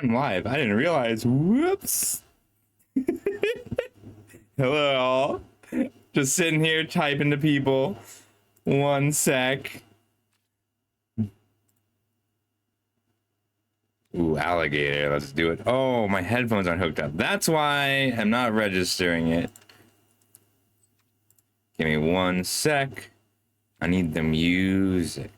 I'm live. I didn't realize. Whoops. Hello. Just sitting here typing to people. One sec. Ooh, alligator. Let's do it. Oh, my headphones aren't hooked up. That's why I'm not registering it. Give me one sec. I need the music.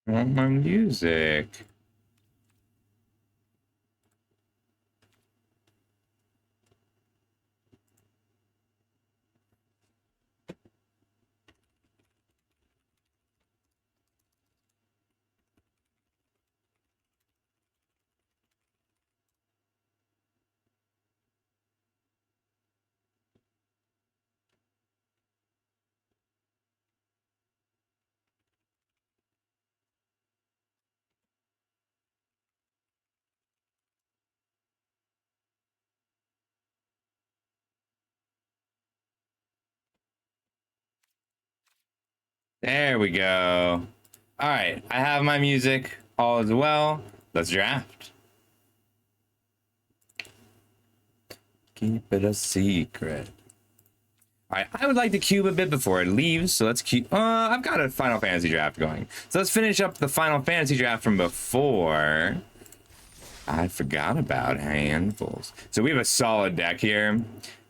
I want my music. There we go. All right, I have my music all as well. Let's draft. Keep it a secret. All right, I would like to cube a bit before it leaves, so let's cube. I've got a Final Fantasy draft going. So let's finish up the Final Fantasy draft from before. I forgot about handfuls. So we have a solid deck here.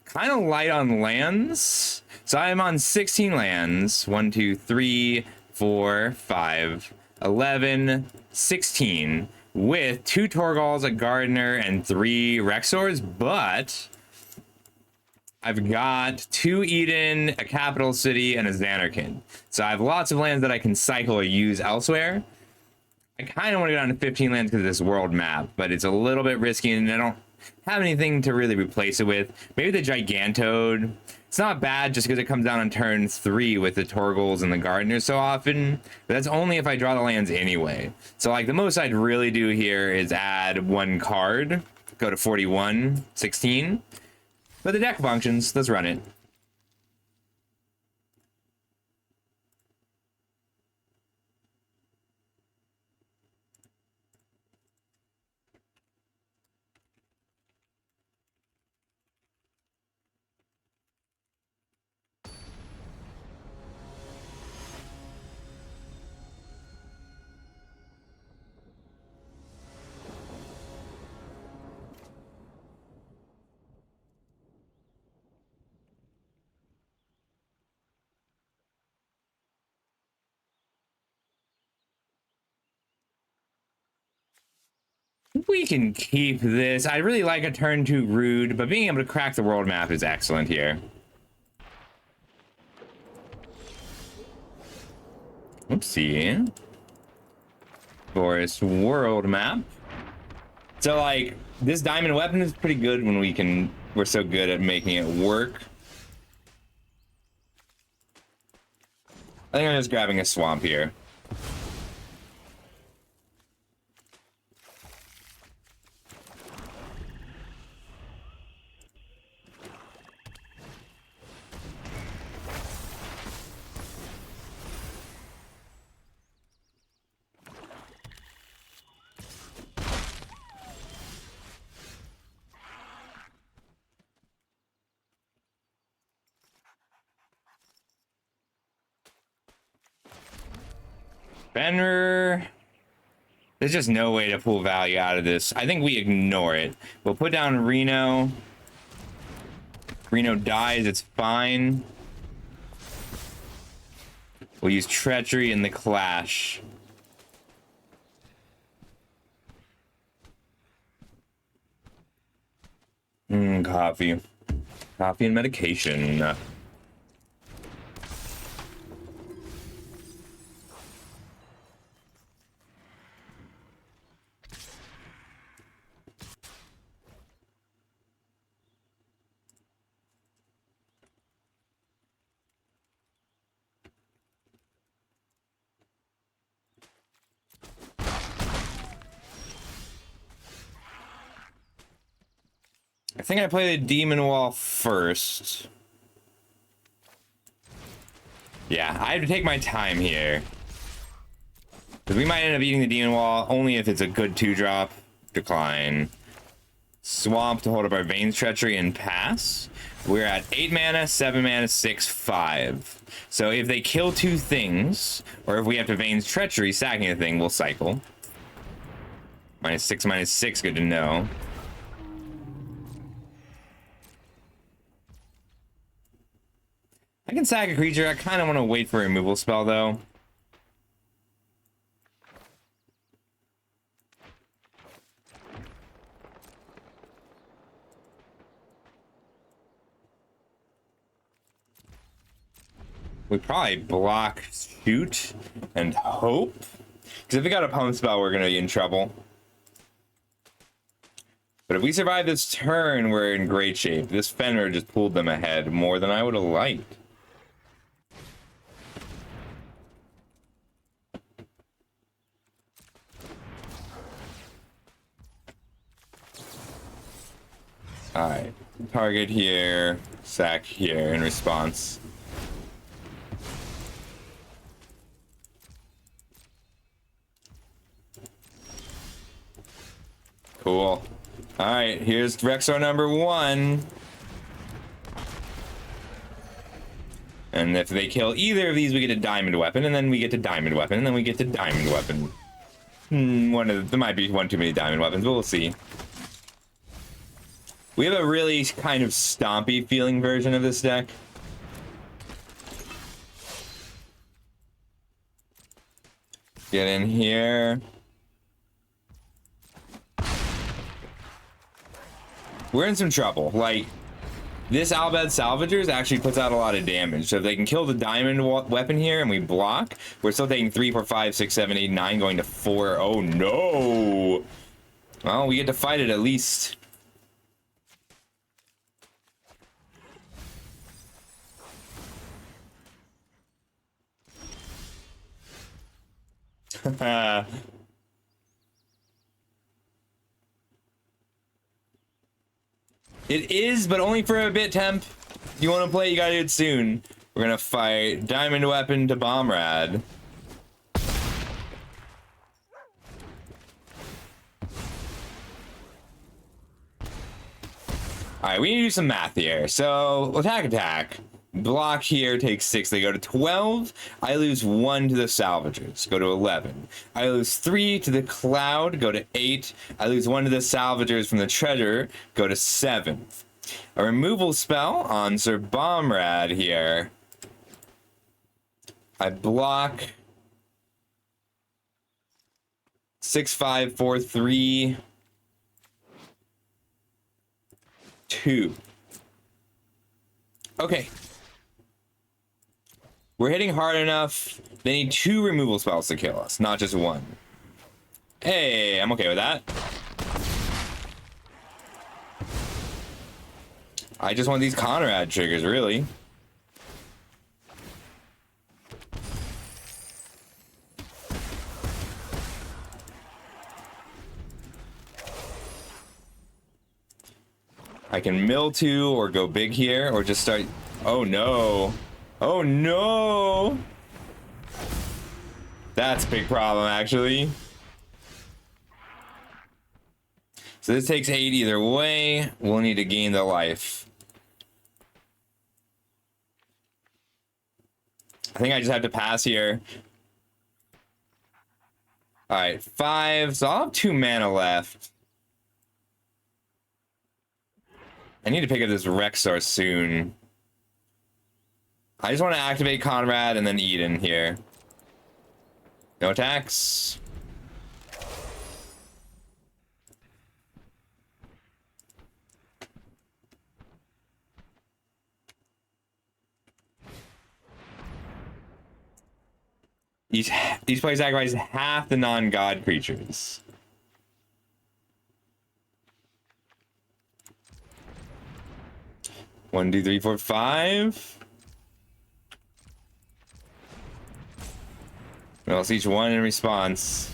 Kind of light on lands. So I am on 16 lands. 1, 2, 3, 4, 5, 11, 16. With 2 Torgals, a Gardener, and 3 Rexors. But I've got 2 Eden, a Capital City, and a Xanarkand. So I have lots of lands that I can cycle or use elsewhere. I kind of want to go down to 15 lands because of this world map, but it's a little bit risky and I don't have anything to really replace it with. Maybe the Gigantode. It's not bad just because it comes down on turn 3 with the Torgals and the Gardeners so often, but that's only if I draw the lands anyway. So like the most I'd really do here is add 1 card, go to 41, 16. But the deck functions. Let's run it. We can keep this. I really like a turn 2 Rude, but being able to crack the world map is excellent here. Oopsie. Forest world map. So like this diamond weapon is pretty good when we're so good at making it work. I think I'm just grabbing a swamp here. Fenrir. There's just no way to pull value out of this. I think we ignore it. We'll put down Reno. Reno dies, it's fine. We'll use Treachery in the Clash. Coffee. Coffee and medication. I think I play the Demon Wall first. Yeah, I have to take my time here. Because we might end up eating the Demon Wall only if it's a good 2-drop. Decline. Swamp to hold up our Veins Treachery and pass. We're at 8 mana, 7 mana, 6, 5. So if they kill 2 things, or if we have to Veins Treachery, sacking a thing, we'll cycle. -6, -6, good to know. I can sack a creature. I kind of want to wait for a removal spell, though. We probably block, shoot, and hope. Because if we got a pump spell, we're going to be in trouble. But if we survive this turn, we're in great shape. This Fenrir just pulled them ahead more than I would have liked. Alright, target here, sack here in response. Cool. Alright, here's Rexxar number 1. And if they kill either of these, we get a diamond weapon, and then we get to diamond weapon, and then we get to diamond weapon. There might be one too many diamond weapons, but we'll see. We have a really kind of stompy feeling version of this deck. Get in here. We're in some trouble. Like, this Albed Salvagers actually puts out a lot of damage. So if they can kill the diamond weapon here and we block, we're still taking 3, 4, 5, 6, 7, 8, 9, going to 4. Oh no! Well, we get to fight it at least. It is, but only for a bit, Temp. If you want to play, you gotta do it soon. We're gonna fight Diamond Weapon to Bombrad. Alright, we need to do some math here. So, attack. Block here takes 6. They go to 12. I lose 1 to the Salvagers. Go to 11. I lose 3 to the Cloud. Go to 8. I lose 1 to the Salvagers from the Treasure. Go to 7. A removal spell on Sir Bombrad here. I block 6, 5, 4, 3, 2. Okay. We're hitting hard enough. They need 2 removal spells to kill us, not just 1. Hey, I'm okay with that. I just want these Conrad triggers, really. I can mill 2 or go big here or just start. Oh no. Oh no. That's a big problem, actually. So this takes 8 either way. We'll need to gain the life. I think I just have to pass here. All right, 5. So I'll have 2 mana left. I need to pick up this Rexar soon. I just want to activate Conrad and then Eden here. No attacks. Each player sacrifices half the non-god creatures. One, two, three, four, 5. Well, each one in response.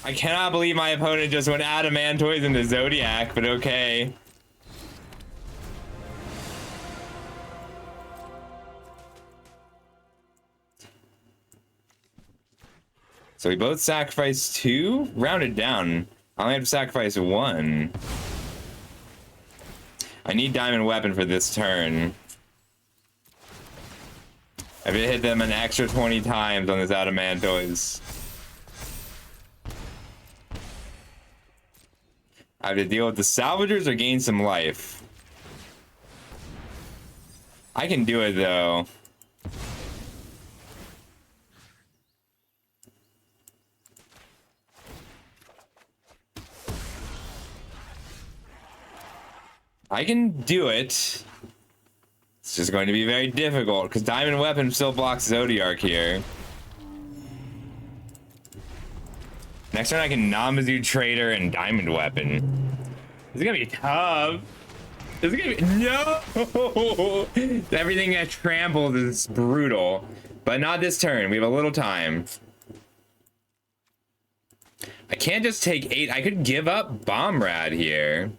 I cannot believe my opponent just went Adamantoise into Zodiac, but okay. So we both sacrificed 2? Rounded down. I only have to sacrifice 1. I need Diamond Weapon for this turn. I've hit them an extra 20 times on this Adamantoise. I have to deal with the Salvagers or gain some life. I can do it though. I can do it. It's just going to be very difficult because Diamond Weapon still blocks Zodiark here. Next turn I can Namazu Trader and Diamond Weapon. This is gonna be tough. This is gonna be no. Everything that trampled is brutal, but not this turn. We have a little time. I can't just take 8. I could give up Bombrat here.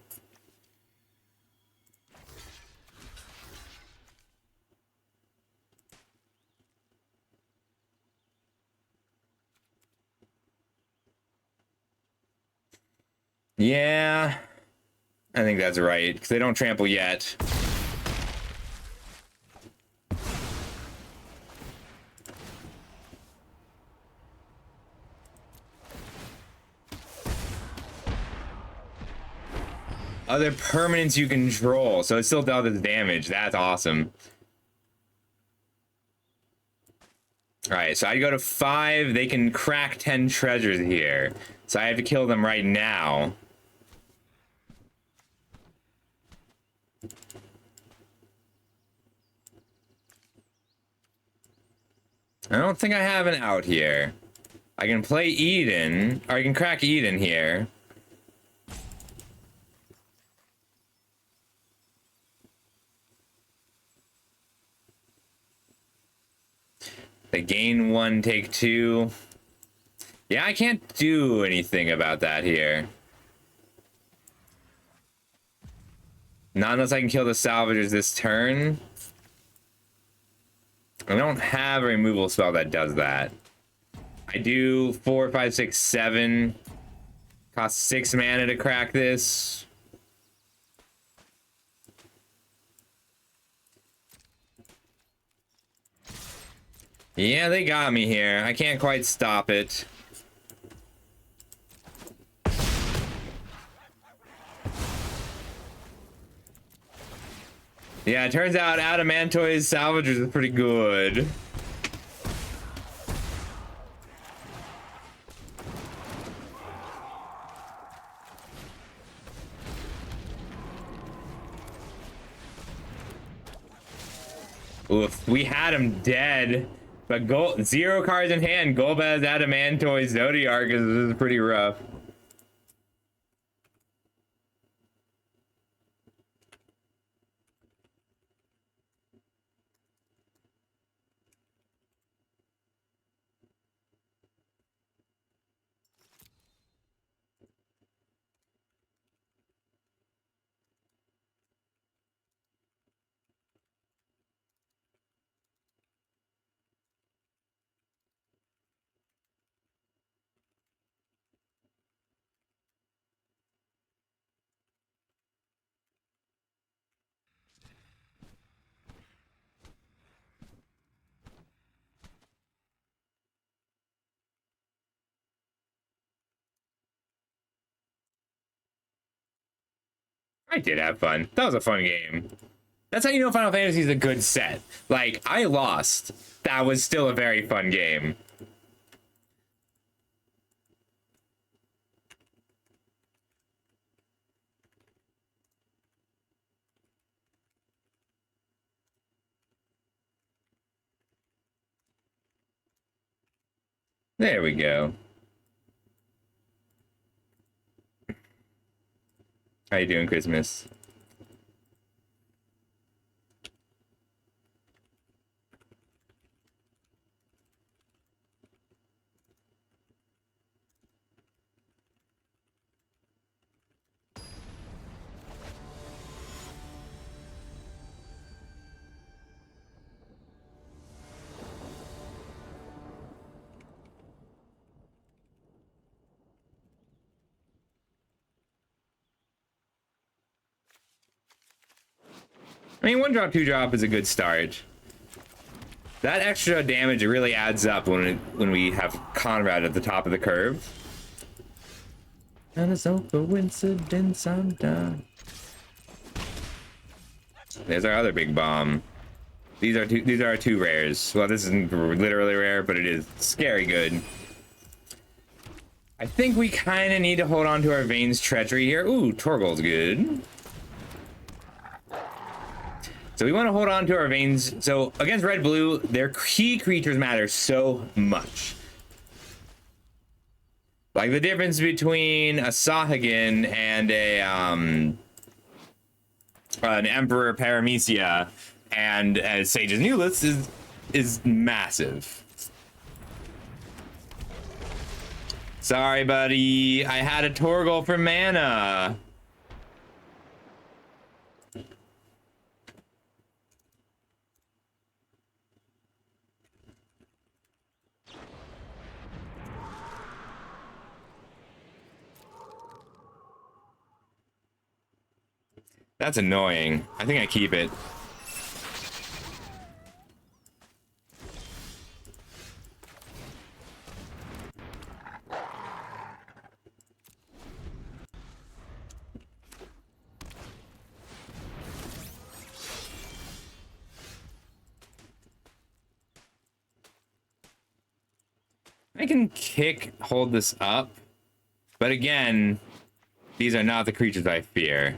Yeah, I think that's right, because they don't trample yet. Other permanents you control, so it still dealt its damage. That's awesome. Alright, so I go to 5. They can crack 10 treasures here. So I have to kill them right now. I don't think I have an out here. I can play Eden, or I can crack Eden here. They gain 1, take 2. Yeah, I can't do anything about that here. Not unless I can kill the Salvagers this turn. I don't have a removal spell that does that. I do 4, 5, 6, 7. Costs 6 mana to crack this. Yeah, they got me here. I can't quite stop it. Yeah, it turns out Adamantoise Salvagers is pretty good. Oof, we had him dead. But 0 cards in hand, Golbez, Adamantoise, Zodiark is pretty rough. I did have fun. That was a fun game. That's how you know Final Fantasy is a good set. Like, I lost. That was still a very fun game. There we go. How you doing, Christmas? I mean, 1-drop, 2-drop is a good start. That extra damage really adds up when we have Conrad at the top of the curve. And it's no coincidence I'm done. There's our other big bomb. These are our two rares. Well, this isn't literally rare, but it is scary good. I think we kind of need to hold on to our Vayne's Treachery here. Ooh, Torgal's good. So we want to hold on to our Vayne's. So against red blue, their key creatures matter so much. Like the difference between a Sahagin and an Emperor Paramecia and Sage's Newlith is massive. Sorry, buddy. I had a Torgal for mana. That's annoying. I think I keep it. I can hold this up, but again, these are not the creatures I fear.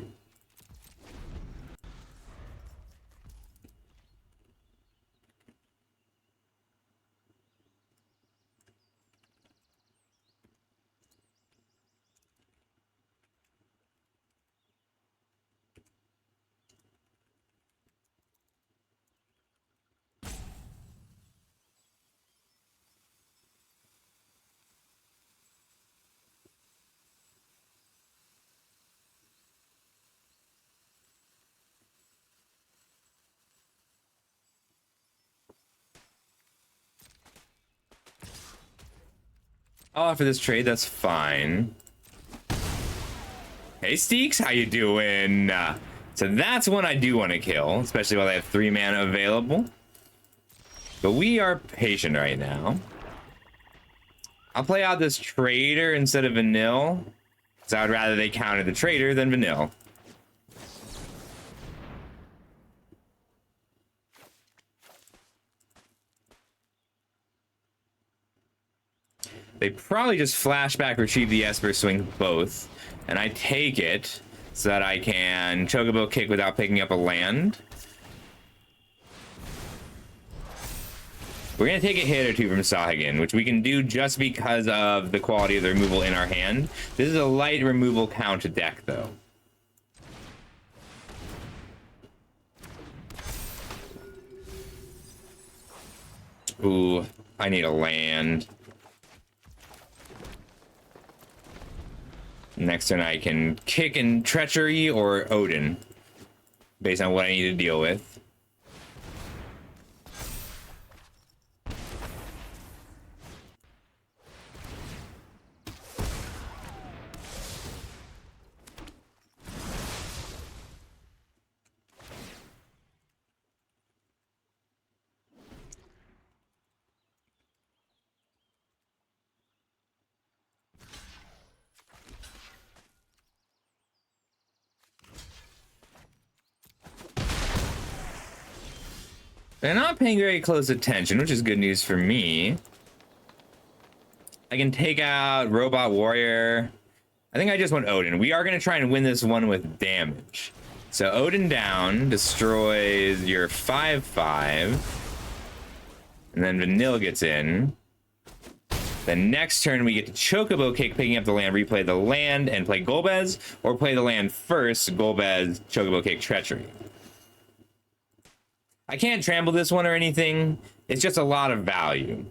I'll offer this trade, that's fine. Hey Steeks, how you doing? So that's one I do want to kill, especially while I have 3 mana available. But we are patient right now. I'll play out this Trader instead of Vanille, because I would rather they counter the Trader than Vanille. They probably just flashback, retrieve the Esper, swing both. And I take it so that I can Chocobo kick without picking up a land. We're going to take a hit or two from Sahagin, which we can do just because of the quality of the removal in our hand. This is a light removal count deck, though. Ooh, I need a land. Next turn I can kick in Treachery or Odin, based on what I need to deal with. They're not paying very close attention, which is good news for me. I can take out Robot Warrior. I think I just want Odin. We are going to try and win this one with damage. So Odin down, destroys your 5/5. And then Vanille gets in. The next turn, we get to Chocobo Kick, picking up the land, replay the land, and play Golbez. Or play the land first, Golbez, Chocobo Kick, Treachery. I can't trample this one or anything. It's just a lot of value.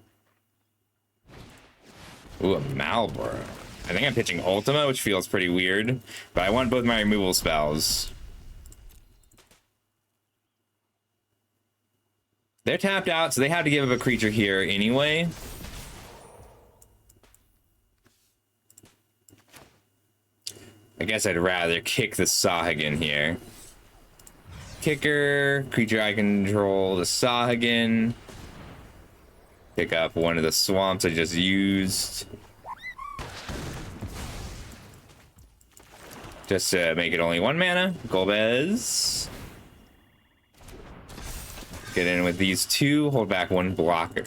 Ooh, a Malboro. I think I'm pitching Ultima, which feels pretty weird. But I want both my removal spells. They're tapped out, so they have to give up a creature here anyway. I guess I'd rather kick the Sahagin here. Kicker, creature I control, the Sahagin. Pick up one of the swamps I just used. Just to make it only 1 mana. Golbez. Get in with these 2, hold back 1 blocker.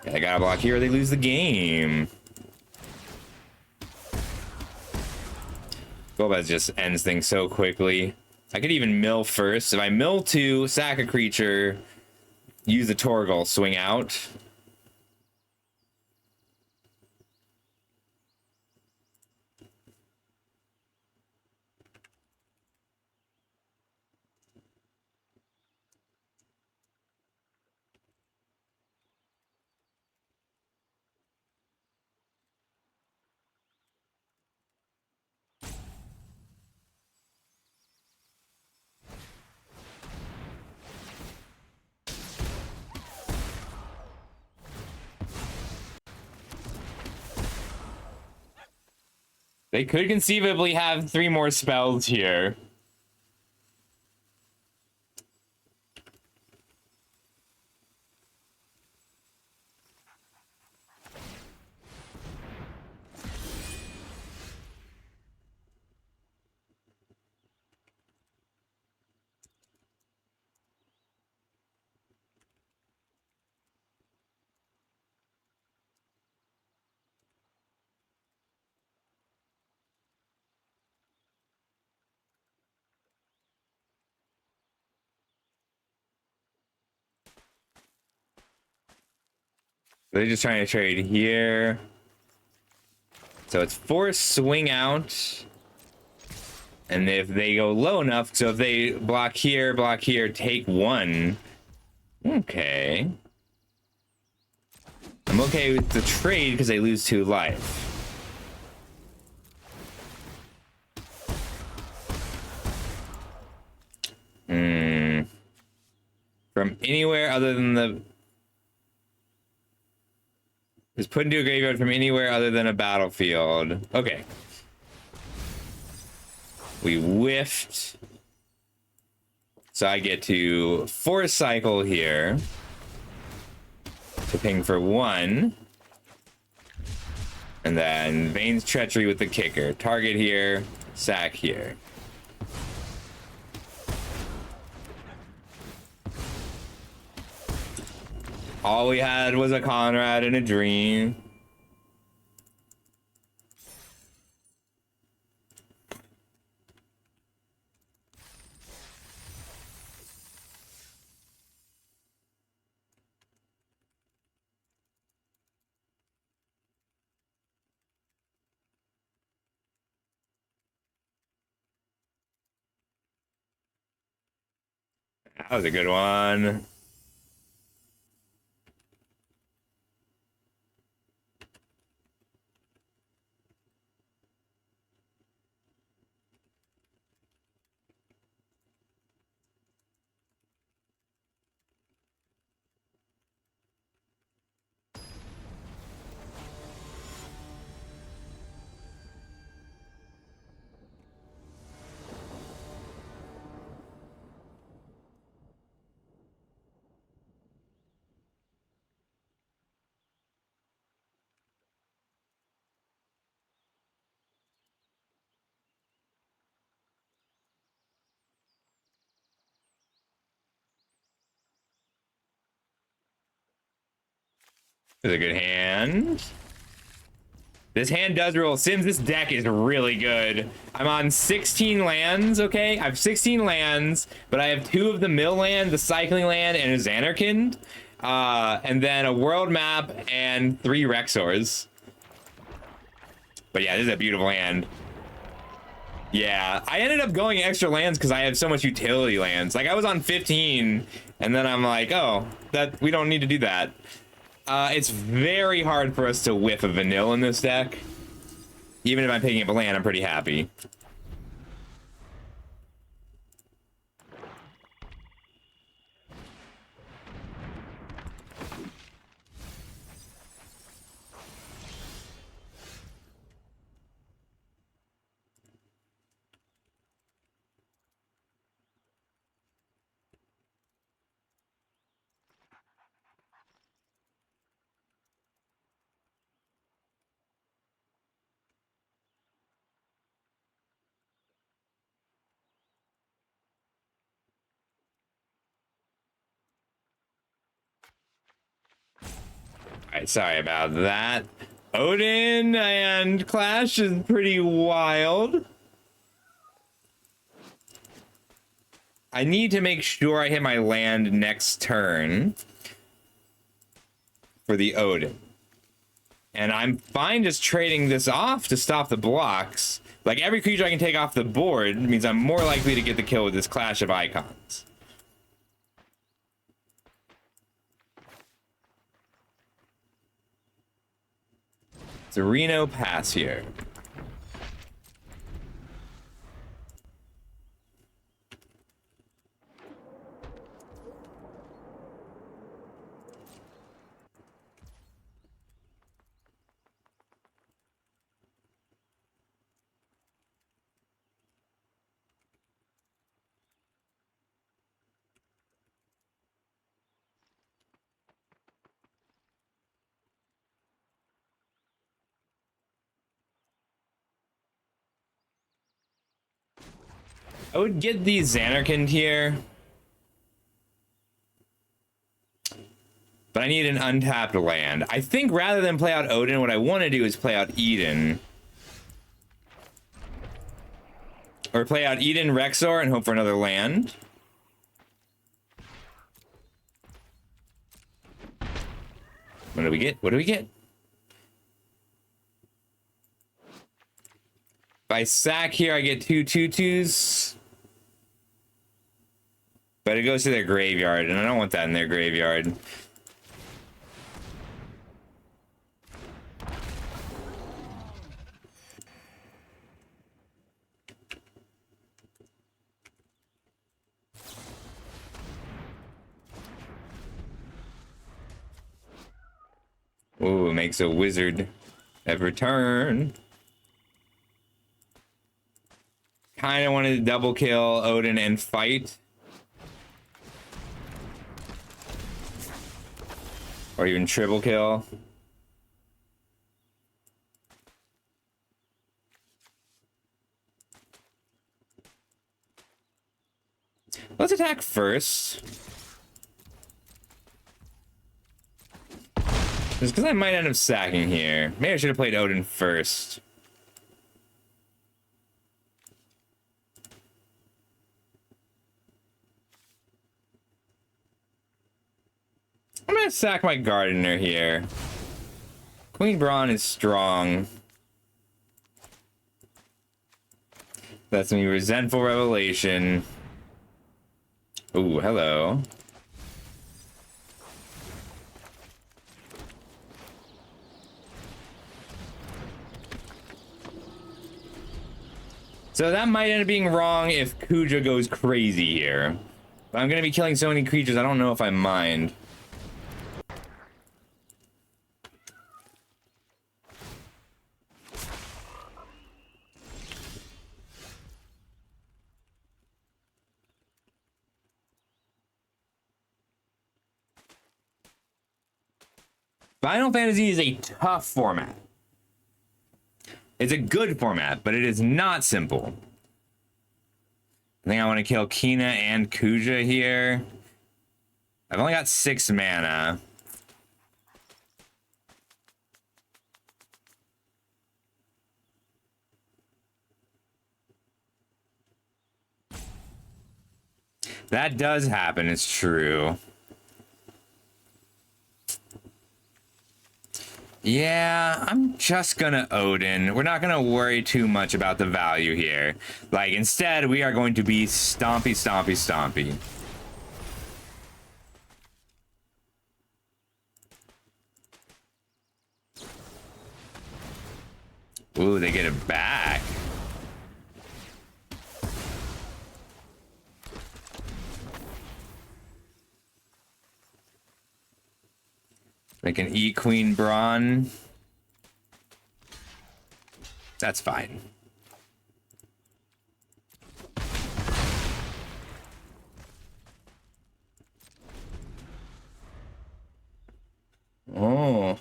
I gotta block here or they lose the game. Golbez just ends things so quickly. I could even mill first. If I mill 2, sack a creature, use the Torgal, swing out. They could conceivably have 3 more spells here. They're just trying to trade here. So it's 4 swing out. And if they go low enough, so if they block here, take 1. Okay. I'm okay with the trade because they lose 2 life. From anywhere other than the... Is put into a graveyard from anywhere other than a battlefield. Okay. We whiffed. So I get to force cycle here. To ping for 1. And then Vane's Treachery with the kicker. Target here, sack here. All we had was a Conrad and a dream. That was a good one. This is a good hand. This hand does roll. Sims, this deck is really good. I'm on 16 lands, okay? I have 16 lands, but I have 2 of the mill land, the cycling land, and a Xanarkand. And then a world map and 3 Rexors. But yeah, this is a beautiful hand. Yeah, I ended up going extra lands because I have so much utility lands. Like, I was on 15, and then I'm like, oh, that we don't need to do that. It's very hard for us to whiff a vanilla in this deck. Even if I'm picking up a land, I'm pretty happy. Alright, sorry about that. Odin and Clash is pretty wild. I need to make sure I hit my land next turn for the Odin. And I'm fine just trading this off to stop the blocks. Like, every creature I can take off the board means I'm more likely to get the kill with this Clash of Icons. It's a Reno pass here. I would get the Xanarkand here. But I need an untapped land. I think rather than play out Odin, what I want to do is play out Eden. Or play out Eden, Rexor, and hope for another land. What do we get? What do we get? If I sack here, I get 2 2/2s. But it goes to their graveyard, and I don't want that in their graveyard. Ooh, it makes a wizard every turn. Kind of wanted to double kill Odin and fight. Or even triple kill. Let's attack first. Just because I might end up sacking here. Maybe I should have played Odin first. I'm gonna sack my Gardener here. Queen Brawn is strong. That's me. Resentful Revelation. Ooh, hello. So that might end up being wrong if Kuja goes crazy here. But I'm gonna be killing so many creatures, I don't know if I mind. Final Fantasy is a tough format. It's a good format, but it is not simple. I think I want to kill Kina and Kuja here. I've only got 6 mana. That does happen, it's true. Yeah, I'm just gonna Odin. We're not gonna worry too much about the value here. Like, instead, we are going to be stompy, stompy, stompy. Ooh, they get it back. They can eat Queen Braun. That's fine. Oh.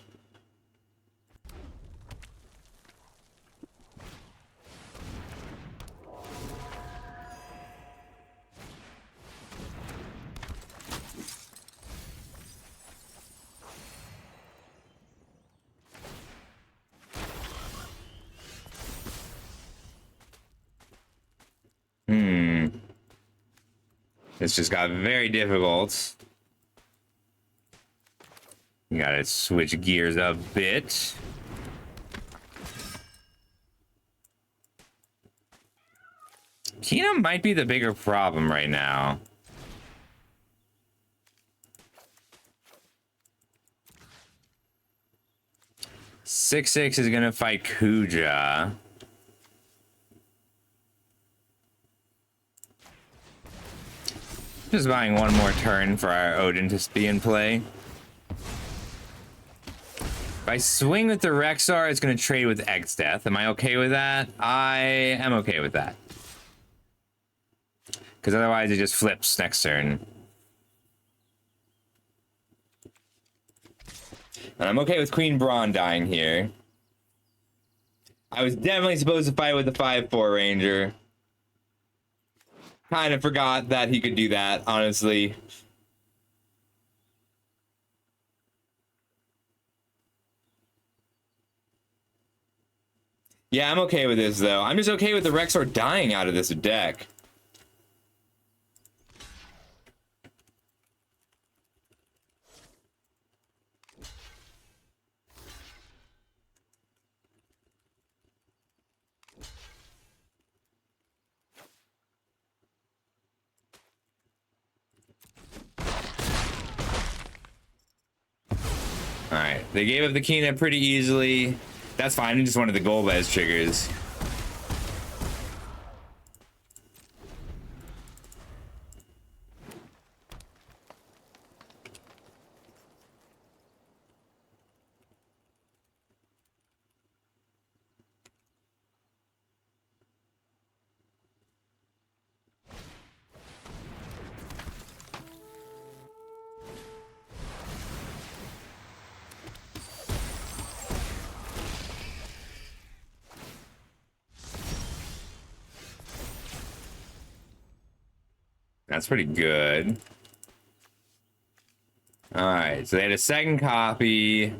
This just got very difficult. You gotta switch gears a bit. Keenum might be the bigger problem right now. Six is gonna fight Kuja. Just buying one more turn for our Odin to be in play. If I swing with the Rexar, it's going to trade with X-Death. Am I okay with that? I am okay with that. Because otherwise it just flips next turn. And I'm okay with Queen Braun dying here. I was definitely supposed to fight with the 5/4 Ranger. Kind of forgot that he could do that, honestly. Yeah, I'm okay with this, though. I'm just okay with the Rexar dying out of this deck. Alright, they gave up the Kina pretty easily. That's fine, I just wanted the Golbez triggers. That's pretty good. Alright, so they had a second copy.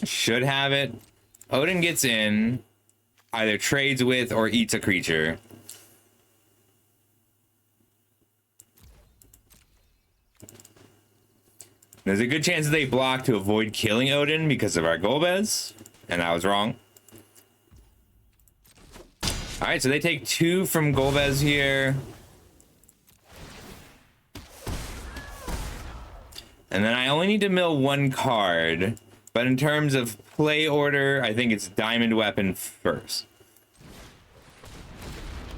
Should have it. Odin gets in, either trades with or eats a creature. There's a good chance that they block to avoid killing Odin because of our Golbez. And I was wrong. Alright, so they take 2 from Golbez here. And then I only need to mill 1 card. But in terms of play order, I think it's Diamond Weapon first.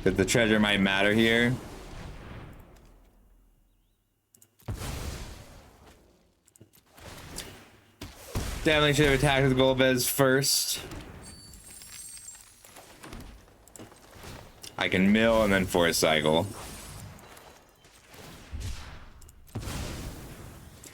Because the treasure might matter here. Definitely should have attacked with Golbez first. I can mill and then force cycle.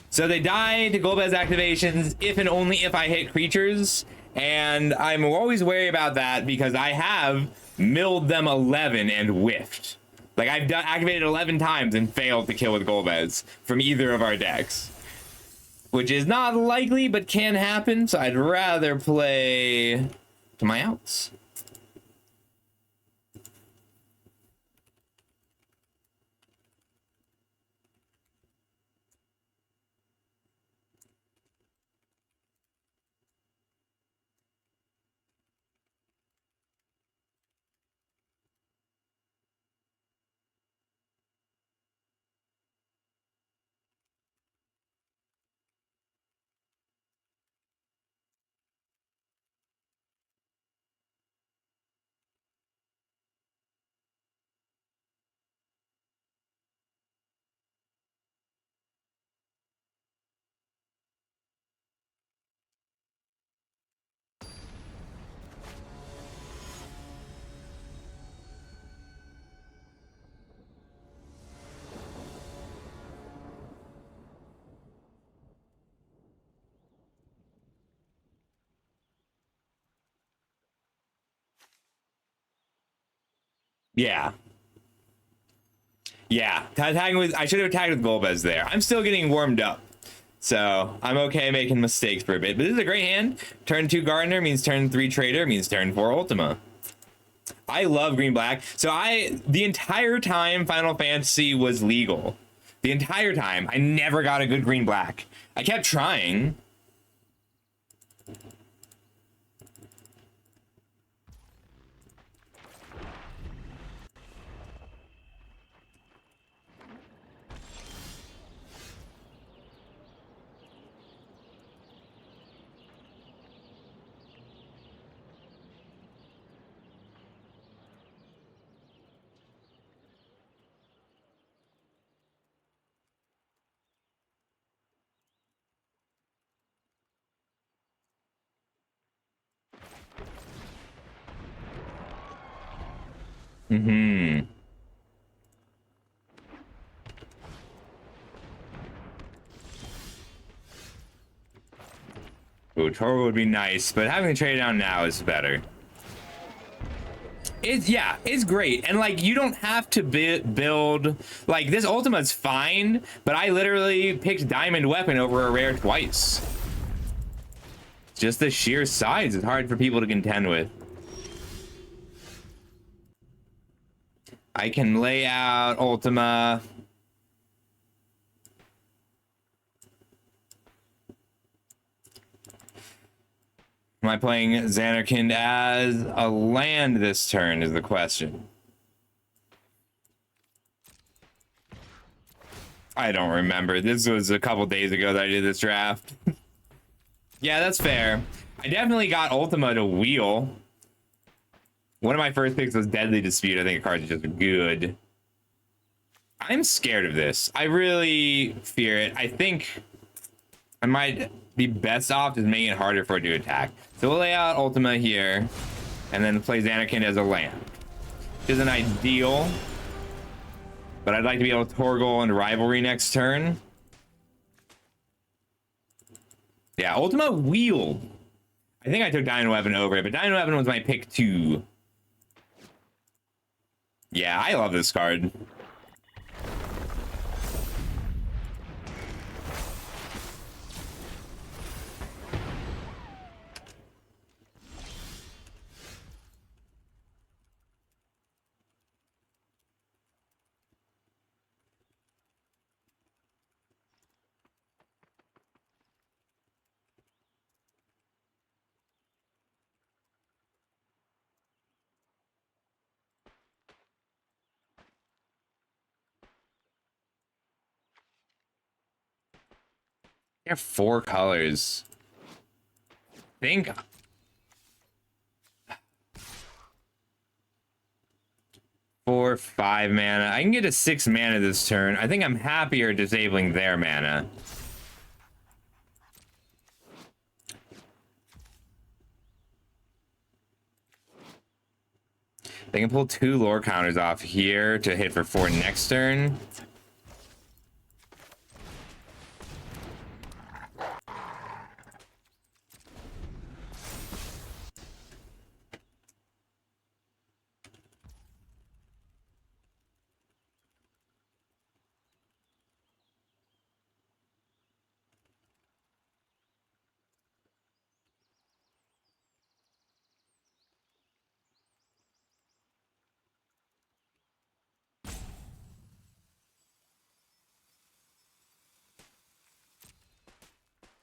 So they die to Golbez activations if and only if I hit creatures. And I'm always wary about that because I have milled them 11 and whiffed. Like, I've activated 11 times and failed to kill with Golbez from either of our decks. which is not likely but can happen. So I'd rather play to my outs. Yeah. Yeah. Tagging with, I should have tagged with Golbez there. I'm still getting warmed up. So I'm okay making mistakes for a bit. But this is a great hand. Turn 2 Gardener means turn 3 Trader means turn 4 Ultima. I love green black. So the entire time Final Fantasy was legal, the entire time, I never got a good green black. I kept trying. Mm-hmm. Ooh, Toro would be nice, but having the trade down now is better. It's great, and like you don't have to build like this. Ultimate's fine, but I literally picked Diamond Weapon over a rare twice. Just the sheer size is hard for people to contend with. I can lay out Ultima. Am I playing Zanarkand as a land this turn is the question. I don't remember. This was a couple days ago that I did this draft. Yeah, that's fair. I definitely got Ultima to wheel. One of my first picks was Deadly Dispute. I think the card's just good. I'm scared of this. I really fear it. I think I might be best off just making it harder for it to attack. So we'll lay out Ultima here, and then play Zanarkand as a land. Which isn't ideal, but I'd like to be able to Torgal and Rivalry next turn. Yeah, Ultima wheeled. I think I took Diamond Weapon over it, but Diamond Weapon was my pick 2. Yeah, I love this card. You have 4 colors. Think 4, 5 mana. I can get a 6 mana this turn. I think I'm happier disabling their mana. They can pull 2 lore counters off here to hit for 4 next turn.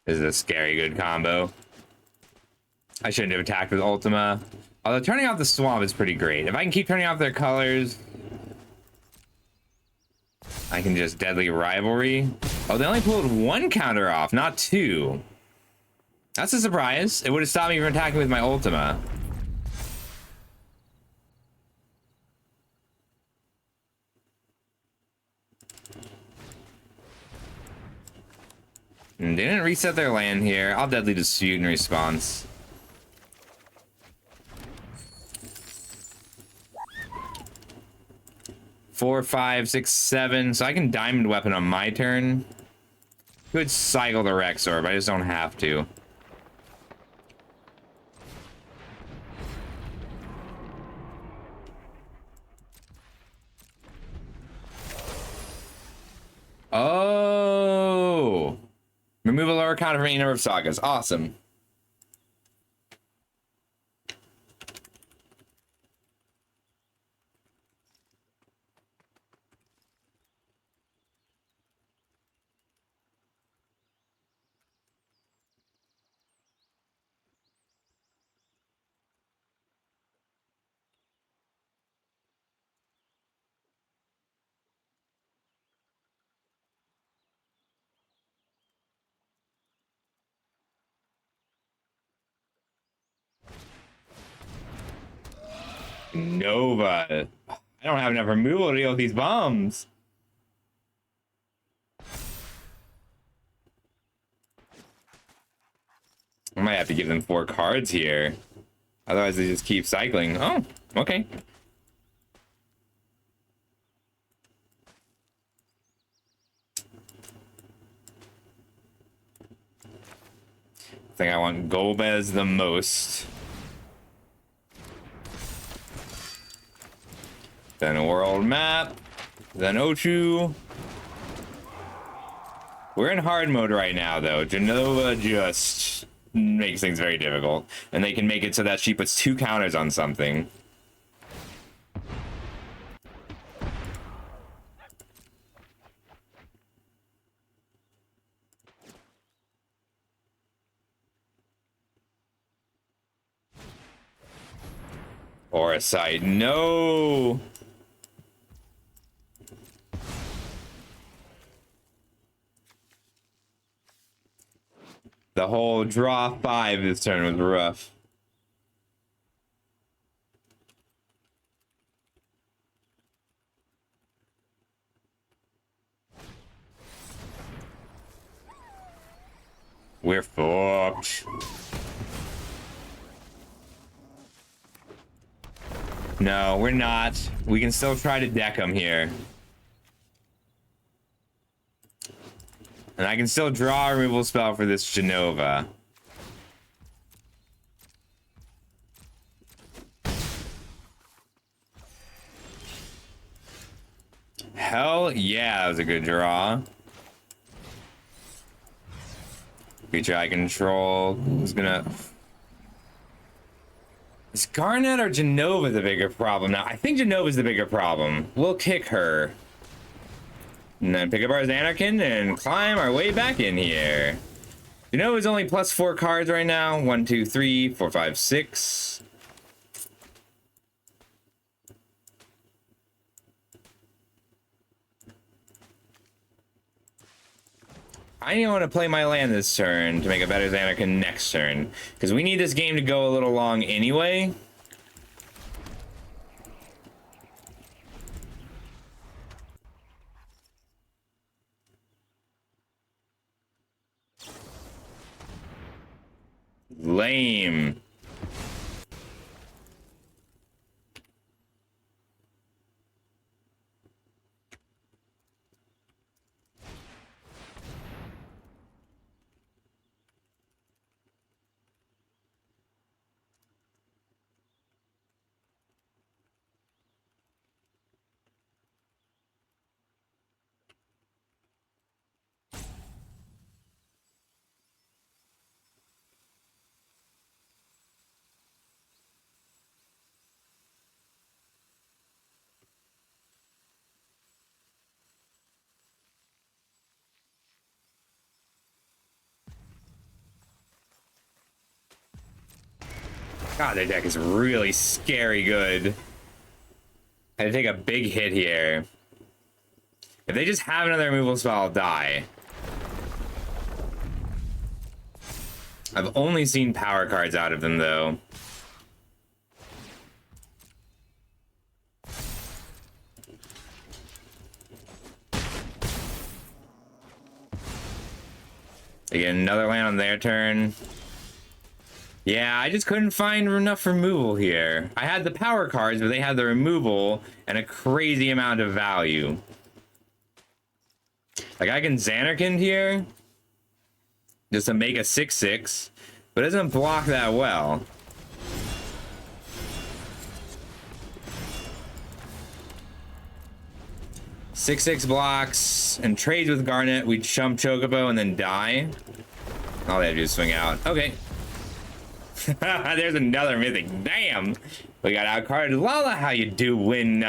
This is a scary good combo. I shouldn't have attacked with Ultima. Although turning off the swamp is pretty great. If I can keep turning off their colors, I can just Deadly Rivalry. Oh, they only pulled one counter off, not two. That's a surprise. It would have stopped me from attacking with my Ultima. And they didn't reset their land here. I'll Deadly Dispute in response. Four, five, six, seven. So I can Diamond Weapon on my turn. Could cycle the Rex Orb. I just don't have to. Oh! Remove a lower counter from any number of sagas. Awesome. Nova. I don't have enough removal to deal with these bombs. I might have to give them 4 cards here. Otherwise, they just keep cycling. Oh, okay. I think I want Golbez the most. Then a world map. Then Ochu. We're in hard mode right now, though. Jenova just makes things very difficult. And they can make it so that she puts 2 counters on something. Or a side. No! The whole draw 5 this turn was rough. We're fucked. No, we're not. We can still try to deck them here. And I can still draw a removal spell for this Jenova. Hell yeah, that was a good draw. Creature I control. Who's gonna... Is Garnet or Jenova the bigger problem? Now, I think Jenova's the bigger problem. We'll kick her. And then pick up our Xanarkin and climb our way back in here. Jenova's only plus 4 cards right now. 1, 2, 3, 4, 5, 6. I want to play my land this turn to make a better Xanarkin next turn. Because we need this game to go a little long anyway. Lame. God, their deck is really scary good. I had to take a big hit here. If they just have another removal spell, I'll die. I've only seen power cards out of them, though. They get another land on their turn. Yeah, I just couldn't find enough removal here. I had the power cards, but they had the removal and a crazy amount of value. Like, I can Xanarkand here just to make a 6/6, but it doesn't block that well. Six blocks and trades with Garnet. We chump Chocobo and then die. All they have to do is swing out. Okay. There's another mythic. Damn. We got outcarded. Lala, how you do when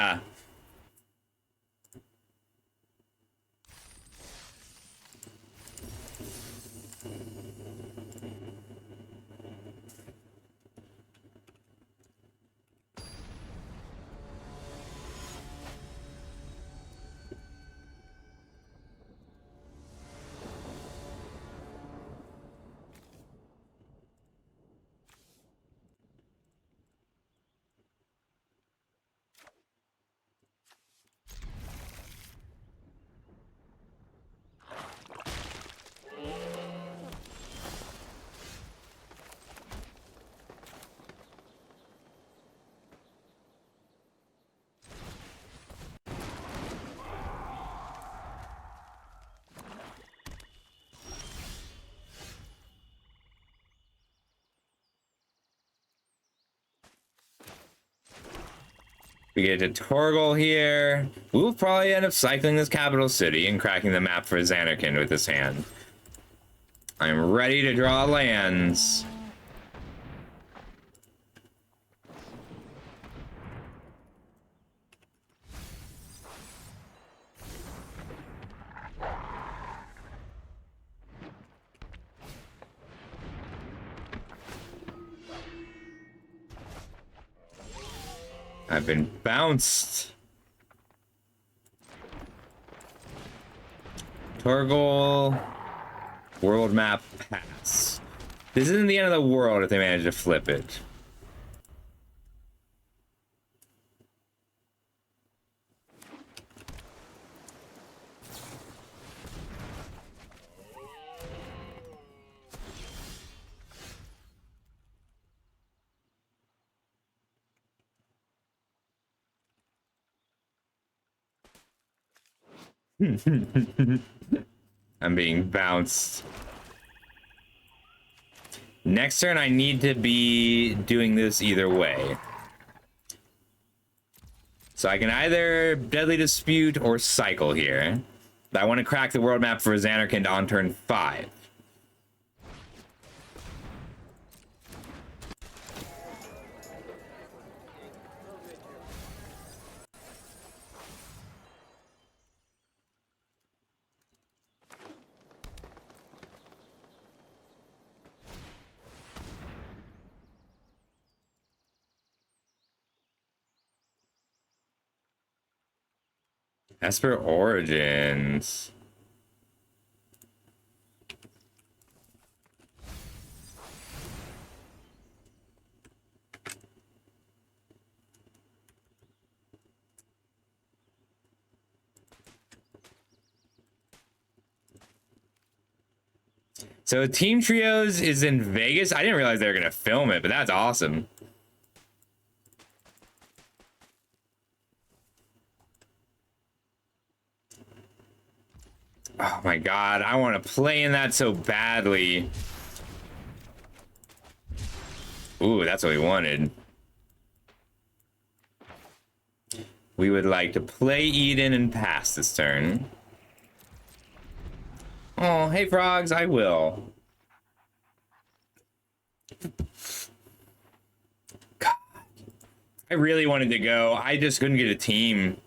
we get to Torgal here. We'll probably end up cycling this capital city and cracking the map for Xanarkand with this hand. I'm ready to draw lands. I've been bounced. Torgal. World map pass. This isn't the end of the world if they manage to flip it. I'm being bounced. Next turn, I need to be doing this either way. So I can either Deadly Dispute or Cycle here. I want to crack the world map for Xanarkand on turn 5. Esper Origins. So Team Trios is in Vegas. I didn't realize they were going to film it, but that's awesome. Oh my god, I want to play in that so badly. Ooh, that's what we wanted. We would like to play Eden and pass this turn. Oh, hey frogs, I will. God. I really wanted to go. I just couldn't get a team.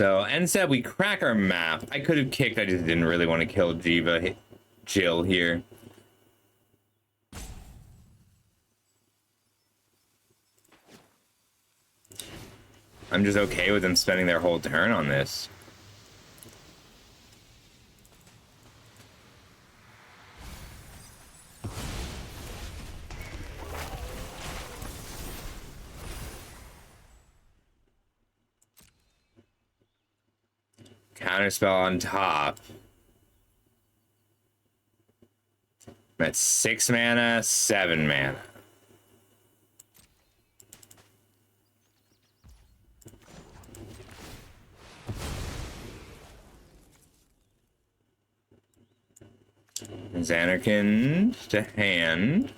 So instead we crack our map. I could have kicked, I just didn't really want to kill Jill here. I'm just okay with them spending their whole turn on this. Counterspell on top. That's 6 mana, 7 mana. Zanarkand to hand.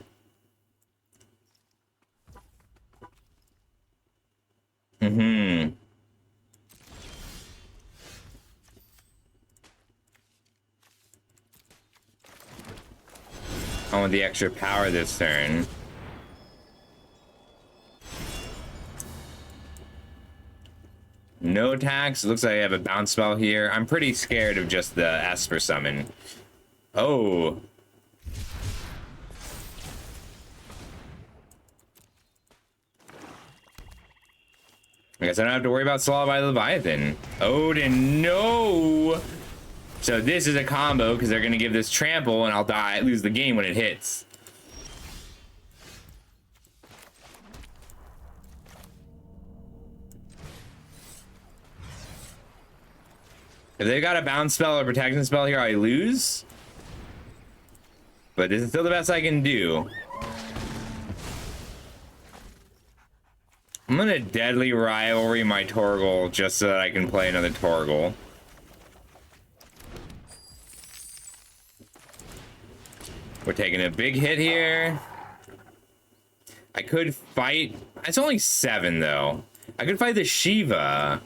I want the extra power this turn. No attacks. Looks like I have a bounce spell here. I'm pretty scared of just the Esper summon. Oh. I guess I don't have to worry about Slaw by Leviathan. Odin, no! So this is a combo because they're going to give this trample and I'll die, lose the game when it hits. If they got a bounce spell or protection spell here, I lose. But this is still the best I can do. I'm gonna Deadly Rivalry my Torgal just so that I can play another Torgal. We're taking a big hit here. I could fight. It's only 7 though. I could fight the Shiva.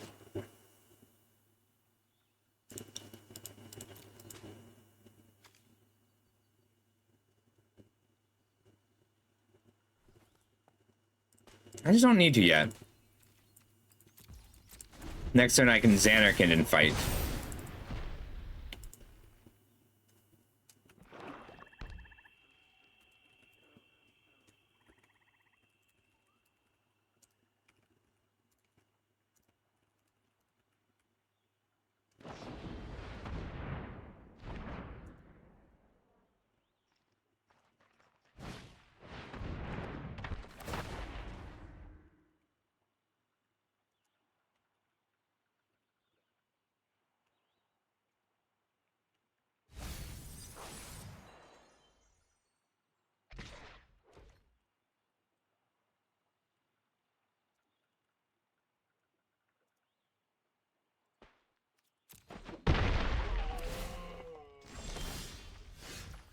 I just don't need to yet. Next turn I can Zanarkand and fight.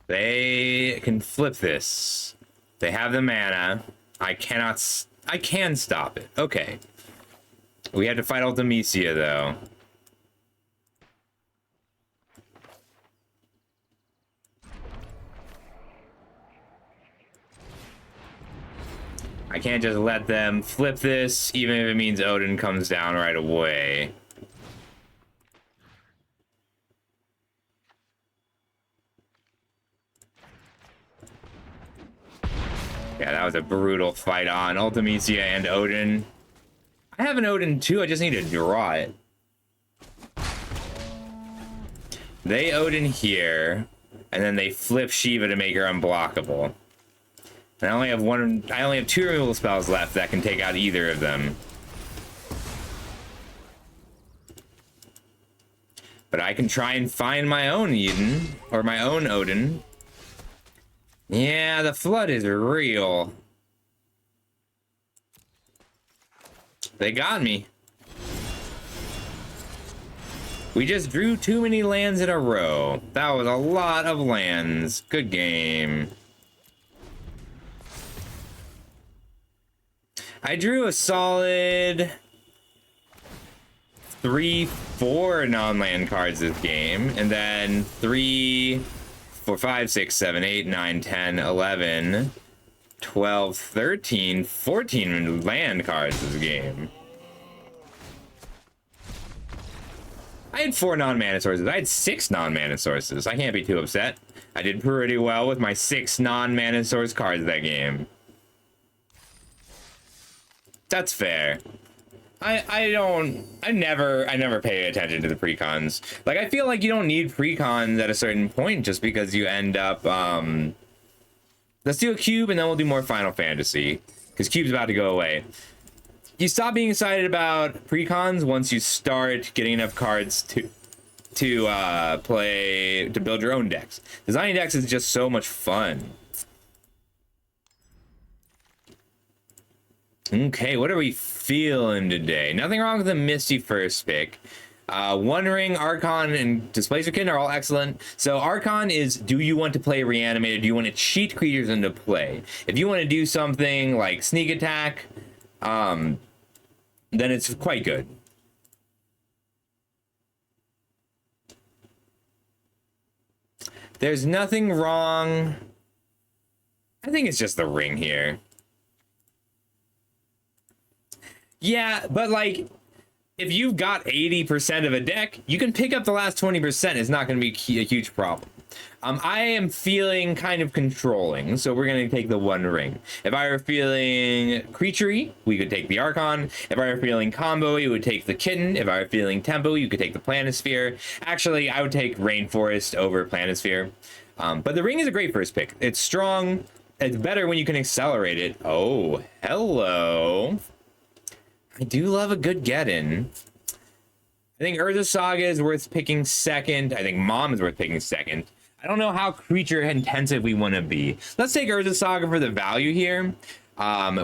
They can flip this. They have the mana. I can stop it. Okay. We had to fight Ultimecia though. I can't just let them flip this, even if it means Odin comes down right away. Yeah, that was a brutal fight on Ultimecia and Odin. I have an Odin too, I just need to draw it. They Odin here, and then they flip Shiva to make her unblockable. And I only have 2 removal spells left that can take out either of them. But I can try and find my own Eden, or my own Odin. Yeah, the flood is real. They got me. We just drew too many lands in a row. That was a lot of lands. Good game. I drew a solid 3-4 non-land cards this game, and then 3, 4, 5, 6, 7, 8, 9, 10, 11, 12, 13, 14 land cards this game. I had 4 non-mana sources. I had 6 non-mana sources. I can't be too upset. I did pretty well with my 6 non-mana source cards that game. That's fair. I never pay attention to the precons. Like, I feel like you don't need precons at a certain point just because you end up, let's do a cube and then we'll do more Final Fantasy, because cube's about to go away. You stop being excited about precons once you start getting enough cards to build your own decks. Designing decks is just so much fun. Okay, what are we feeling today? Nothing wrong with the Misty first pick. One Ring, Archon, and Displacerkin are all excellent. So Archon is, do you want to play Reanimated? Do you want to cheat creatures into play? If you want to do something like Sneak Attack, then it's quite good. There's nothing wrong. I think it's just the Ring here. Yeah, but like, if you've got 80% of a deck, you can pick up the last 20%. It's not going to be a huge problem. I am feeling kind of controlling, so we're going to take the One Ring. If I were feeling creaturey, we could take the Archon. If I were feeling combo, you would take the Kitten. If I were feeling tempo, you could take the Planisphere. Actually, I would take Rainforest over Planisphere. But the Ring is a great first pick. It's strong. It's better when you can accelerate it. Oh, hello. I do love a good get-in. I think Urza Saga is worth picking second. I think Mom is worth picking second. I don't know how creature intensive we want to be. Let's take Urza Saga for the value here.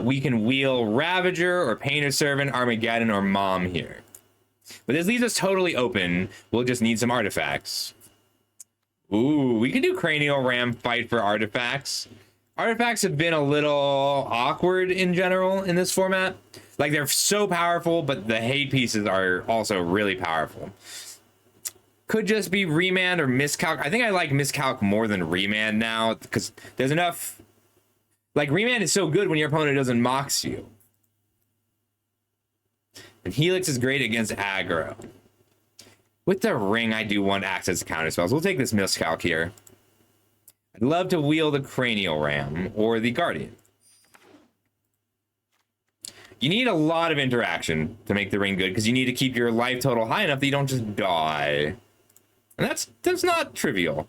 We can wheel Ravager or Painter Servant, Armageddon, or Mom here. But this leaves us totally open. We'll just need some artifacts. Ooh, we can do Cranial Ram fight for artifacts. Artifacts have been a little awkward in general in this format. Like, they're so powerful, but the hate pieces are also really powerful. Could just be Remand or Miscalc. I think I like Miscalc more than Remand now, because there's enough... Like, Remand is so good when your opponent doesn't mox you. And Helix is great against aggro. With the Ring, I do want access to counter spells. We'll take this Miscalc here. I'd love to wheel the Cranial Ram or the Guardian. You need a lot of interaction to make the Ring good, because you need to keep your life total high enough that you don't just die. And that's not trivial.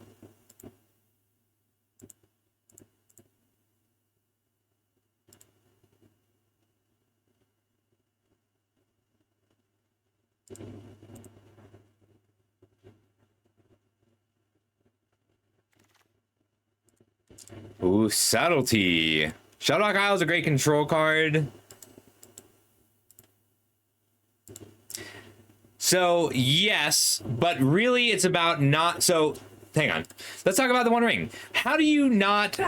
Ooh, Subtlety. Shelldock Isle is a great control card. So, yes, but really it's about not... So, hang on. Let's talk about the One Ring. How do you not...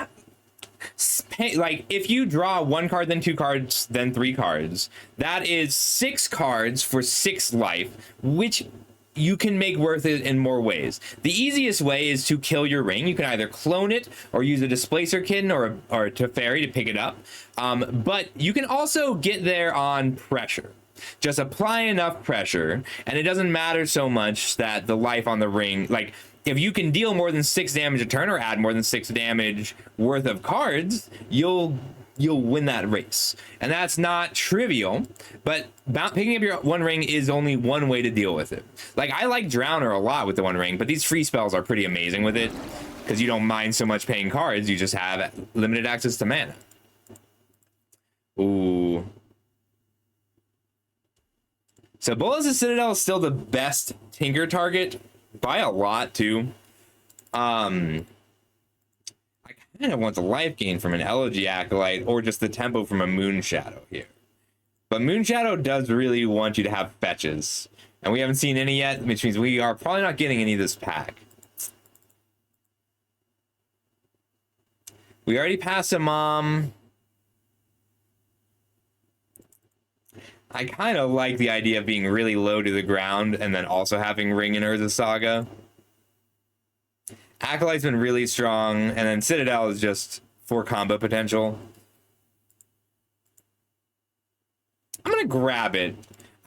Like, if you draw 1 card, then 2 cards, then 3 cards, that is 6 cards for 6 life, which you can make worth it in more ways. The easiest way is to kill your Ring. You can either clone it or use a Displacer Kitten or a Teferi to pick it up. But you can also get there on pressure. Just apply enough pressure, and it doesn't matter so much that the life on the Ring, like, if you can deal more than 6 damage a turn or add more than 6 damage worth of cards, you'll win that race. And that's not trivial, but picking up your One Ring is only one way to deal with it. Like, I like Drowner a lot with the One Ring, but these free spells are pretty amazing with it, because you don't mind so much paying cards, you just have limited access to mana. Ooh. So Bolas' Citadel is still the best Tinker target by a lot too. I kind of want the life gain from an Elegy Acolyte or just the tempo from a Moonshadow here. But Moonshadow does really want you to have fetches, and we haven't seen any yet, which means we are probably not getting any this pack. We already passed a Mom. I kind of like the idea of being really low to the ground and then also having Ring and Urza Saga. Acolyte's been really strong, and then Citadel is just for combo potential. I'm gonna grab it.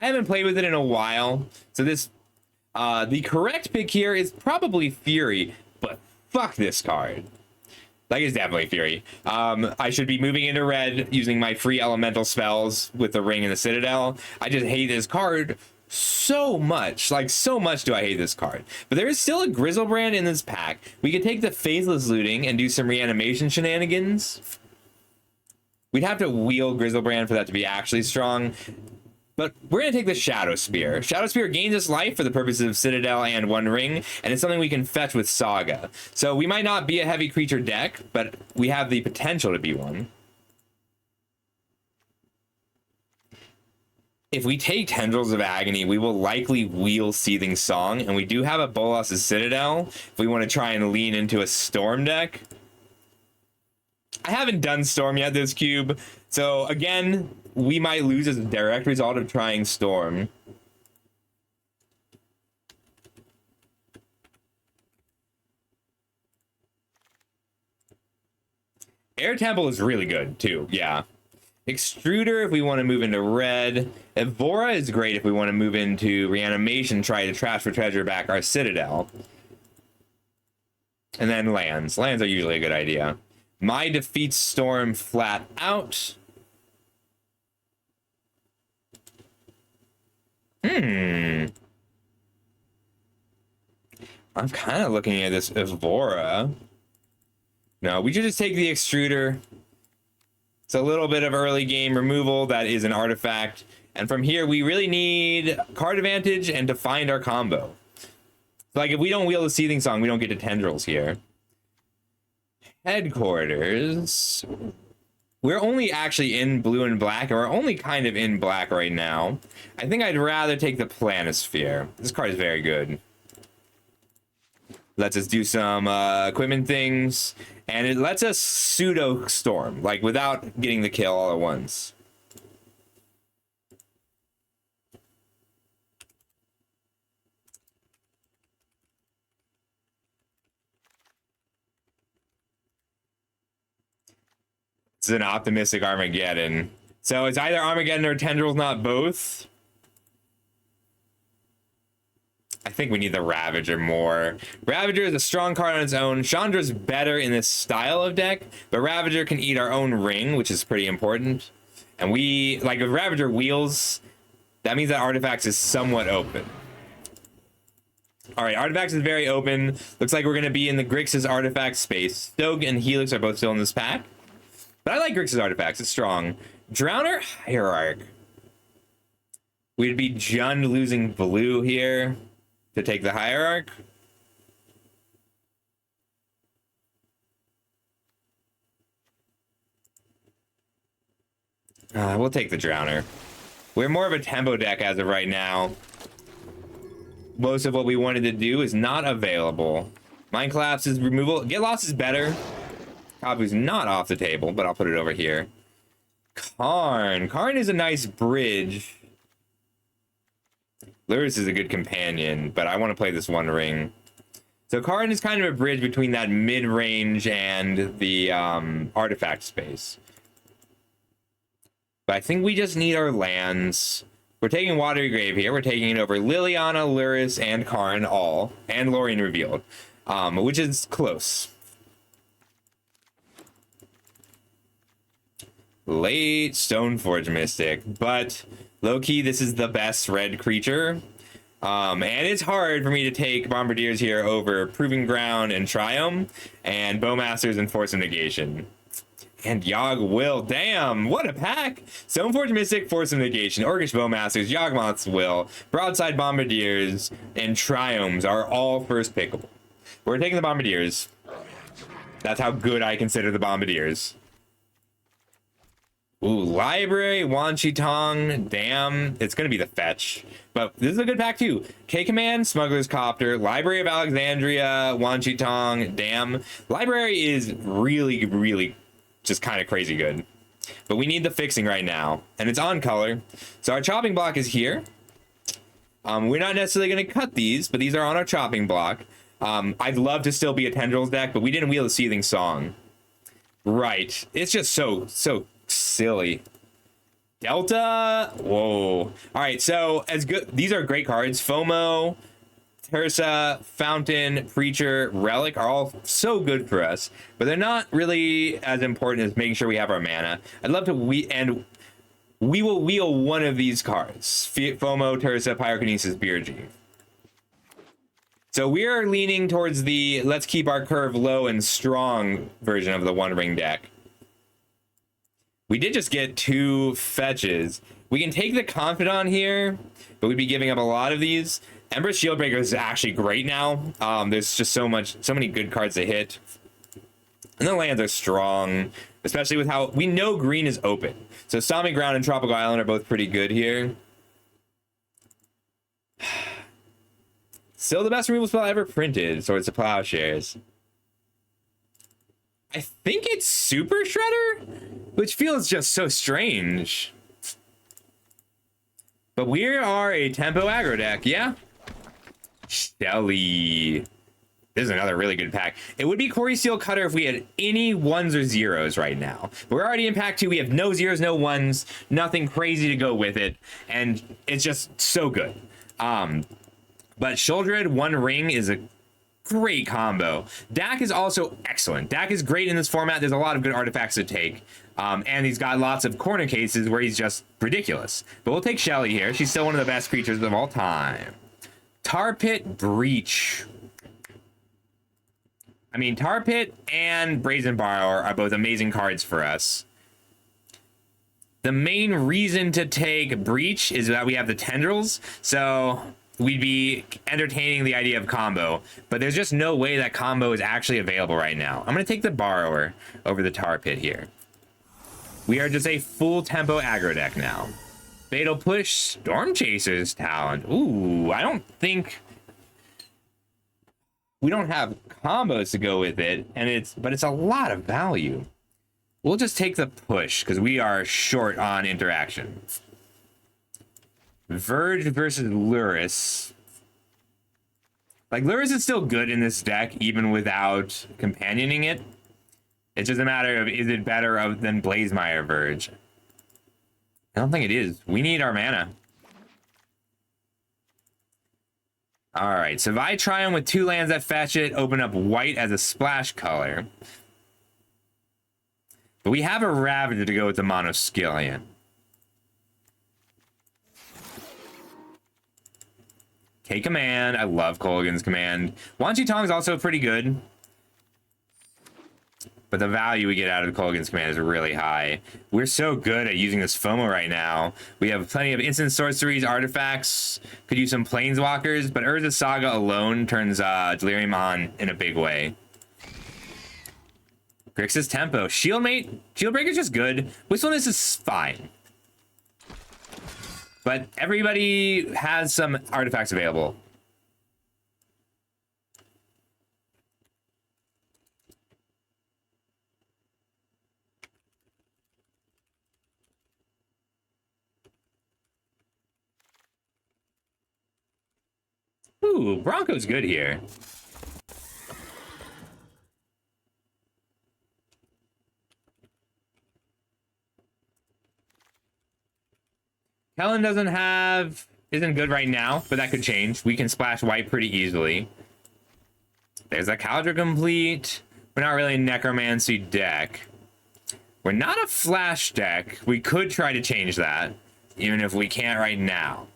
I haven't played with it in a while, so this... The correct pick here is probably Fury, but fuck this card. Like, it's definitely Fury. I should be moving into red using my free elemental spells with the Ring and the Citadel. I just hate this card so much. Like, so much do I hate this card. But there is still a Griselbrand in this pack. We could take the Faithless Looting and do some reanimation shenanigans. We'd have to wheel Griselbrand for that to be actually strong. But we're going to take the Shadow Spear. Shadow Spear gains us life for the purposes of Citadel and One Ring, and it's something we can fetch with Saga. So we might not be a heavy creature deck, but we have the potential to be one. If we take Tendrils of Agony, we will likely wheel Seething Song, and we do have a Bolas' Citadel if we want to try and lean into a Storm deck. I haven't done Storm yet this cube, so again, we might lose as a direct result of trying Storm. Air Temple is really good too, yeah. Extruder if we want to move into red. Evora is great if we want to move into reanimation, try to trash for treasure back our Citadel. And then lands. Lands are usually a good idea. My defeats Storm flat out. I'm kind of looking at this Evora. No, we should just take the Extruder. It's a little bit of early game removal. That is an artifact. And from here, we really need card advantage and to find our combo. Like, if we don't wheel the Seething Song, we don't get to Tendrils here. Headquarters. We're only actually in blue and black, and we're only kind of in black right now. I think I'd rather take the Planisphere. This card is very good. Lets us do some equipment things, and it lets us pseudo storm, like without getting the kill all at once. It's an optimistic Armageddon. So it's either Armageddon or Tendrils, not both. I think we need the Ravager more. Ravager is a strong card on its own. Chandra's better in this style of deck, but Ravager can eat our own ring, which is pretty important. And we, like, if Ravager wheels, that means that Artifacts is somewhat open. All right, Artifacts is very open. Looks like we're going to be in the Grixis Artifact space. Stoke and Helix are both still in this pack. But I like Grixis Artifacts. It's strong. Drowner Hierarch. We'd be Jund losing blue here to take the Hierarch. We'll take the Drowner. We're more of a tempo deck as of right now. Most of what we wanted to do is not available. Mind Collapse is removal. Get Lost is better. Kabu's not off the table, but I'll put it over here. Karn. Karn is a nice bridge. Lurrus is a good companion, but I want to play this One Ring. So Karn is kind of a bridge between that mid-range and the artifact space. But I think we just need our lands. We're taking Watery Grave here. We're taking it over Liliana, Lurrus, and Karn all. And Lorien Revealed, which is close. Late Stoneforge Mystic, but low-key, this is the best red creature. And it's hard for me to take Bombardiers here over Proving Ground and Triumph, and Bowmasters and Force of Negation. And Yogg Will. Damn, what a pack! Stoneforge Mystic, Force of Negation, Orcish Bowmasters, Yawgmoth's Will, Broadside Bombardiers, and Triumphs are all first pickable. We're taking the Bombardiers. That's how good I consider the Bombardiers. Ooh, Library, Wan Shi Tong, damn, it's gonna be the fetch. But this is a good pack too. K-Command, Smuggler's Copter, Library of Alexandria, Wan Shi Tong, damn. Library is really, really just kind of crazy good. But we need the fixing right now, and it's on color. So our chopping block is here. We're not necessarily gonna cut these, but these are on our chopping block. I'd love to still be a Tendrils deck, but we didn't wheel the Seething Song. Right, it's just so silly. Delta, whoa. All right, so as good, these are great cards. FOMO, Tersa, Fountain, Preacher, Relic are all so good for us, but they're not really as important as making sure we have our mana. I'd love to we will wheel one of these cards. FOMO, Tersa, Pyrokinesis, Beergy. So we are leaning towards the let's keep our curve low and strong version of the One Ring deck. We did just get 2 fetches. We can take the Confidant here, but we'd be giving up a lot of these. Ember Shieldbreaker is actually great now. There's just so many good cards to hit. And the lands are strong, especially with how we know green is open. So Stomping Ground and Tropical Island are both pretty good here. Still the best removal spell ever printed, Swords to Plowshares. I think it's Super Shredder, which feels just so strange. But we are a tempo aggro deck, yeah? Shelly. This is another really good pack. It would be Quarry Steel Cutter if we had any 1s or 0s right now. But we're already in pack 2. We have no 0s, no 1s, nothing crazy to go with it. And it's just so good. But Sheoldred, One Ring is a great combo. Dak is also excellent. Dak is great in this format. There's a lot of good artifacts to take. And he's got lots of corner cases where he's just ridiculous. But we'll take Shelly here. She's still one of the best creatures of all time. Tar Pit, Breach. I mean, Tar Pit and Brazen Borrower are both amazing cards for us. The main reason to take Breach is that we have the Tendrils, so we'd be entertaining the idea of combo, but there's just no way that combo is actually available right now. I'm going to take the Borrower over the Tar Pit here. We are just a full tempo aggro deck now. Fatal Push, Storm Chaser's Talent. Ooh, I don't think... We don't have combos to go with it, but it's a lot of value. We'll just take the push because we are short on interaction. Verge versus Lurrus. Like, Lurrus is still good in this deck even without companioning it. It's just a matter of, is it better than Blazemire Verge? I don't think it is. We need our mana. All right, so if I try them with 2 lands that fetch it, open up white as a splash color. But we have a Ravager to go with the Monoskelion. K-Command, I love Kolaghan's Command. Wan Chi Tong is also pretty good. But the value we get out of Kolaghan's Command is really high. We're so good at using this FOMO right now. We have plenty of instant sorceries, artifacts, could use some planeswalkers, but Urza Saga alone turns Delirium on in a big way. Grixis Tempo. Shieldmate. Shieldbreaker's just good. Wistfulness is fine. But everybody has some artifacts available. Ooh, Bronco's good here. Kellen isn't good right now, but that could change. We can splash white pretty easily. There's a Caldra Complete. We're not really a Necromancy deck. We're not a Flash deck. We could try to change that, even if we can't right now.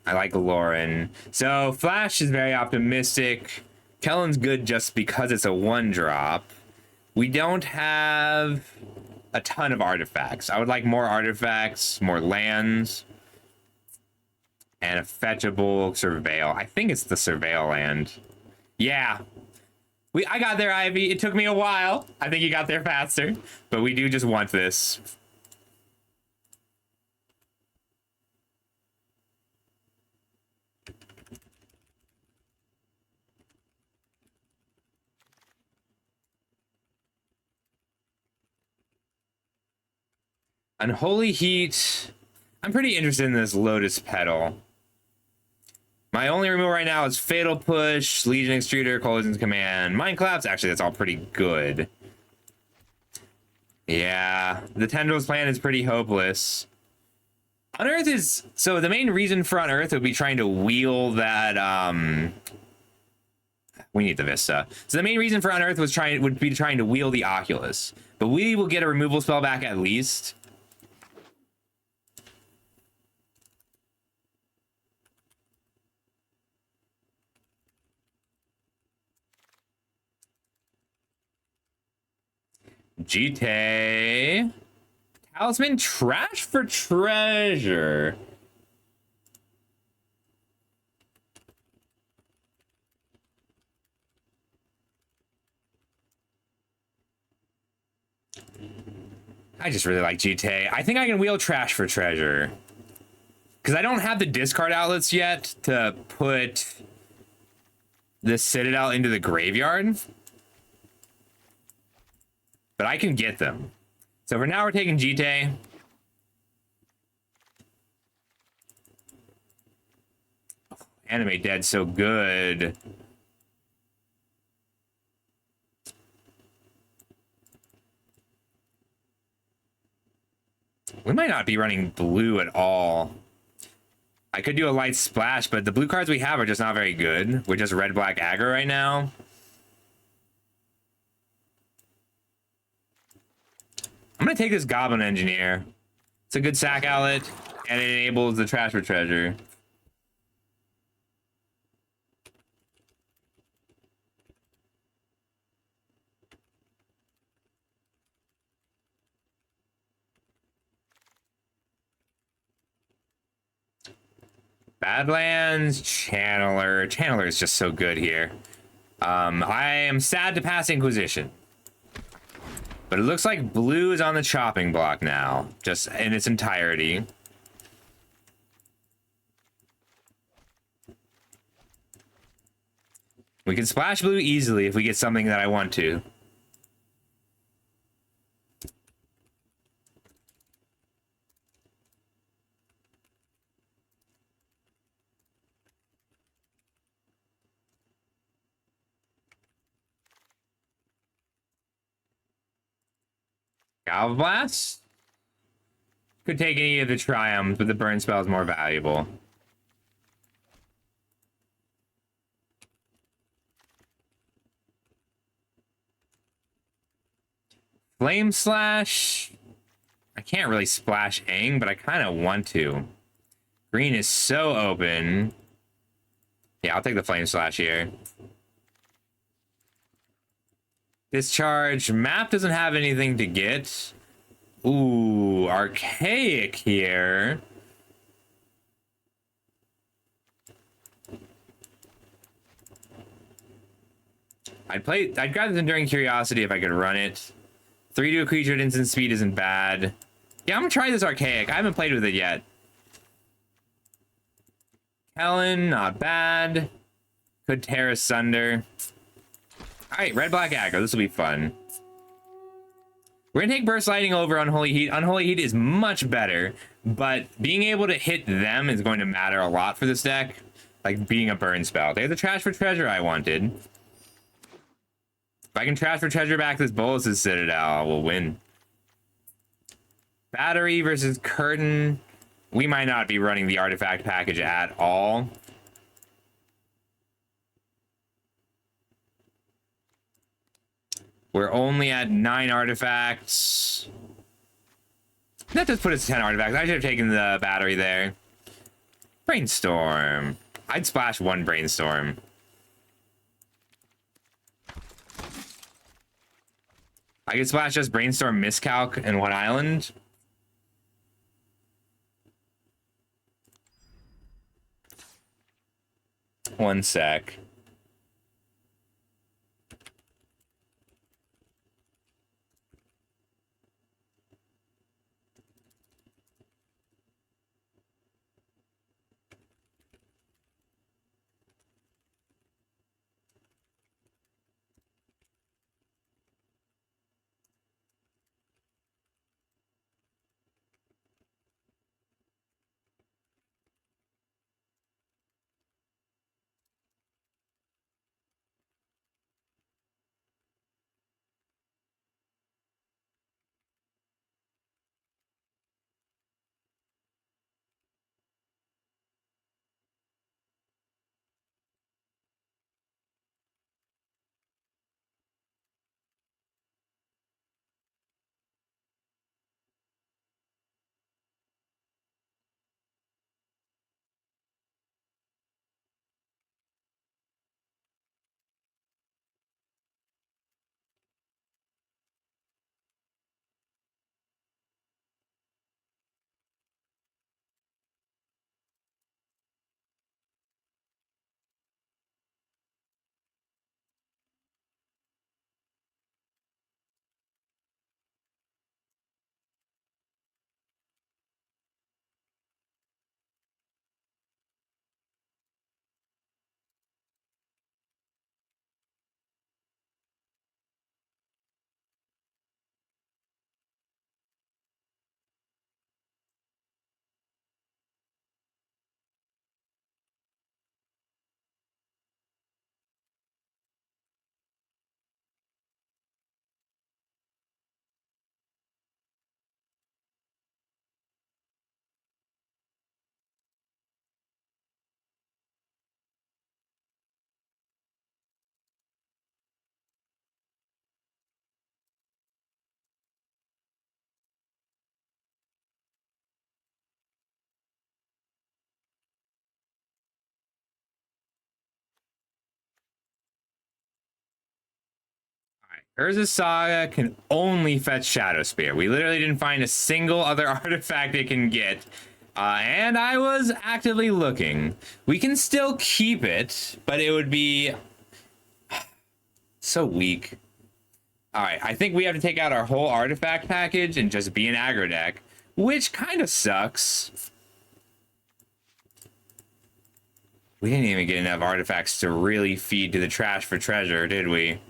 I like Lauren. So Flash is very optimistic. Kellen's good just because it's a 1-drop. We don't have a ton of artifacts. I would like more artifacts, more lands, and a fetchable Surveil. I think it's the Surveil land. Yeah. I got there, Ivy. It took me a while. I think you got there faster. But we do just want this. Unholy Heat. I'm pretty interested in this Lotus Petal. My only removal right now is Fatal Push, Legion Extruder, Kolaghan's Command, Mind Collapse. Actually, that's all pretty good. Yeah, the Tendrils plan is pretty hopeless. Unearth is so the main reason for Unearth would be trying to wheel that we need the Vista. So the main reason for Unearth would be trying to wheel the Oculus. But we will get a removal spell back at least. Jite. Talisman trash for treasure. I just really like Jite. I think I can wheel trash for treasure. Because I don't have the discard outlets yet to put the Citadel into the graveyard. But I can get them. So for now, we're taking Jite. Animate Dead so good. We might not be running blue at all. I could do a light splash, but the blue cards we have are just not very good. We're just red-black aggro right now. I'm going to take this Goblin Engineer. It's a good sack outlet, and it enables the trash for treasure. Badlands, Channeler. Channeler is just so good here. I am sad to pass Inquisition. But it looks like blue is on the chopping block now, just in its entirety. We can splash blue easily if we get something that I want to. Galvablast? Could take any of the Triumphs, but the burn spell is more valuable. Flame Slash. I can't really splash Aang, but I kind of want to. Green is so open. Yeah, I'll take the Flame Slash here. Discharge. Map doesn't have anything to get. Ooh, Archaic here. I'd grab this Enduring Curiosity if I could run it. 3 to a creature at instant speed isn't bad. Yeah, I'm gonna try this Archaic. I haven't played with it yet. Kellen, not bad. Could tear asunder. Alright, red-black aggro. This will be fun. We're gonna take Burst Lightning over Unholy Heat. Unholy Heat is much better, but being able to hit them is going to matter a lot for this deck. Like being a burn spell. They're the trash for treasure I wanted. If I can trash for treasure back this Bolas' Citadel, we'll win. Battery versus Curtain. We might not be running the artifact package at all. We're only at 9 artifacts. That does put us to 10 artifacts. I should have taken the battery there. Brainstorm. I'd splash 1 Brainstorm. I could splash just Brainstorm, Miscalc, and 1 island. One sec. Urza Saga can only fetch Shadow Spear. We literally didn't find a single other artifact it can get. And I was actively looking. We can still keep it, but it would be so weak. All right, I think we have to take out our whole artifact package and just be an aggro deck, which kind of sucks. We didn't even get enough artifacts to really feed to the trash for treasure, did we?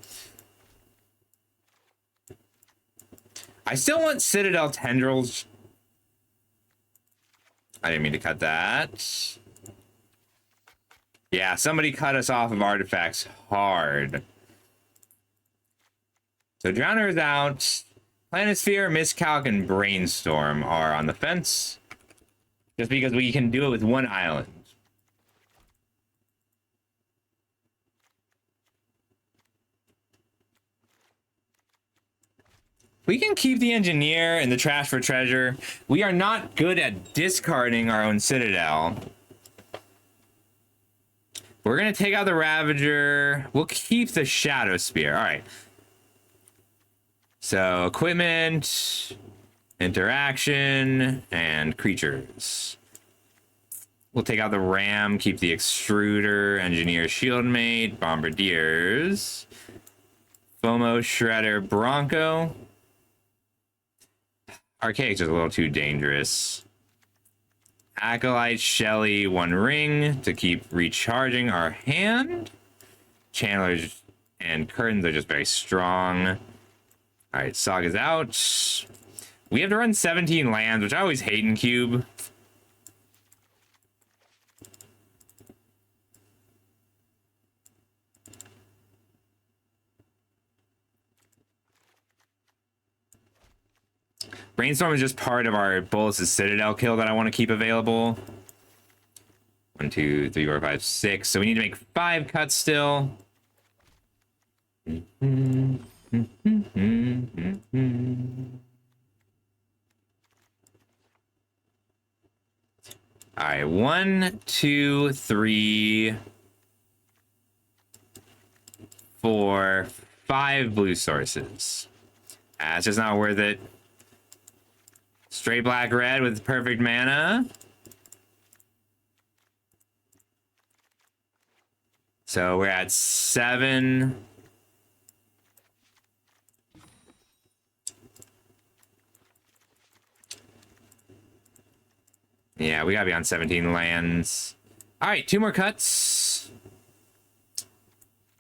I still want Citadel Tendrils. I didn't mean to cut that. Yeah, somebody cut us off of artifacts hard. So Drowner is out. Planisphere, Miscalc, and Brainstorm are on the fence. Just because we can do it with one island. We can keep the Engineer and the trash for treasure. We are not good at discarding our own Citadel. We're going to take out the Ravager. We'll keep the Shadow Spear. All right. So, equipment, interaction, and creatures. We'll take out the Ram, keep the Extruder, Engineer, Shieldmate, Bombardiers, FOMO, Shredder, Bronco. Archaic's just a little too dangerous. Acolyte, Shelly, one ring to keep recharging our hand. Channelers and Curtains are just very strong. All right, Saga's out. We have to run 17 lands, which I always hate in Cube. Brainstorm is just part of our Bolas' Citadel kill that I want to keep available. 1, 2, 3, 4, 5, 6. So we need to make 5 cuts still. All right, 1, 2, 3, 4, 5 blue sources. It's just not worth it. Straight black red with perfect mana. So we're at 7. Yeah, we gotta be on 17 lands. All right, 2 more cuts.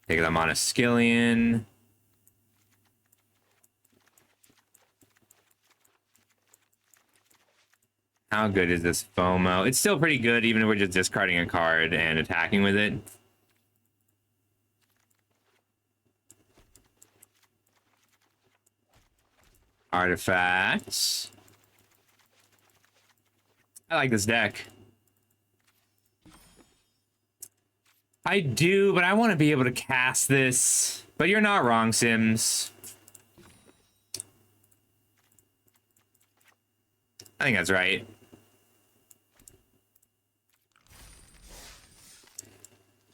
Take them on a Skillion. How good is this FOMO? It's still pretty good, even if we're just discarding a card and attacking with it. Artifacts. I like this deck. I do, but I want to be able to cast this. But you're not wrong, Sims. I think that's right.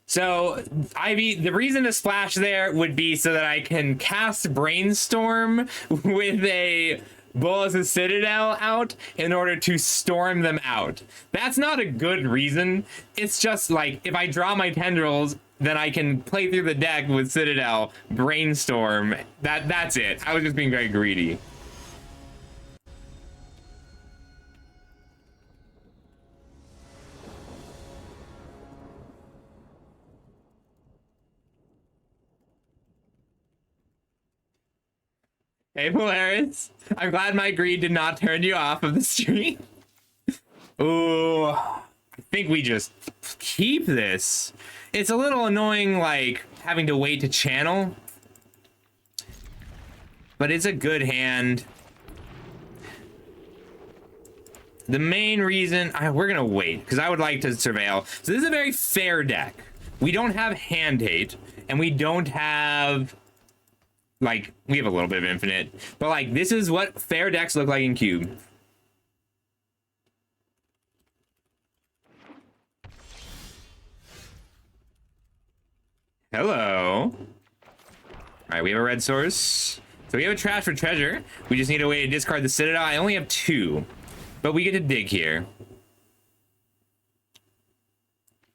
So, Ivy, the reason to splash there would be so that I can cast Brainstorm with a Bolas' Citadel out in order to storm them out. That's not a good reason. It's just like, if I draw my Tendrils, then I can play through the deck with Citadel, Brainstorm. That's it. I was just being very greedy. Hey, Polaris. I'm glad my greed did not turn you off of the stream. Ooh, I think we just keep this. It's a little annoying, like, having to wait to channel. But it's a good hand. The main reason... we're going to wait, because I would like to surveil. So this is a very fair deck. We don't have hand hate, and we don't have... like, we have a little bit of infinite, but like, this is what fair decks look like in Cube. Hello. All right, we have a red source. So we have a trash for treasure. We just need a way to discard the Citadel. I only have 2, but we get to dig here.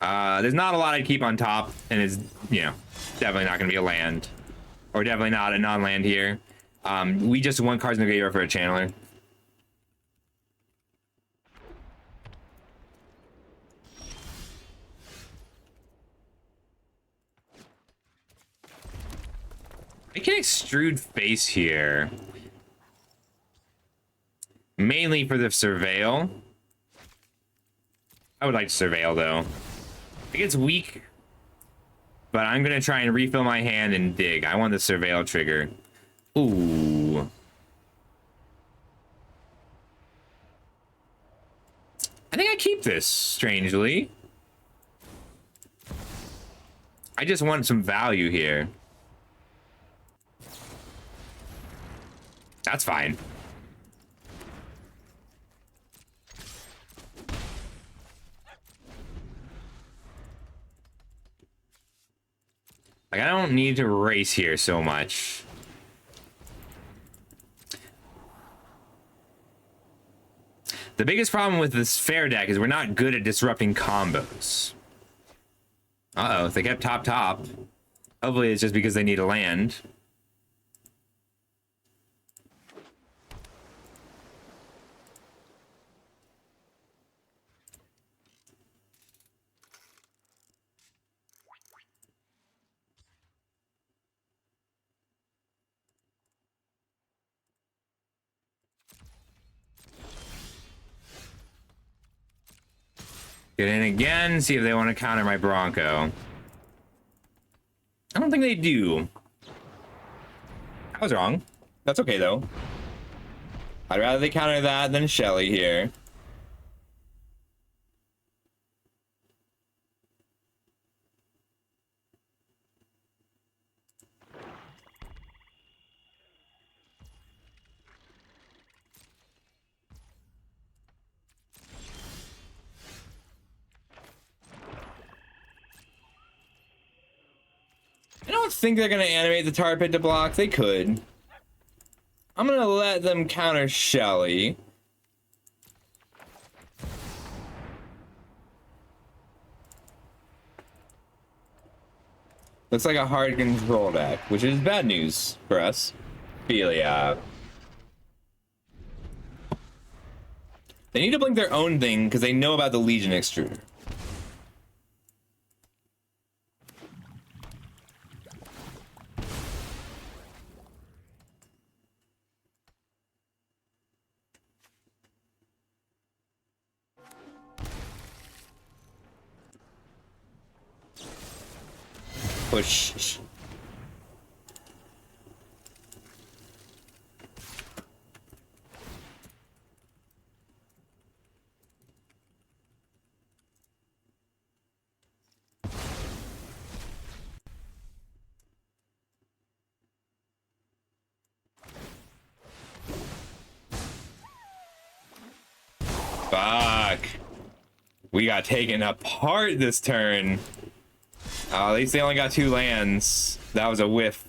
There's not a lot I'd keep on top, and it's, you know, definitely not going to be a land. Or definitely not a non-land here. We just want cards in the graveyard for a channeler. I can extrude face here. Mainly for the surveil. I would like to surveil though. I think it's weak. But I'm gonna try and refill my hand and dig. I want the surveil trigger. Ooh. I think I keep this, strangely. I just want some value here. That's fine. Like, I don't need to race here so much. The biggest problem with this fair deck is we're not good at disrupting combos. Uh-oh, if they kept top. Hopefully it's just because they need a land. Get in again, see if they want to counter my Bronco. I don't think they do. I was wrong. That's okay, though. I'd rather they counter that than Shelly here. I don't think they're going to animate the Tar Pit to block. They could. I'm going to let them counter Shelly. Looks like a hard control deck, which is bad news for us. Philia. They need to blink their own thing because they know about the Legion Extruder. Push. Fuck. We got taken apart this turn. At least they only got 2 lands. That was a whiff.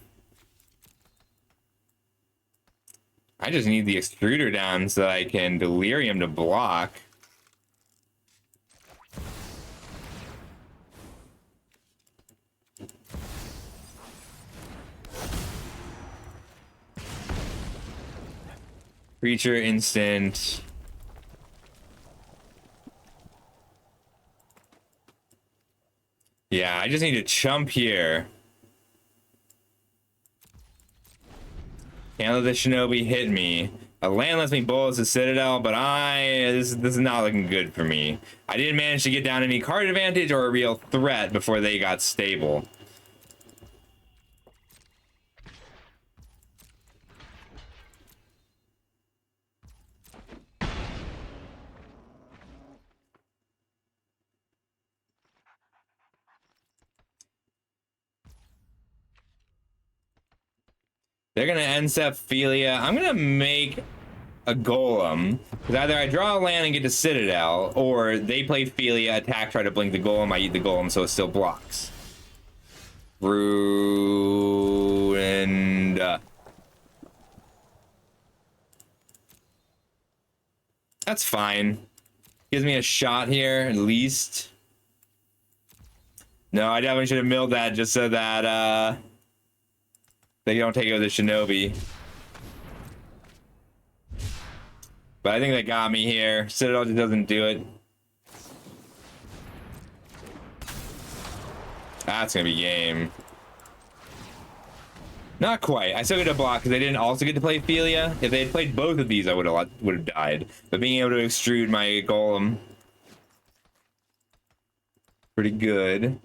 I just need the extruder down so that I can delirium to block. Creature instant. Yeah, I just need to chump here. Can't let the Shinobi hit me. A land lets me bullets the Citadel, but this is not looking good for me. I didn't manage to get down any card advantage or a real threat before they got stable. They're gonna Ensep Philia. I'm gonna make a Golem. Because either I draw a land and get to Citadel, or they play Philia, attack, try to blink the Golem, I eat the Golem so it still blocks. Ruined. That's fine. Gives me a shot here, at least. No, I definitely should have milled that just so that, they don't take out the Shinobi. But I think they got me here. Citadel just doesn't do it. That's gonna be game. Not quite. I still get a block because they didn't also get to play Philia. If they had played both of these, I would have died. But being able to extrude my golem, pretty good.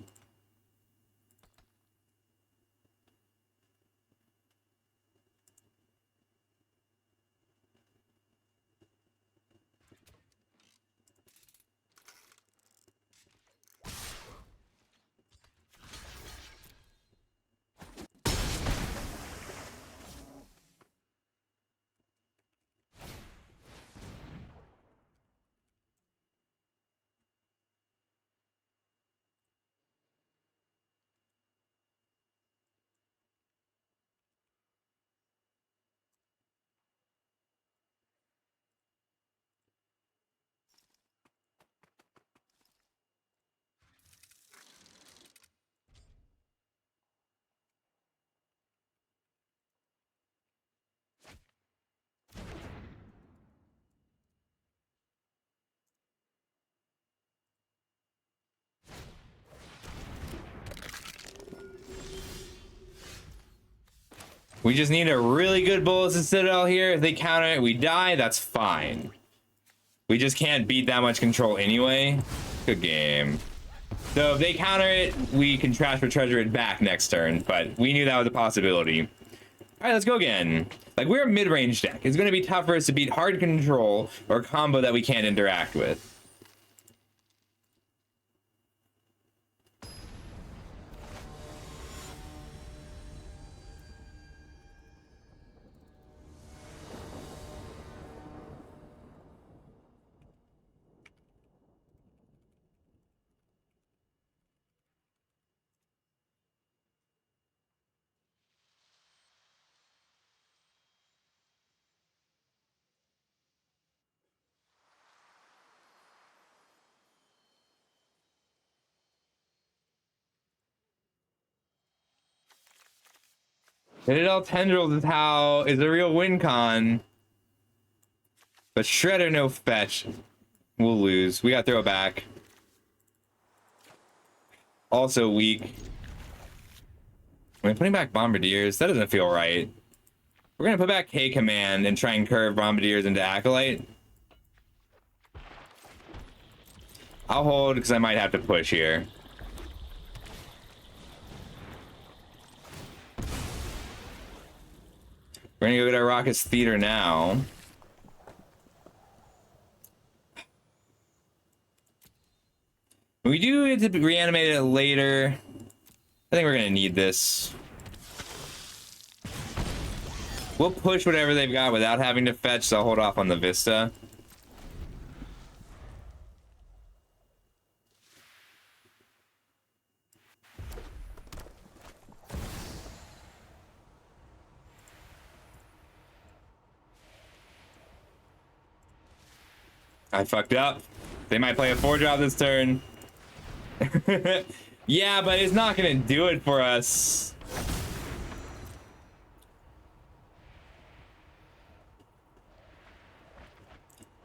We just need a really good Bullets and Citadel here. If they counter it, we die. That's fine. We just can't beat that much control anyway. Good game. So if they counter it, we can trash for treasure it back next turn. But we knew that was a possibility. All right, let's go again. Like, we're a mid-range deck. It's going to be tough for us to beat hard control or combo that we can't interact with. Citadel Tendrils is a real win con. But Shredder no fetch. We'll lose. We got throw back. Also weak. I mean, putting back Bombardiers, that doesn't feel right. We're gonna put back K Command and try and curve Bombardiers into Acolyte. I'll hold because I might have to push here. We're gonna go get our Rockets Theater now. We do get to reanimate it later. I think we're gonna need this. We'll push whatever they've got without having to fetch, so I'll hold off on the Vista. I fucked up. They might play a 4-drop this turn. Yeah, but it's not gonna do it for us.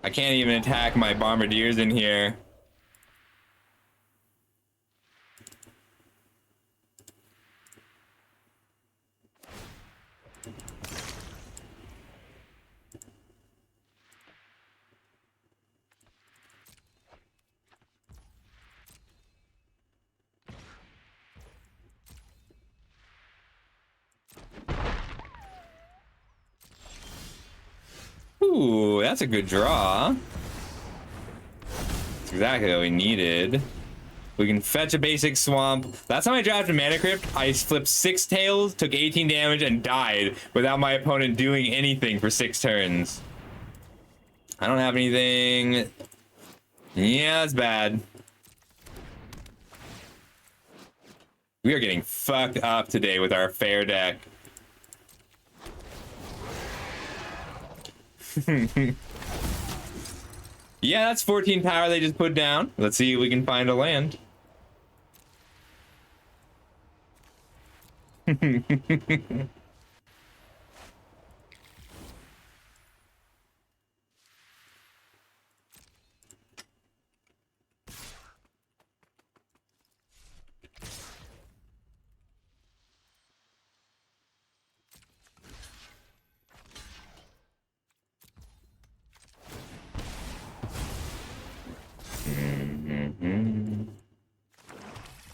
I can't even attack my Bombardiers in here. Ooh, that's a good draw. That's exactly what we needed. We can fetch a basic swamp. Last time I drafted Mana Crypt, I flipped 6 tails, took 18 damage, and died without my opponent doing anything for 6 turns. I don't have anything. Yeah, that's bad. We are getting fucked up today with our fair deck. Yeah, that's 14 power they just put down. Let's see if we can find a land.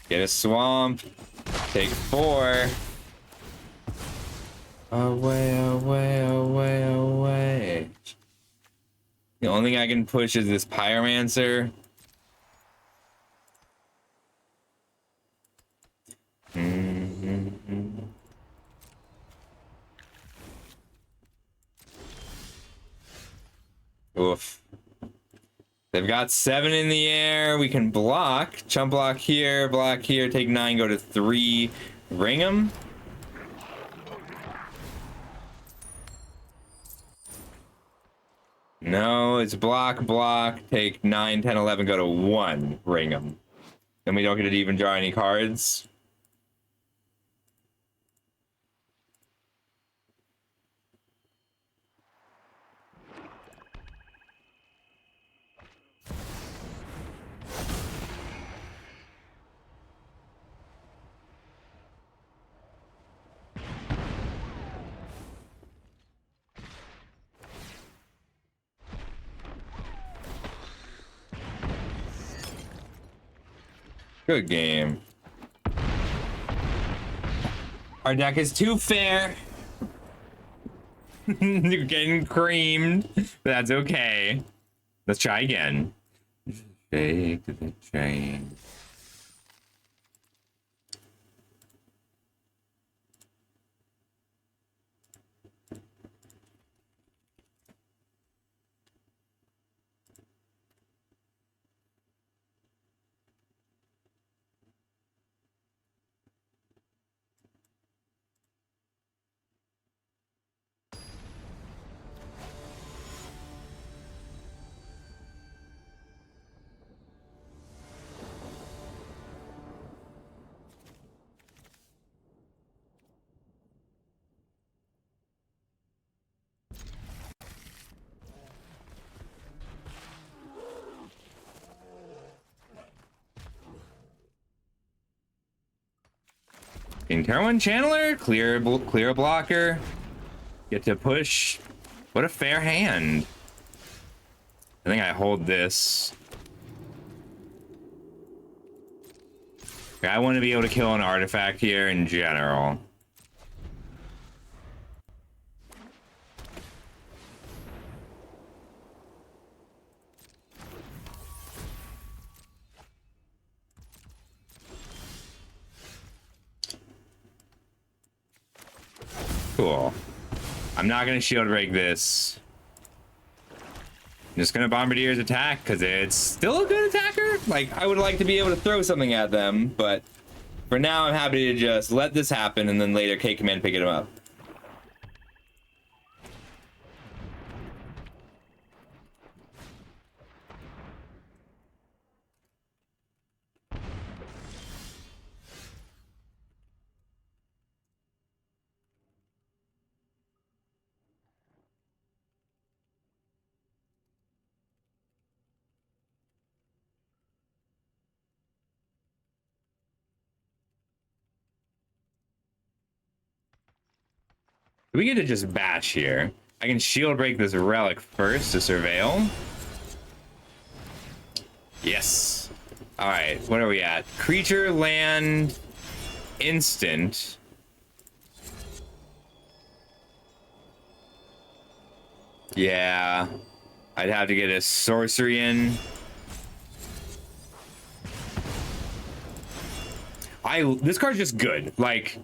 Get a swamp. Take 4. Away, away, away, away. The only thing I can push is this Pyromancer. Oof. They've got 7 in the air. We can block. Chump block here, take 9, go to 3. Ring them. No, it's block, take 9, 10, 11, go to 1. Ring them. Then we don't get to even draw any cards. Good game. Our deck is too fair. You're getting creamed. That's okay. Let's try again. Shake the chain. In turn 1 Channeler, clear a blocker, get to push. What a fair hand. I think I hold this. I want to be able to kill an artifact here in general. Cool. I'm not gonna shield break this. I'm just gonna Bombardier's attack because it's still a good attacker. Like, I would like to be able to throw something at them, but for now I'm happy to just let this happen and then later K-Command pick it up. We get to just bash here. I can shield break this relic first to surveil. Yes. All right, what are we at? Creature, land, instant. Yeah, I'd have to get a sorcery in. This card's just good. Like,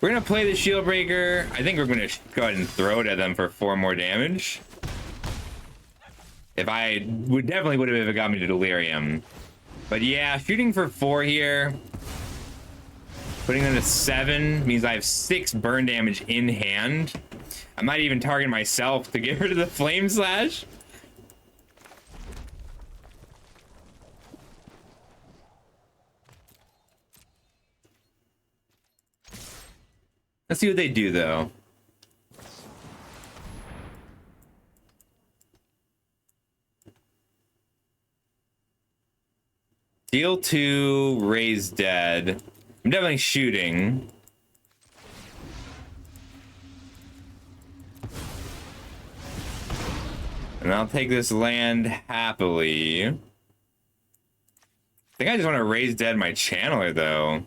we're gonna play the shield breaker. I think we're gonna go ahead and throw it at them for 4 more damage. If I would definitely would have if it got me to delirium. But yeah, shooting for 4 here. Putting them to 7 means I have 6 burn damage in hand. I might even target myself to get rid of the Flame Slash. Let's see what they do, though. Deal 2, raise dead. I'm definitely shooting. And I'll take this land happily. I think I just want to raise dead my channeler, though.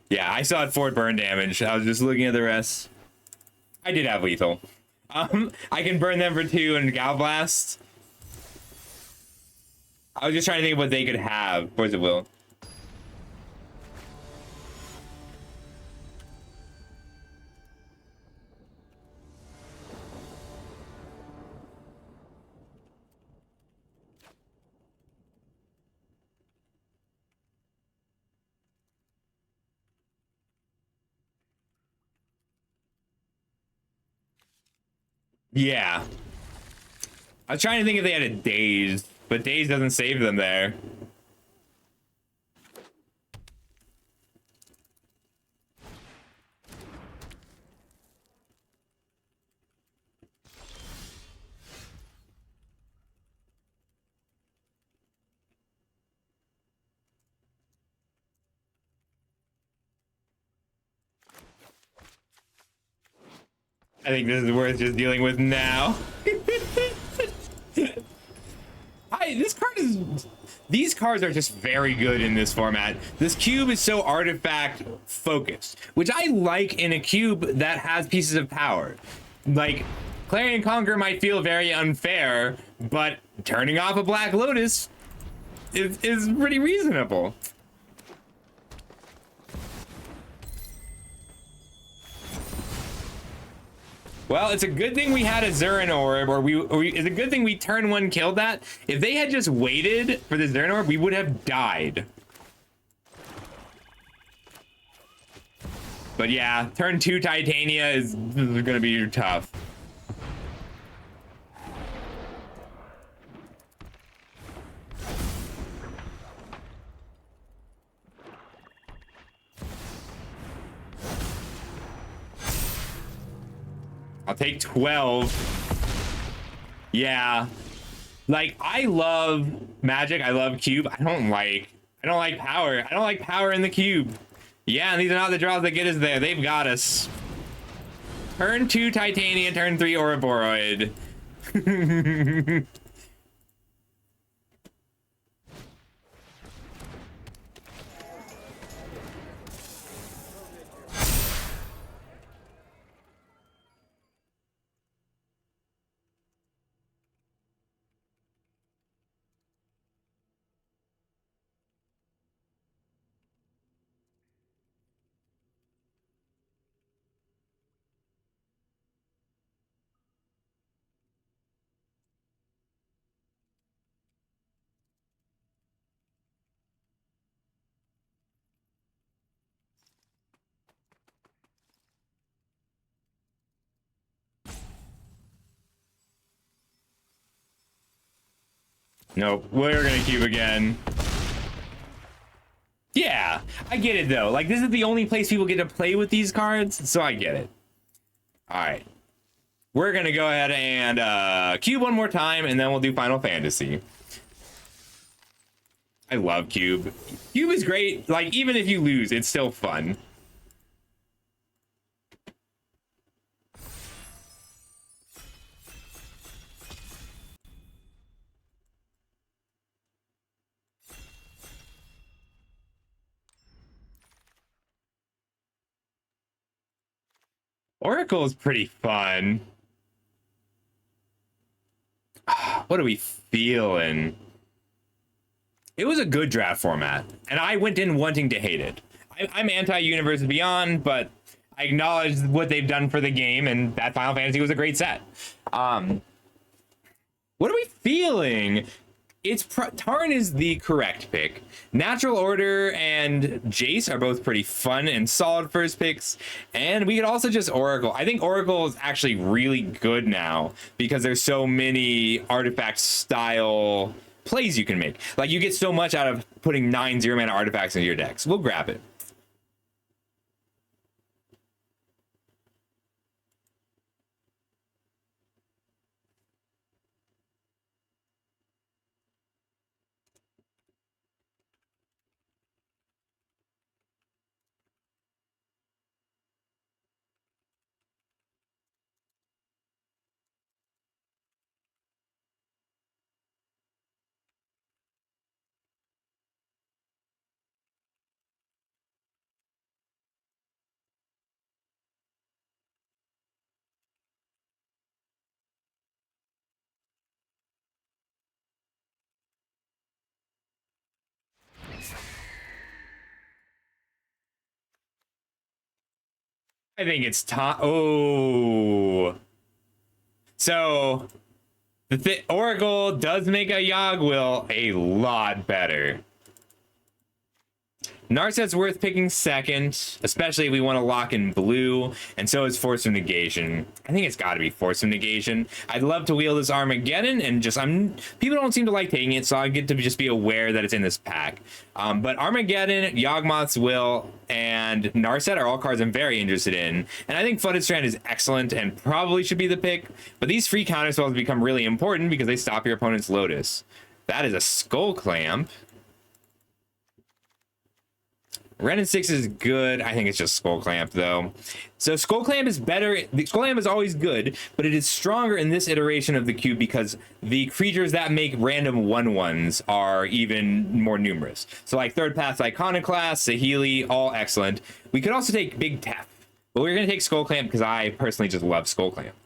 Yeah, I still had 4 burn damage. I was just looking at the rest. I did have lethal. I can burn them for 2 and Gal Blast. I was just trying to think of what they could have. Where's it, Will? Yeah. I was trying to think if they had a Daze, but Daze doesn't save them there. I think this is worth just dealing with now. These cards are just very good in this format. This cube is so artifact focused, which I like in a cube that has pieces of power. Like, Clarion Conqueror might feel very unfair, but turning off a Black Lotus is pretty reasonable. Well, it's a good thing we had a Zurin Orb, or it's a good thing we turn 1 killed that. If they had just waited for the Zurin Orb, we would have died. But yeah, turn 2 Titania is gonna be tough. I'll take 12. Yeah. Like, I love Magic. I love Cube. I don't like power. I don't like power in the cube. Yeah, and these are not the draws that get us there. They've got us. Turn 2 Titania, turn 3 Ouroboros. Nope, we're gonna cube again. Yeah, I get it though. Like, this is the only place people get to play with these cards, so I get it. All right, we're gonna go ahead and cube one more time, and then we'll do Final Fantasy. I love cube. Cube is great. Like, even if you lose, it's still fun. Oracle is pretty fun. What are we feeling? It was a good draft format, and I went in wanting to hate it. I'm anti-Universe Beyond, but I acknowledge what they've done for the game, and that Final Fantasy was a great set. What What are we feeling? Tarn is the correct pick. Natural Order and Jace are both pretty fun and solid first picks. And we could also just Oracle. I think Oracle is actually really good now because there's so many artifact style plays you can make. Like, you get so much out of putting 9 0-mana artifacts into your decks. We'll grab it. I think it's time. Oh. So, the Oracle does make a Yogg-Will a lot better. Narset's worth picking second, especially if we want to lock in blue, and so is Force of Negation. I think it's got to be Force of Negation. I'd love to wield this Armageddon, and just people don't seem to like taking it, so I get to just be aware that it's in this pack. But Armageddon, Yawgmoth's Will, and Narset are all cards I'm very interested in, and I think Flooded Strand is excellent and probably should be the pick. But these free counterspells become really important because they stop your opponent's Lotus. That is a Skull Clamp. Wrenn and 6 is good. I think it's just Skull Clamp, though. So Skull Clamp is better. The Skull Clamp is always good, but it is stronger in this iteration of the cube because the creatures that make random 1/1s are even more numerous. So like Third Path Iconoclast, Saheeli, all excellent. We could also take Big Tef, but we're going to take Skull Clamp because I personally just love Skull Clamp.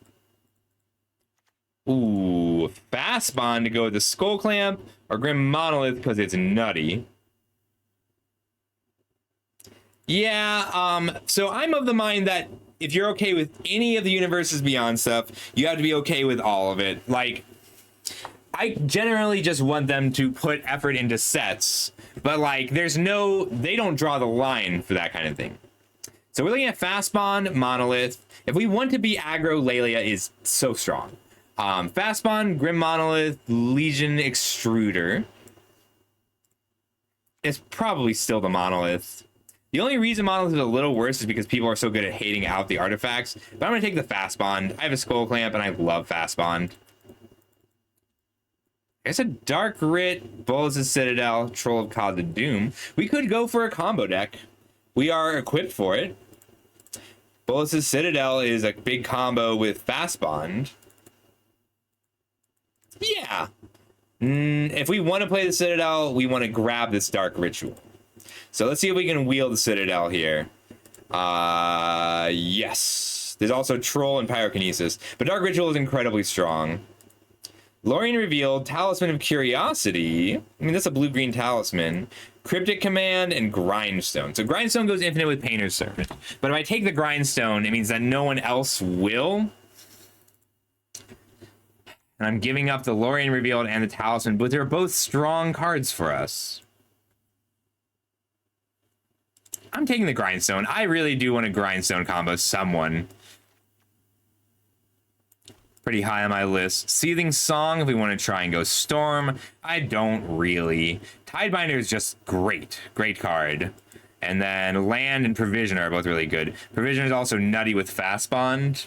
Ooh, Fast Bond to go with the Skull Clamp, or Grim Monolith because it's nutty. Yeah, so I'm of the mind that if you're okay with any of the Universes Beyond stuff, you have to be okay with all of it. Like, I generally just want them to put effort into sets, but like, they don't draw the line for that kind of thing. So we're looking at Fast Bond, Monolith. If we want to be aggro, Lelia is so strong. Fast Bond, Grim Monolith, Legion Extruder. It's probably still the Monolith. The only reason Monolith is a little worse is because people are so good at hating out the artifacts. But I'm going to take the Fast Bond. I have a Skull Clamp, and I love Fast Bond. I guess a Dark Writ, Bolas' Citadel, Troll of Khazad Dûm. We could go for a combo deck. We are equipped for it. Bolas' Citadel is a big combo with Fast Bond. Yeah. If we want to play the Citadel, we want to grab this Dark Ritual. So let's see if we can wield the Citadel here. Yes. There's also Troll and Pyrokinesis. But Dark Ritual is incredibly strong. Lorien Revealed, Talisman of Curiosity. I mean, that's a blue-green talisman. Cryptic Command and Grindstone. So Grindstone goes infinite with Painter's Servant. But if I take the Grindstone, it means that no one else will. And I'm giving up the Lorien Revealed and the Talisman, but they're both strong cards for us. I'm taking the Grindstone. I really do want to Grindstone combo someone. Pretty high on my list. Seething Song, if we want to try and go Storm. I don't really. Tidebinder is just great. Great card. And then Land and Provisioner are both really good. Provisioner is also nutty with Fast Bond.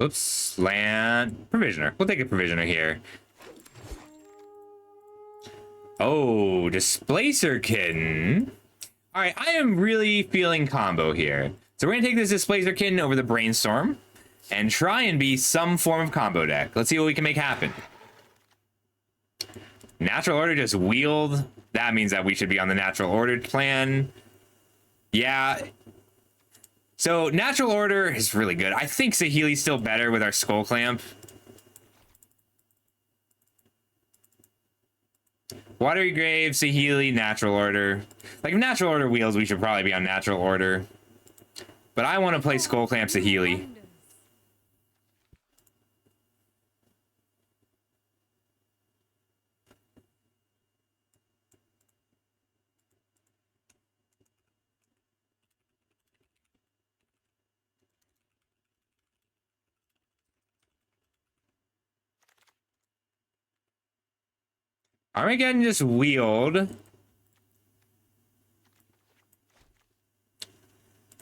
Oops, Land, Provisioner. We'll take a Provisioner here. Oh, Displacer Kitten. All right, I am really feeling combo here. So we're gonna take this Displacer Kitten over the Brainstorm and try and be some form of combo deck. Let's see what we can make happen. Natural order just wheeled. That means that we should be on the natural ordered plan. Yeah. So natural order is really good. I think Saheeli's still better with our skull clamp. Watery Grave, Saheeli, natural order. Like if natural order wheels, we should probably be on natural order. But I want to play skull clamp Saheeli. Armageddon just wheeled. I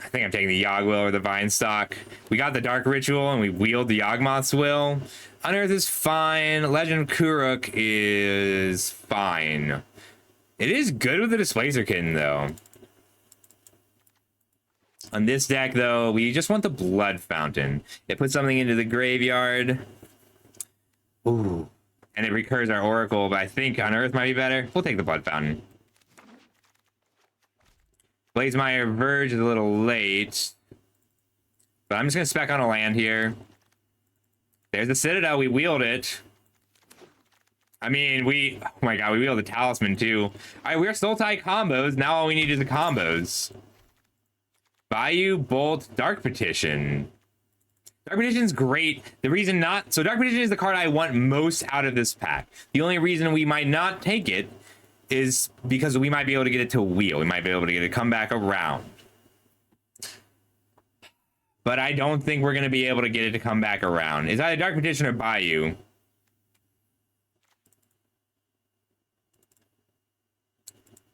think I'm taking the Yawgwill or the Vinestock. We got the Dark Ritual and we wheeled the Yawgmoth's Will. Unearth is fine. Legend of Kuruk is fine. It is good with the Displacer Kitten, though. On this deck, though, we just want the Blood Fountain. It puts something into the graveyard. Ooh. And it recurs our Oracle, but I think Unearth might be better. We'll take the Blood Fountain. Blazemire Verge is a little late. But I'm just going to spec on a land here. There's the Citadel. We wheeled it. I mean, oh my god, we wheeled the Talisman, too. All right, we're Sultai combos. Now all we need is the combos. Bayou, Bolt, Dark Petition. Dark Petition's great. The reason not... So Dark Petition is the card I want most out of this pack. The only reason we might not take it is because we might be able to get it to wheel. We might be able to get it to come back around. But I don't think we're going to be able to get it to come back around. It's either Dark Petition or Bayou.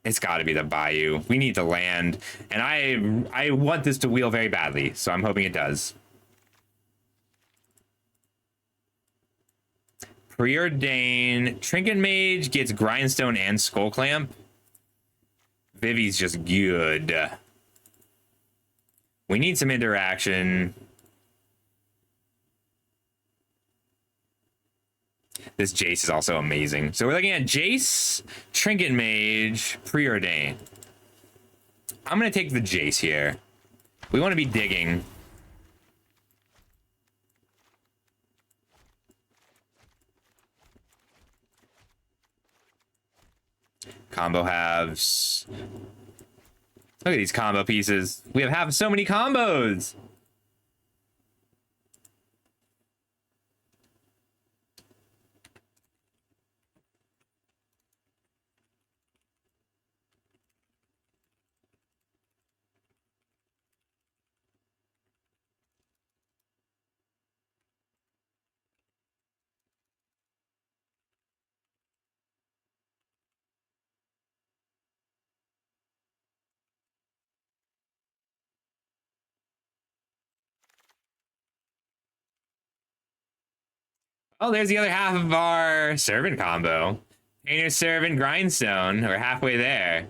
It's got to be the Bayou. We need to land. And I want this to wheel very badly, so I'm hoping it does. Preordain. Trinket Mage gets Grindstone and Skull Clamp. Vivi's just good. We need some interaction. This Jace is also amazing. So we're looking at Jace, Trinket Mage, Preordain. I'm going to take the Jace here. We want to be digging. Combo halves. Look at these combo pieces. We have so many combos. Oh, there's the other half of our Servant combo. Painter, Servant, Grindstone. We're halfway there.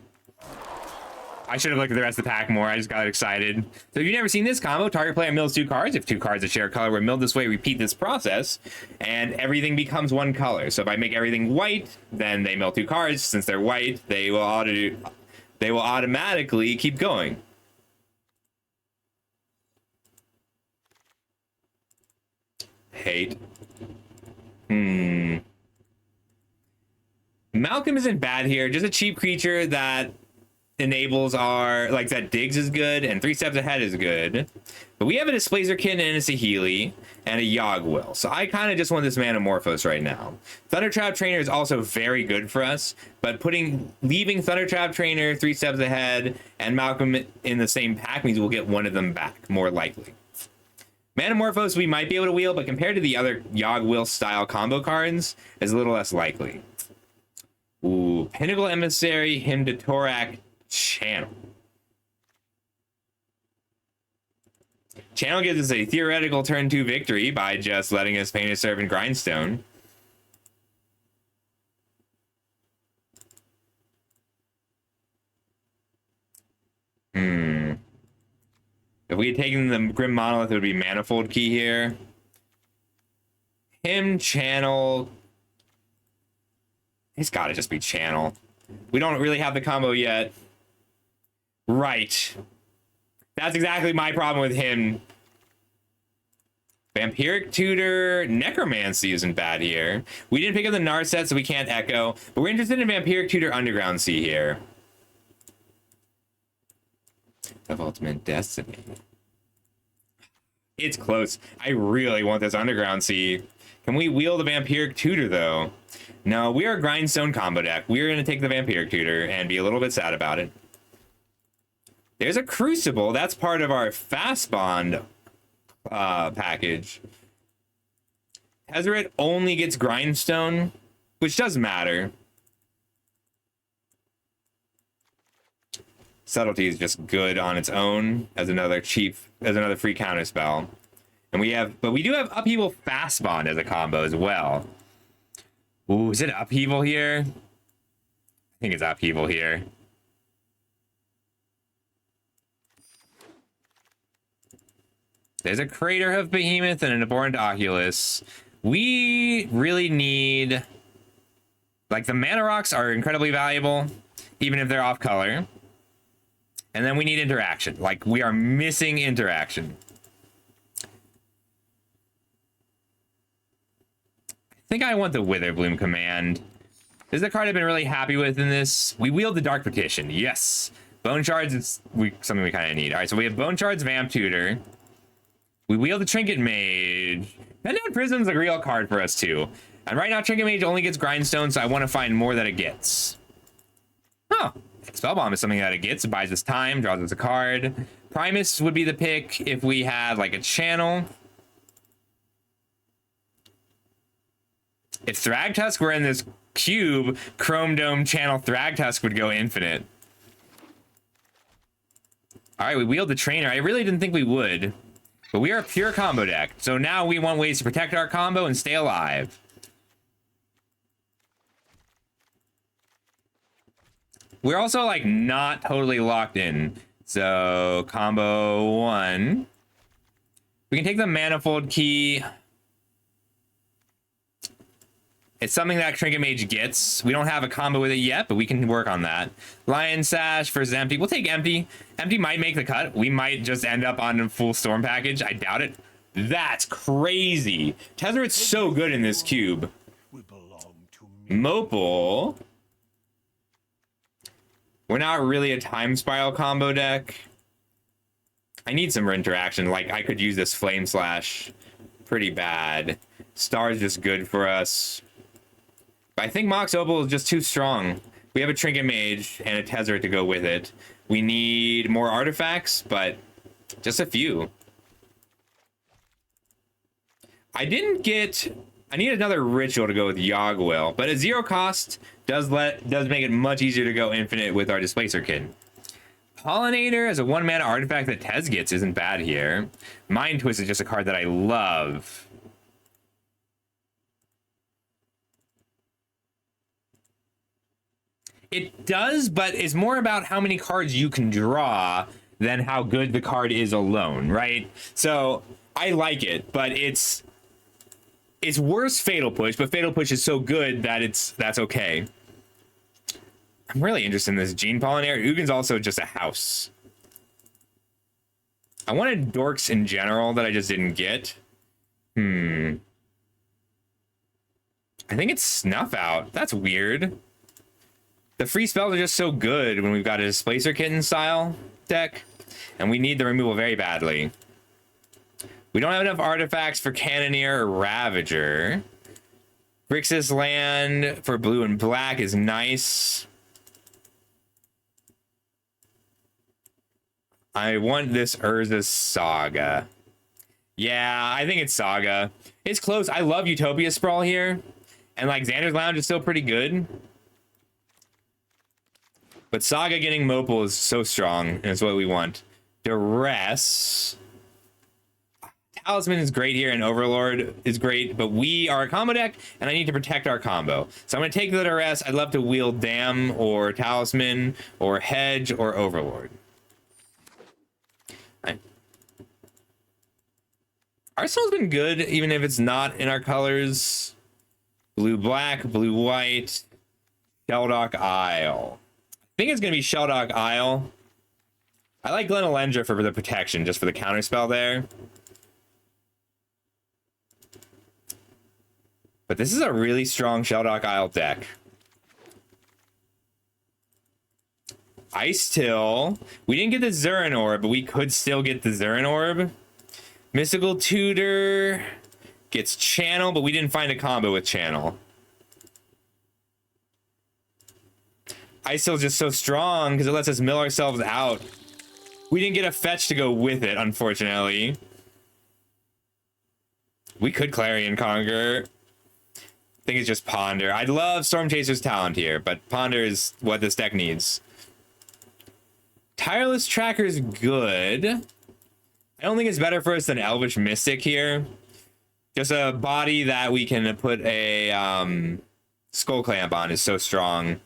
I should have looked at the rest of the pack more. I just got excited. So if you've never seen this combo, target player mills 2 cards. If 2 cards that share color were milled this way, repeat this process, and everything becomes 1 color. So if I make everything white, then they mill 2 cards. Since they're white, they will automatically keep going. Hate. Malcolm isn't bad here. Just a cheap creature that enables our... Like, that digs is good, and 3 steps ahead is good. But we have a Displacer Kitten and a Saheeli, and a Yawgwill. So I kind of just want this Manamorphose right now. Thundertrap Trainer is also very good for us, but leaving Thundertrap Trainer 3 steps ahead and Malcolm in the same pack means we'll get one of them back, more likely. Manamorphose we might be able to wheel, but compared to the other Yawgwill style combo cards, is a little less likely. Ooh, Pinnacle Emissary, Hymn to Torak, Channel. Channel gives us a theoretical turn 2 victory by just letting us Painter, Servant, Grindstone. If we had taken the Grim Monolith, it would be Manifold Key here. Hymn, Channel. It's gotta just be channel. We don't really have the combo yet. Right. That's exactly my problem with him. Vampiric Tutor, Necromancy isn't bad here. We didn't pick up the Narset, so we can't Echo. But we're interested in Vampiric Tutor Underground Sea here. Of Ultimate Destiny. It's close. I really want this Underground Sea. Can we wield the Vampiric Tutor, though? No, we are a Grindstone combo deck. We're going to take the Vampiric Tutor and be a little bit sad about it. There's a Crucible. That's part of our Fast Bond package. Tezzeret only gets Grindstone, which does matter. Subtlety is just good on its own as another free counter spell. And we do have Upheaval Fast Bond as a combo as well. Ooh, is it Upheaval here? I think it's Upheaval here. There's a Craterhoof Behemoth and an Abhorrent Oculus. We really need... Like, the Mana Rocks are incredibly valuable, even if they're off color. And then we need interaction. Like, we are missing interaction. I think I want the Witherbloom command. This is a card I've been really happy with in this. We wield the Dark Petition. Yes. Bone Shards is something we kind of need. All right, so we have Bone Shards, Vamp Tutor. We wield the Trinket Mage. Pendown Prism's a real card for us, too. And right now, Trinket Mage only gets Grindstone, so I want to find more that it gets. Oh, Spellbomb is something that it gets. It buys us time, draws us a card. Primus would be the pick if we had, like, a channel. If Thragtusk were in this cube, Chrome Dome channel Thragtusk would go infinite. All right, we wield the Trainer. I really didn't think we would. But we are a pure combo deck, so now we want ways to protect our combo and stay alive. We're also, like, not totally locked in. So, combo 1. We can take the Manifold Key. It's something that Trinket Mage gets. We don't have a combo with it yet, but we can work on that. Lion Sash versus Empty. We'll take Empty. Empty might make the cut. We might just end up on a full Storm package. I doubt it. That's crazy. Tezzeret's so good in this cube. Mopal. We're not really a Time Spiral combo deck. I need some interaction. Like, I could use this Flame Slash pretty bad. Star's just good for us. I think Mox Opal is just too strong. We have a Trinket Mage and a Tezzeret to go with it. We need more artifacts, but just a few. I need another Ritual to go with Yogg-Will, but at 0 cost does make it much easier to go infinite with our Displacer Kid. Pollinator as a 1-mana artifact that Tez gets isn't bad here. Mind Twist is just a card that I love. It does, but it's more about how many cards you can draw than how good the card is alone, right? So I like it, but it's worse Fatal Push, but Fatal Push is so good that that's okay. I'm really interested in this Gene Pollinator. Ugin's also just a house. I wanted Dorks in general that I just didn't get. I think it's Snuff Out. That's weird. The free spells are just so good when we've got a Displacer Kitten style deck, and we need the removal very badly. We don't have enough artifacts for Cannoneer or Ravager. Grixis land for blue and black is nice. I want this Urza's Saga. Yeah, I think it's Saga. It's close. I love Utopia Sprawl here. And like Xander's Lounge is still pretty good. But Saga getting Mopal is so strong, and it's what we want. Duress. Talisman is great here, and Overlord is great, but we are a combo deck, and I need to protect our combo. So I'm going to take the Duress. I'd love to wield Dam, or Talisman, or Hedge, or Overlord. Arsenal's been good, even if it's not in our colors. Blue-black, blue-white. Sheldock Isle. I think it's going to be Sheldock Isle. I like Glen Elendra for the protection, just for the counterspell there. But this is a really strong Sheldock Isle deck. Ice Till. We didn't get the Zurin Orb, but we could still get the Zurin Orb. Mystical Tutor gets Channel, but we didn't find a combo with Channel. Ice Till is just so strong because it lets us mill ourselves out. We didn't get a fetch to go with it, unfortunately. We could Clarion Conquer. I think it's just Ponder. I'd love Storm Chaser's Talent here, but Ponder is what this deck needs. Tireless Tracker's good. I don't think it's better for us than Elvish Mystic here. Just a body that we can put a Skull Clamp on is so strong.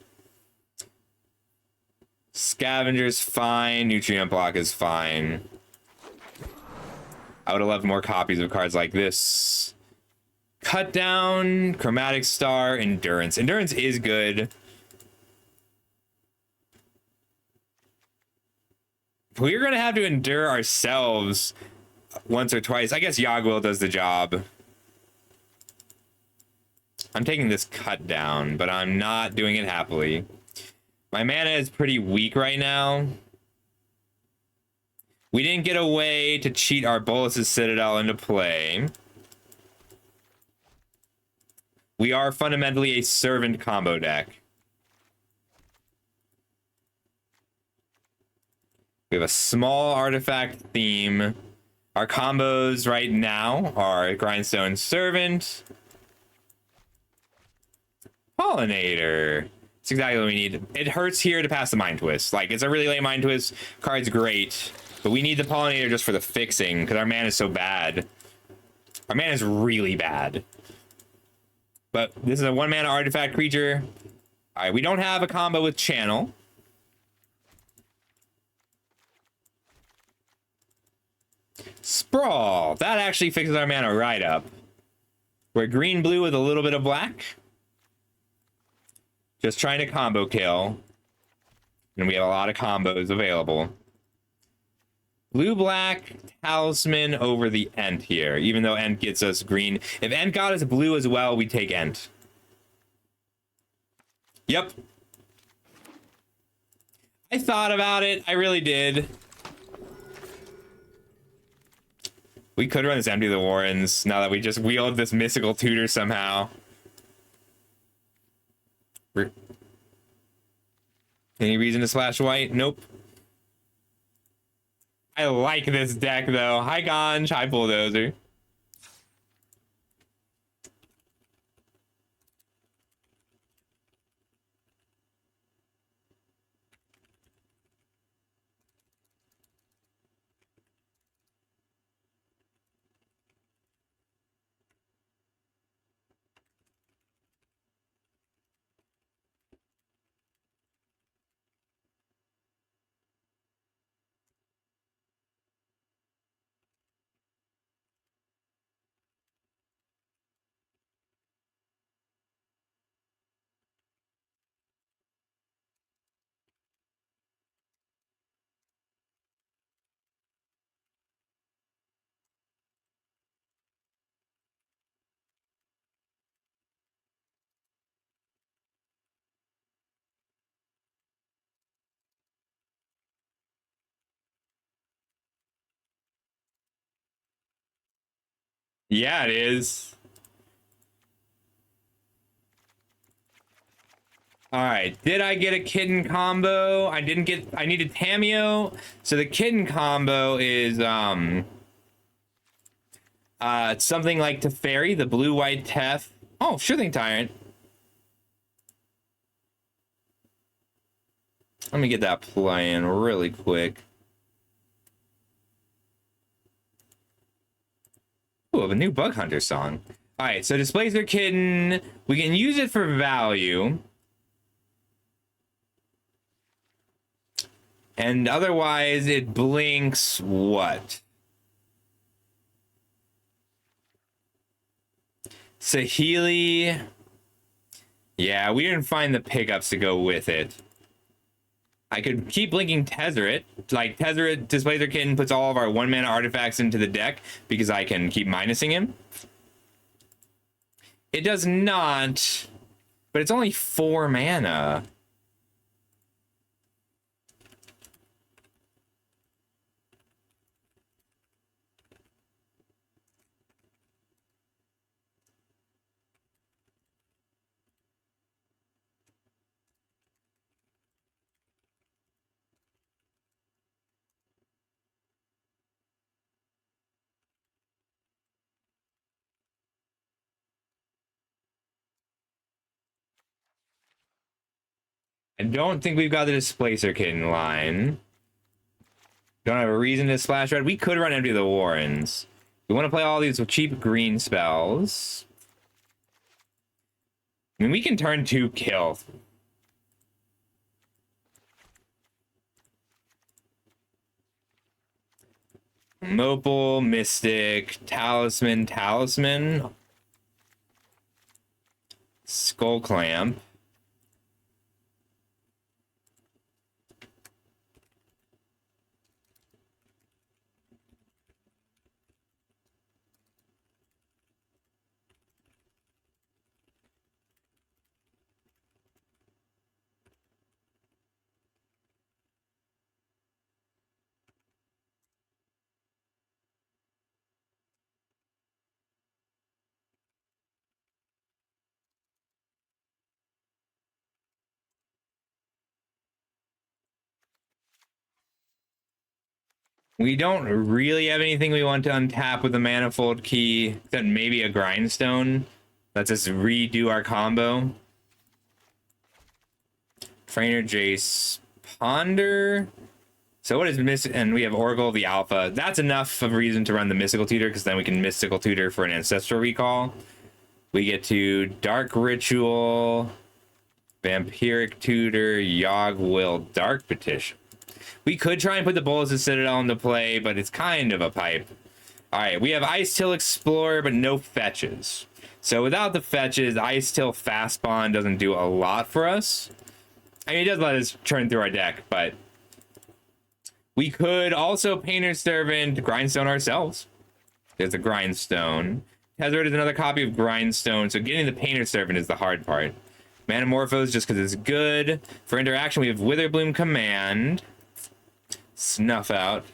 Scavenger's fine. Nutrient Block is fine. I would have loved more copies of cards like this. Cut Down, Chromatic Star, Endurance. Endurance is good. We're going to have to endure ourselves once or twice. I guess Yagwil does the job. I'm taking this Cut Down, but I'm not doing it happily. My mana is pretty weak right now. We didn't get a way to cheat our Bolas' Citadel into play. We are fundamentally a Servant combo deck. We have a small artifact theme. Our combos right now are Grindstone Servant, Pollinator. It's exactly what we need. It hurts here to pass the Mind Twist. Like, it's a really late Mind Twist. Card's great. But we need the Pollinator just for the fixing, because our mana is so bad. Our mana is really bad. But this is a 1-mana artifact creature. Alright, we don't have a combo with Channel. Sprawl. That actually fixes our mana right up. We're green-blue with a little bit of black. Just trying to combo kill. And we have a lot of combos available. Blue-black Talisman over the Ent here, even though Ent gets us green. If Ent got us blue as well, we take Ent. Yep. I thought about it. I really did. We could run this Empty the Warrens now that we just wield this Mystical Tutor somehow. Any reason to splash white? Nope. I like this deck though. Hi Ganj, hi Bulldozer. Yeah, it is. All right, did I get a Kitten combo? I didn't get, I needed Tamiyo. So the Kitten combo is something like Teferi, the blue-white Tef. Oh, sure thing, Tyrant. Let me get that playing really quick. Ooh, I have a new Bug Hunter song. All right, so Displacer Kitten, we can use it for value. And otherwise, it blinks what? Saheeli, Yeah, we didn't find the pickups to go with it. I could keep linking Tezzeret. Like, Tezzeret Displacer Kitten puts all of our 1-mana artifacts into the deck because I can keep minusing him. It does not, but it's only 4 mana. I don't think we've got the Displacer Kitten line. Don't have a reason to splash red. We could run Empty the Warrens. We want to play all these with cheap green spells. I mean, we can turn 2 kill. Mopal, Mystic, Talisman, Skull Clamp. We don't really have anything we want to untap with a Manifold Key, except maybe a Grindstone. Let's just redo our combo. Trainer Jace, Ponder. So what is Mystic? And we have Oracle of the Alpha. That's enough of a reason to run the Mystical Tutor, because then we can Mystical Tutor for an Ancestral Recall. We get to Dark Ritual, Vampiric Tutor, Yogg Will, Dark Petition. We could try and put the Bullets of Citadel into play, but it's kind of a pipe. All right, we have Ice-Till Explorer, but no fetches. So without the fetches, Ice-Till Fastbond doesn't do a lot for us. I mean, it does let us churn through our deck, but we could also Painter's Servant, Grindstone ourselves. There's a Grindstone. Tezzeret is another copy of Grindstone, so getting the Painter's Servant is the hard part. Manamorphose, just because it's good. For interaction, we have Witherbloom Command. Snuff Out.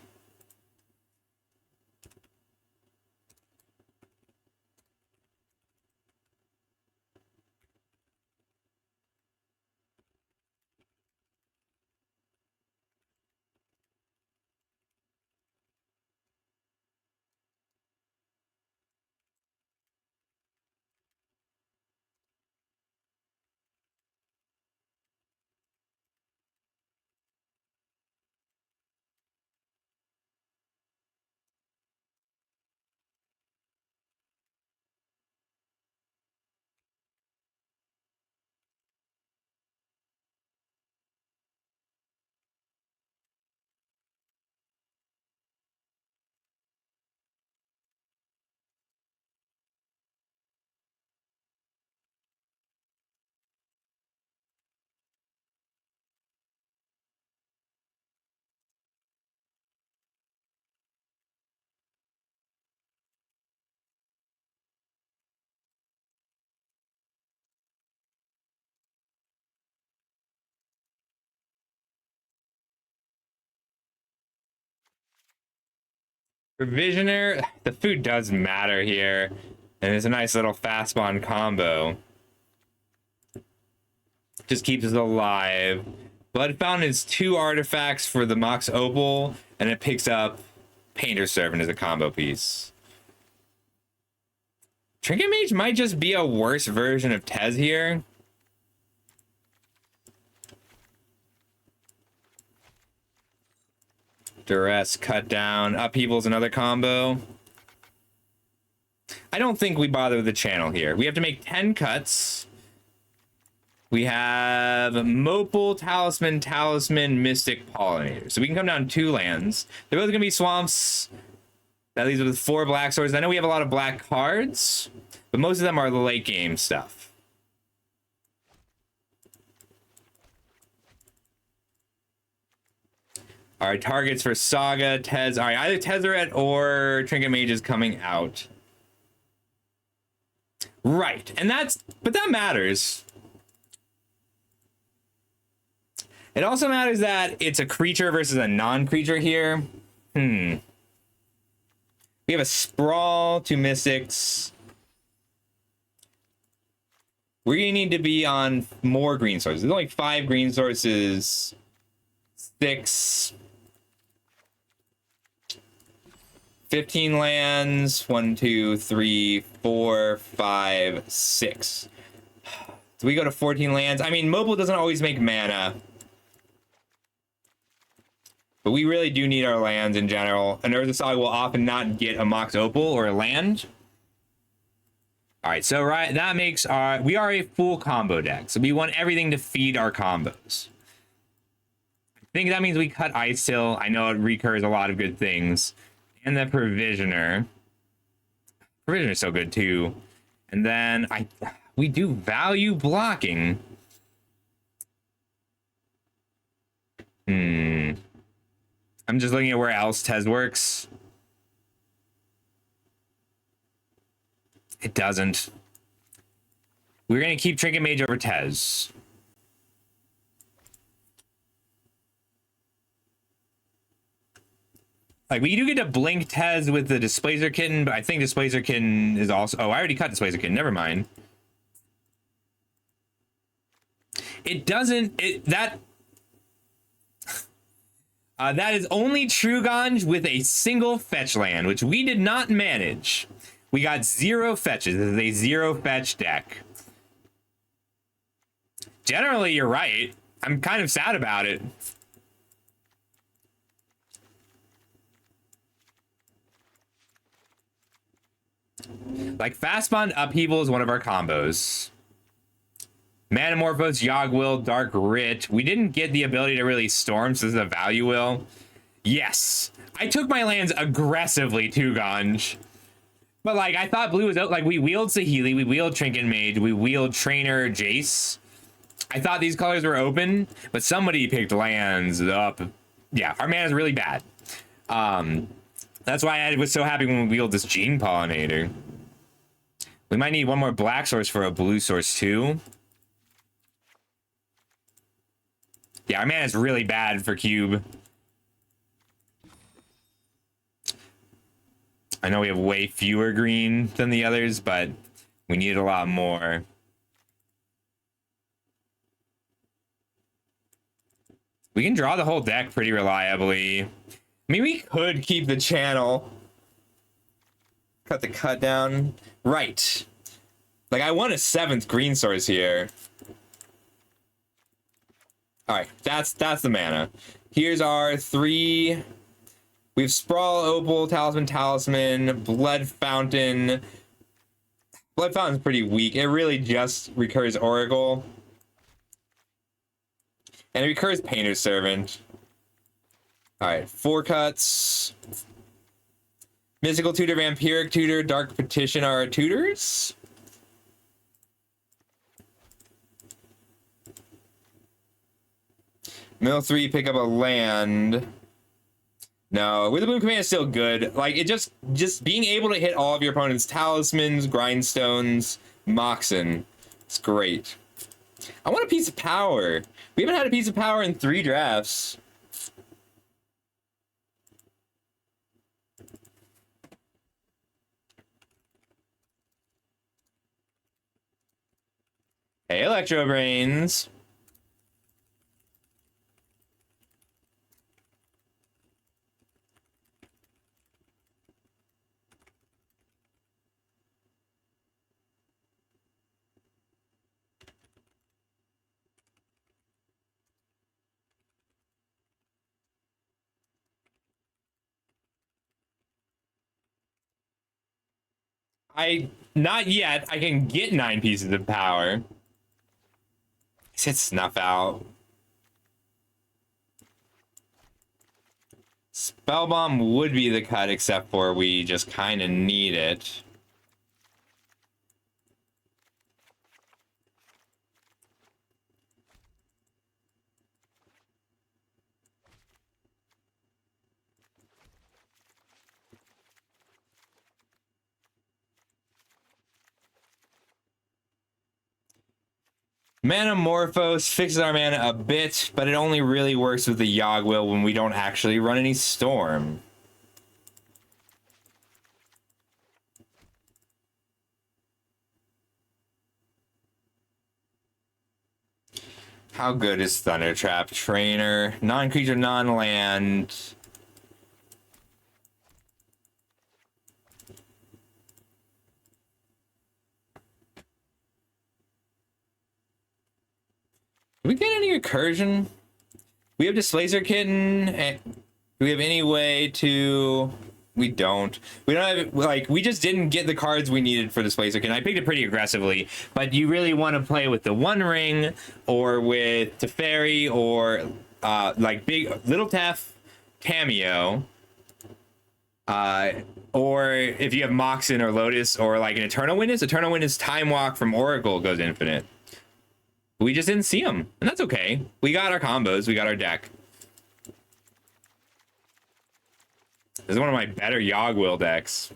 Provisioner, the food does matter here. And it's a nice little fast spawn combo. Just keeps us alive. Blood Fountain is 2 artifacts for the Mox Opal, and it picks up Painter's Servant as a combo piece. Trinket Mage might just be a worse version of Tez here. Duress, Cut Down, Upheaval's another combo. I don't think we bother with the channel here. We have to make 10 cuts. We have Mopal, Talisman, Mystic, Pollinator. So we can come down 2 lands. They're both going to be swamps. That leaves us with 4 black swords. I know we have a lot of black cards, but most of them are the late game stuff. All right, targets for Saga, Tez. All right, either Tezzeret or Trinket Mage is coming out. Right, and but that matters. It also matters that it's a creature versus a non-creature here. We have a Sprawl, 2 Mystics. We're gonna need to be on more green sources. There's only 5 green sources. 6. 15 lands. 1, 2, 3, 4, 5, 6. Do we go to 14 lands? I mean, mobile doesn't always make mana. But we really do need our lands in general. An Urza Saga will often not get a Mox Opal or a land. All right, so that makes we are a full combo deck. So we want everything to feed our combos. I think that means we cut Ice Hill. I know it recurs a lot of good things. And the Provisioner. Provisioner's so good too. And then we do value blocking. I'm just looking at where else Tez works. It doesn't. We're going to keep Trinket Mage over Tez. Like, we do get to blink Tez with the Displacer Kitten, but I think Displacer Kitten is also... Oh, I already cut Displacer Kitten. Never mind. It doesn't... That is only True-Ganj with a single fetch land, which we did not manage. We got 0 fetches. This is a 0 fetch deck. Generally, you're right. I'm kind of sad about it. Like, Fast Bond Upheaval is one of our combos. Manamorphose, Yogg-Will, Dark Writ. We didn't get the ability to really storm, so this is a value will. Yes. I took my lands aggressively to Ganj. But, like, I thought blue was out. Like, we wheeled Saheeli, we wheeled Trinket Mage, we wheeled Trainer Jace. I thought these colors were open, but somebody picked lands up. Yeah, our mana is really bad. That's why I was so happy when we wheeled this Gene Pollinator. We might need one more black source for a blue source, too. Yeah, our mana is really bad for Cube. I know we have way fewer green than the others, but we need a lot more. We can draw the whole deck pretty reliably. I mean, we could keep the channel. Cut the cut down. Right. Like, I want a 7th green source here. Alright, that's the mana. Here's our 3... We have Sprawl, Opal, Talisman, Blood Fountain. Blood Fountain's pretty weak. It really just recurs Oracle. And it recurs Painter's Servant. Alright, 4 cuts. Mystical Tutor, Vampiric Tutor, Dark Petition are our tutors. Mill 3, pick up a land. No, with the Boom Command is still good. Like, it just being able to hit all of your opponent's talismans, grindstones, Moxen. It's great. I want a piece of power. We haven't had a piece of power in 3 drafts. Hey, Electro Brains. Not yet. I can get 9 pieces of power. I said Snuff Out. Spellbomb would be the cut, except for we just kind of need it. Manamorphose fixes our mana a bit, but it only really works with the Yogg-Will when we don't actually run any Storm. How good is Thundertrap? Trainer, non-creature, non-land. Do we get any recursion? We have Displacer Kitten. Do we have any way to... We don't. We don't have, like, we just didn't get the cards we needed for Displacer Kitten. I picked it pretty aggressively, but you really want to play with the One Ring or with Teferi or, like, big Little Tef, Cameo. Or if you have Moxen or Lotus or, like, an Eternal Witness Time Walk from Oracle goes infinite. We just didn't see them, and that's okay. We got our combos, we got our deck. This is one of my better Yogg-Will decks.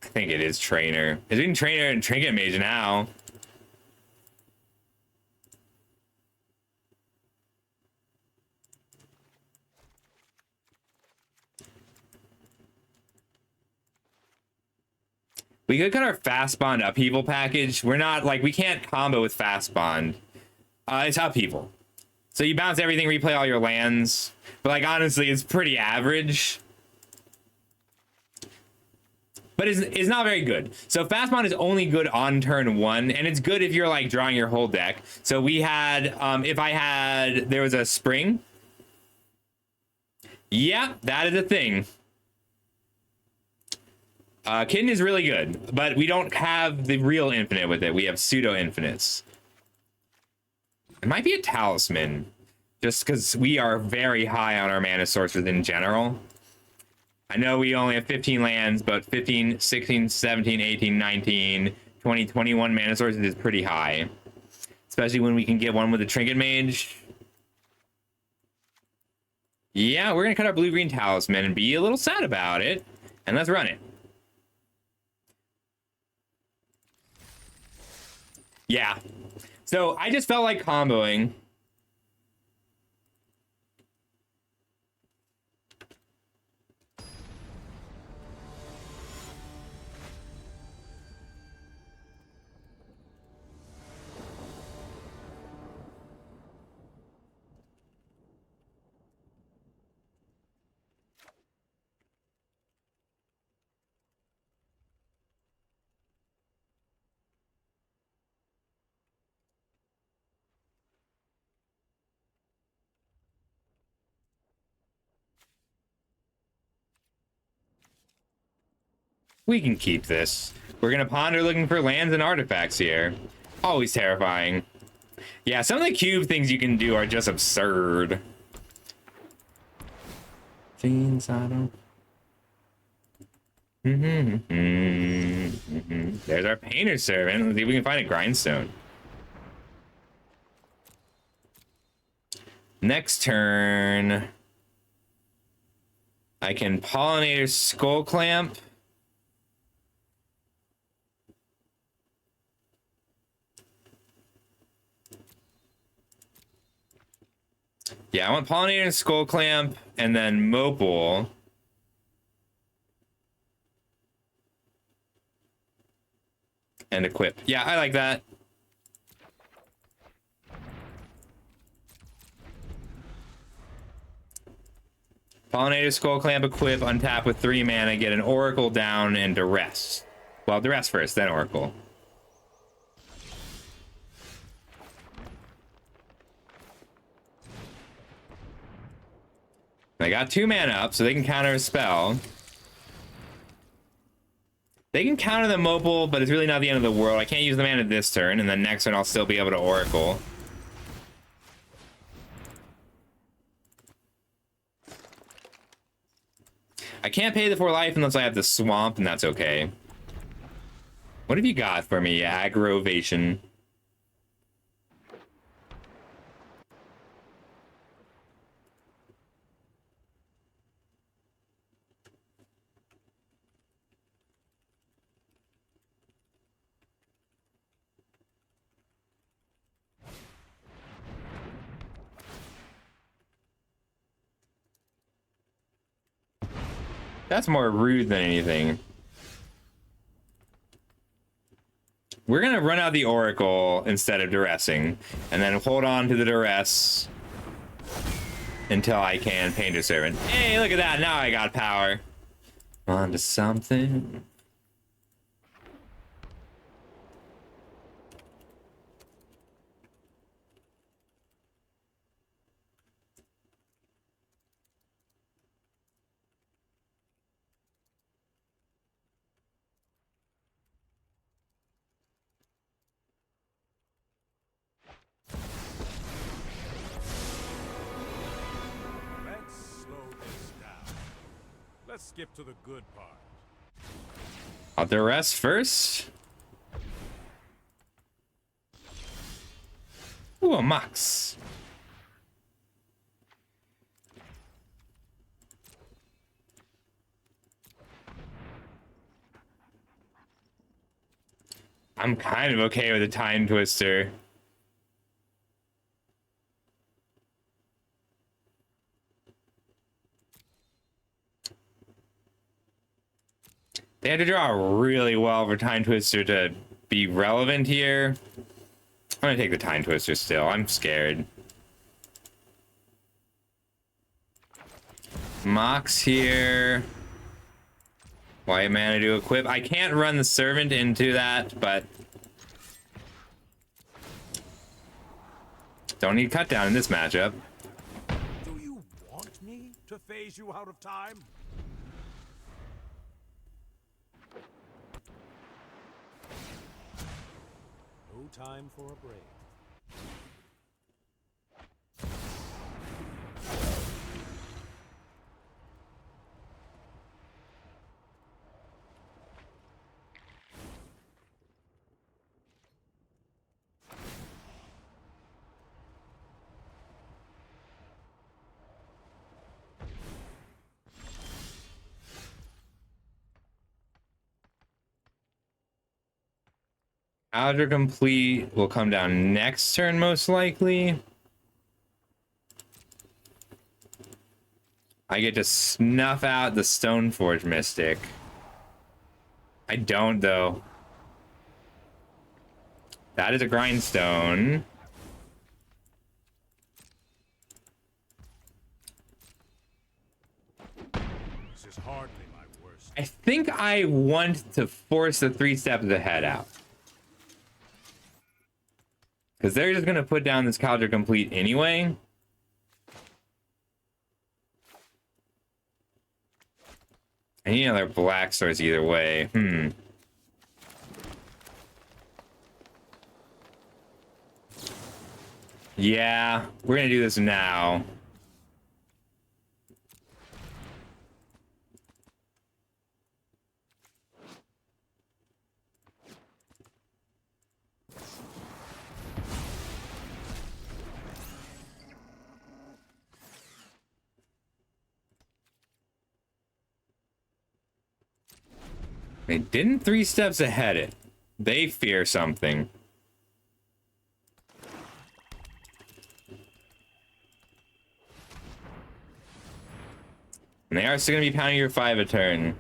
I think it is Trainer. It's between Trainer and Trinket Mage now. We could cut our Fast Bond Upheaval package. We're not, like, we can't combo with Fast Bond. It's Upheaval. So you bounce everything, replay all your lands. But, like, honestly, it's pretty average. But it's not very good. So Fast Bond is only good on turn 1, and it's good if you're, like, drawing your whole deck. So we had, there was a Spring. Yeah, that is a thing. Kitten is really good, but we don't have the real infinite with it. We have pseudo infinites. It might be a Talisman, just because we are very high on our mana sources in general. I know we only have 15 lands, but 15, 16, 17, 18, 19, 20, 21 mana sources is pretty high. Especially when we can get one with a Trinket Mage. Yeah, we're going to cut our blue-green Talisman and be a little sad about it. And let's run it. Yeah. So I just felt like comboing. We can keep this. We're gonna ponder looking for lands and artifacts here. Always terrifying. Yeah, some of the cube things you can do are just absurd. Things I don't... There's our Painter Servant. Let's see if we can find a Grindstone. Next turn, I can Pollinator Skull Clamp. Yeah, I want Pollinator and Skull Clamp, and then Mopal. And equip. Yeah, I like that. Pollinator, Skull Clamp, equip, untap with 3 mana, get an Oracle down, and Duress. Well, Duress first, then Oracle. They got 2 mana up, so they can counter a spell. They can counter the Mopal, but it's really not the end of the world. I can't use the mana this turn, and then next turn I'll still be able to Oracle. I can't pay the 4 life unless I have the Swamp, and that's okay. What have you got for me? Aggravation. That's more rude than anything. We're gonna run out the Oracle instead of duressing, and then hold on to the duress until I can Painter Servant. Hey, look at that! Now I got power. On to something. Let's skip to the good part. I'll duress first. Ooh, a Mox. I'm kind of okay with a Time Twister. They had to draw really well for Time Twister to be relevant here. I'm gonna take the Time Twister still. I'm scared. Mox here. White mana to equip. I can't run the Servant into that, but don't need cut down in this matchup. Do you want me to phase you out of time? No time for a break. Outer Complete will come down next turn, most likely. I get to snuff out the Stoneforge Mystic. I don't, though. That is a Grindstone. This is hardly my worst. I think I want to force the 3 steps ahead out. Because they're just going to put down this Caldra Complete anyway. I need another black source either way. Yeah, we're going to do this now. They didn't 3 steps ahead it. They fear something. And they are still going to be pounding your 5 a turn.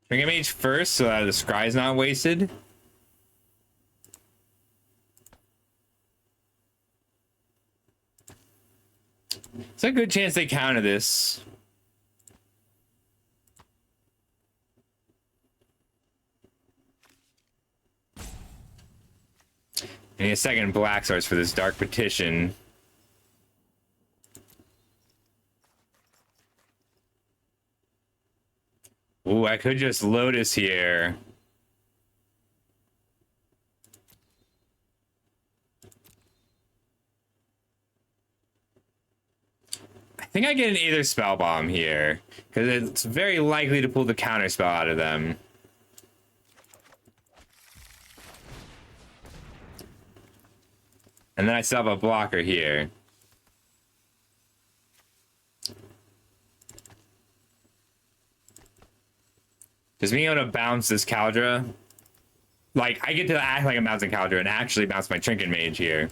Bring a mage first so that the scry's not wasted. It's a good chance they counter this. I need a second black source for this Dark Petition. Ooh, I could just Lotus here. I think I get an Aether Spell Bomb here, because it's very likely to pull the counter spell out of them. And then I still have a blocker here. Just being able to bounce this Caldra. Like, I get to act like I'm bouncing Caldra and actually bounce my Trinket Mage here.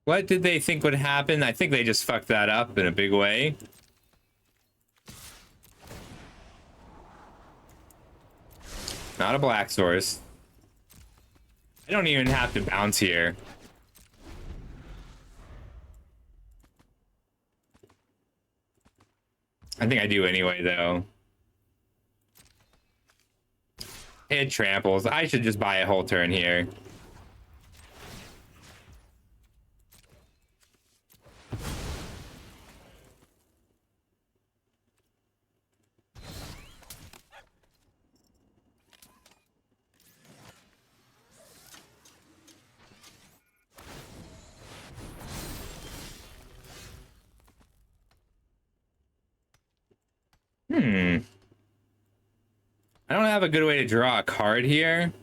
What did they think would happen? I think they just fucked that up in a big way. Not a black source. I don't even have to bounce here. I think I do anyway, though. It tramples. I should just buy a whole turn here. I don't have a good way to draw a card here.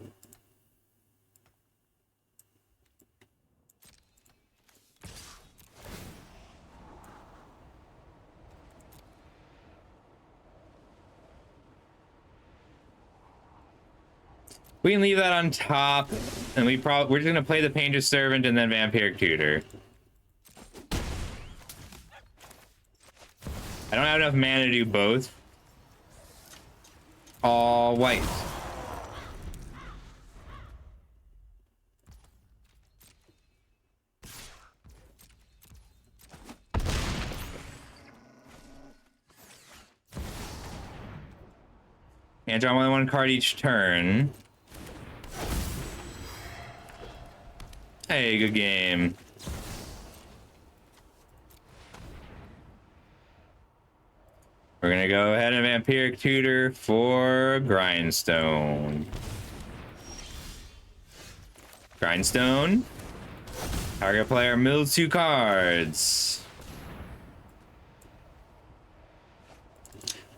We can leave that on top, and we're just gonna play the Painter's Servant and then Vampiric Tutor. I don't have enough mana to do both. All white. And draw only one card each turn. Hey, good game. We're gonna go ahead and Vampiric Tutor for Grindstone. Grindstone. Target player mills 2 cards.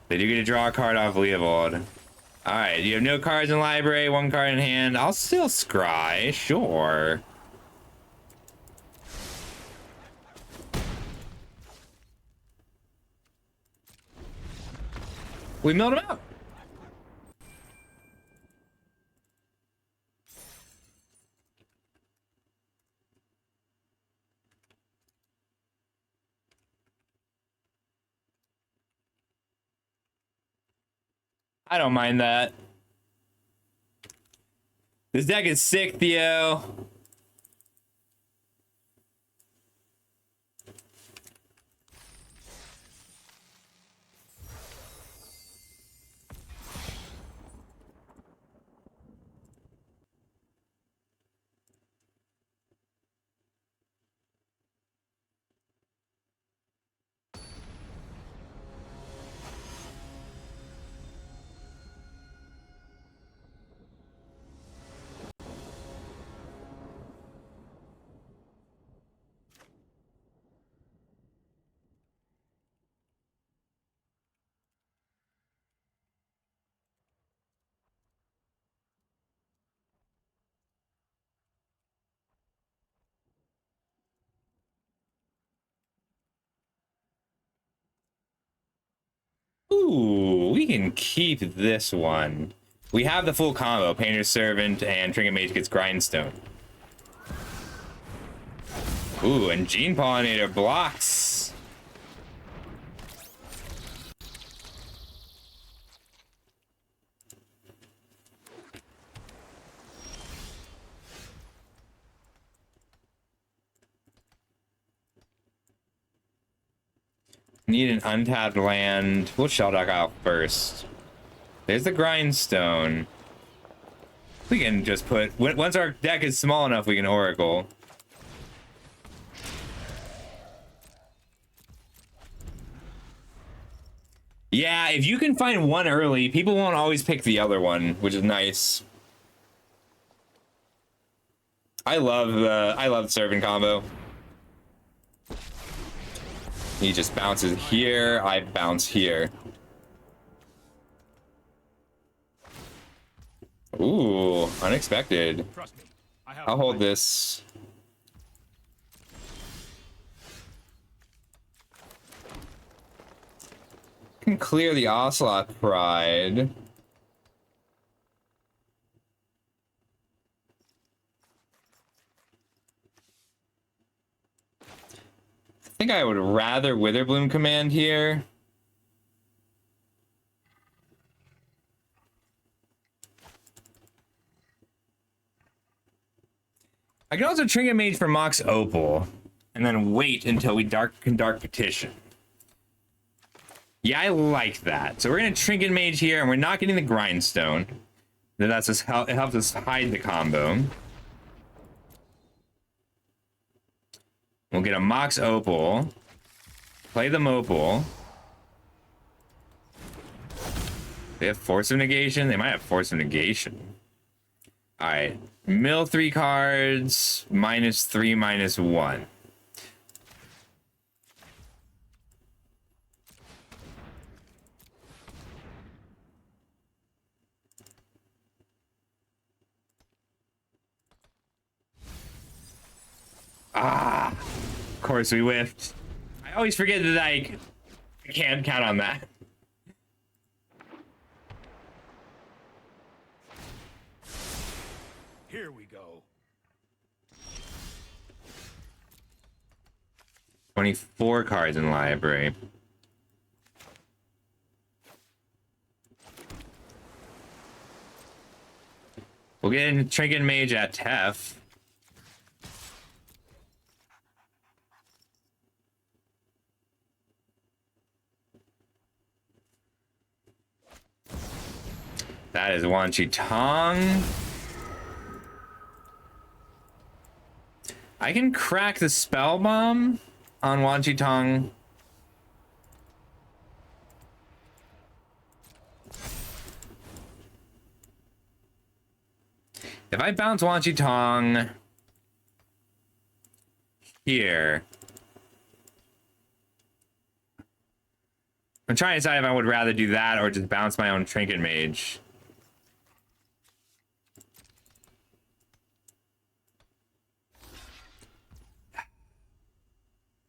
They do get to draw a card off Leovold. Alright, you have no cards in library, 1 card in hand. I'll still scry, sure. We milled him out. I don't mind that. This deck is sick, Theo. Ooh, we can keep this one. We have the full combo. Painter's Servant and Trinket Mage gets Grindstone. Ooh, and Gene Pollinator blocks. Need an untapped land. We'll Shelldock out first. There's the Grindstone. We can just put... Once our deck is small enough, we can Oracle. Yeah, if you can find one early, people won't always pick the other one, which is nice. I love the servant combo. He just bounces here, I bounce here. Ooh, unexpected. Trust me. I have I'll hold this. Can clear the Ocelot Pride. I think I would rather Witherbloom command here. I can also Trinket Mage for Mox Opal, and then wait until we Dark Petition. Yeah, I like that. So we're gonna Trinket Mage here, and we're not getting the Grindstone. That's just it helps us hide the combo. We'll get a Mox Opal. Play the Mopal. They have Force of Negation? They might have Force of Negation. Alright. Mill 3 cards. -3, -1. Ah, of course we whiffed. I always forget that I can't count on that. Here we go. 24 cards in library. We'll get in Trinket Mage at Tef. That is Wan Chi Tong. I can crack the Spell Bomb on Wan Chi Tong. If I bounce Wan Chi Tong here, I'm trying to decide if I would rather do that or just bounce my own Trinket Mage.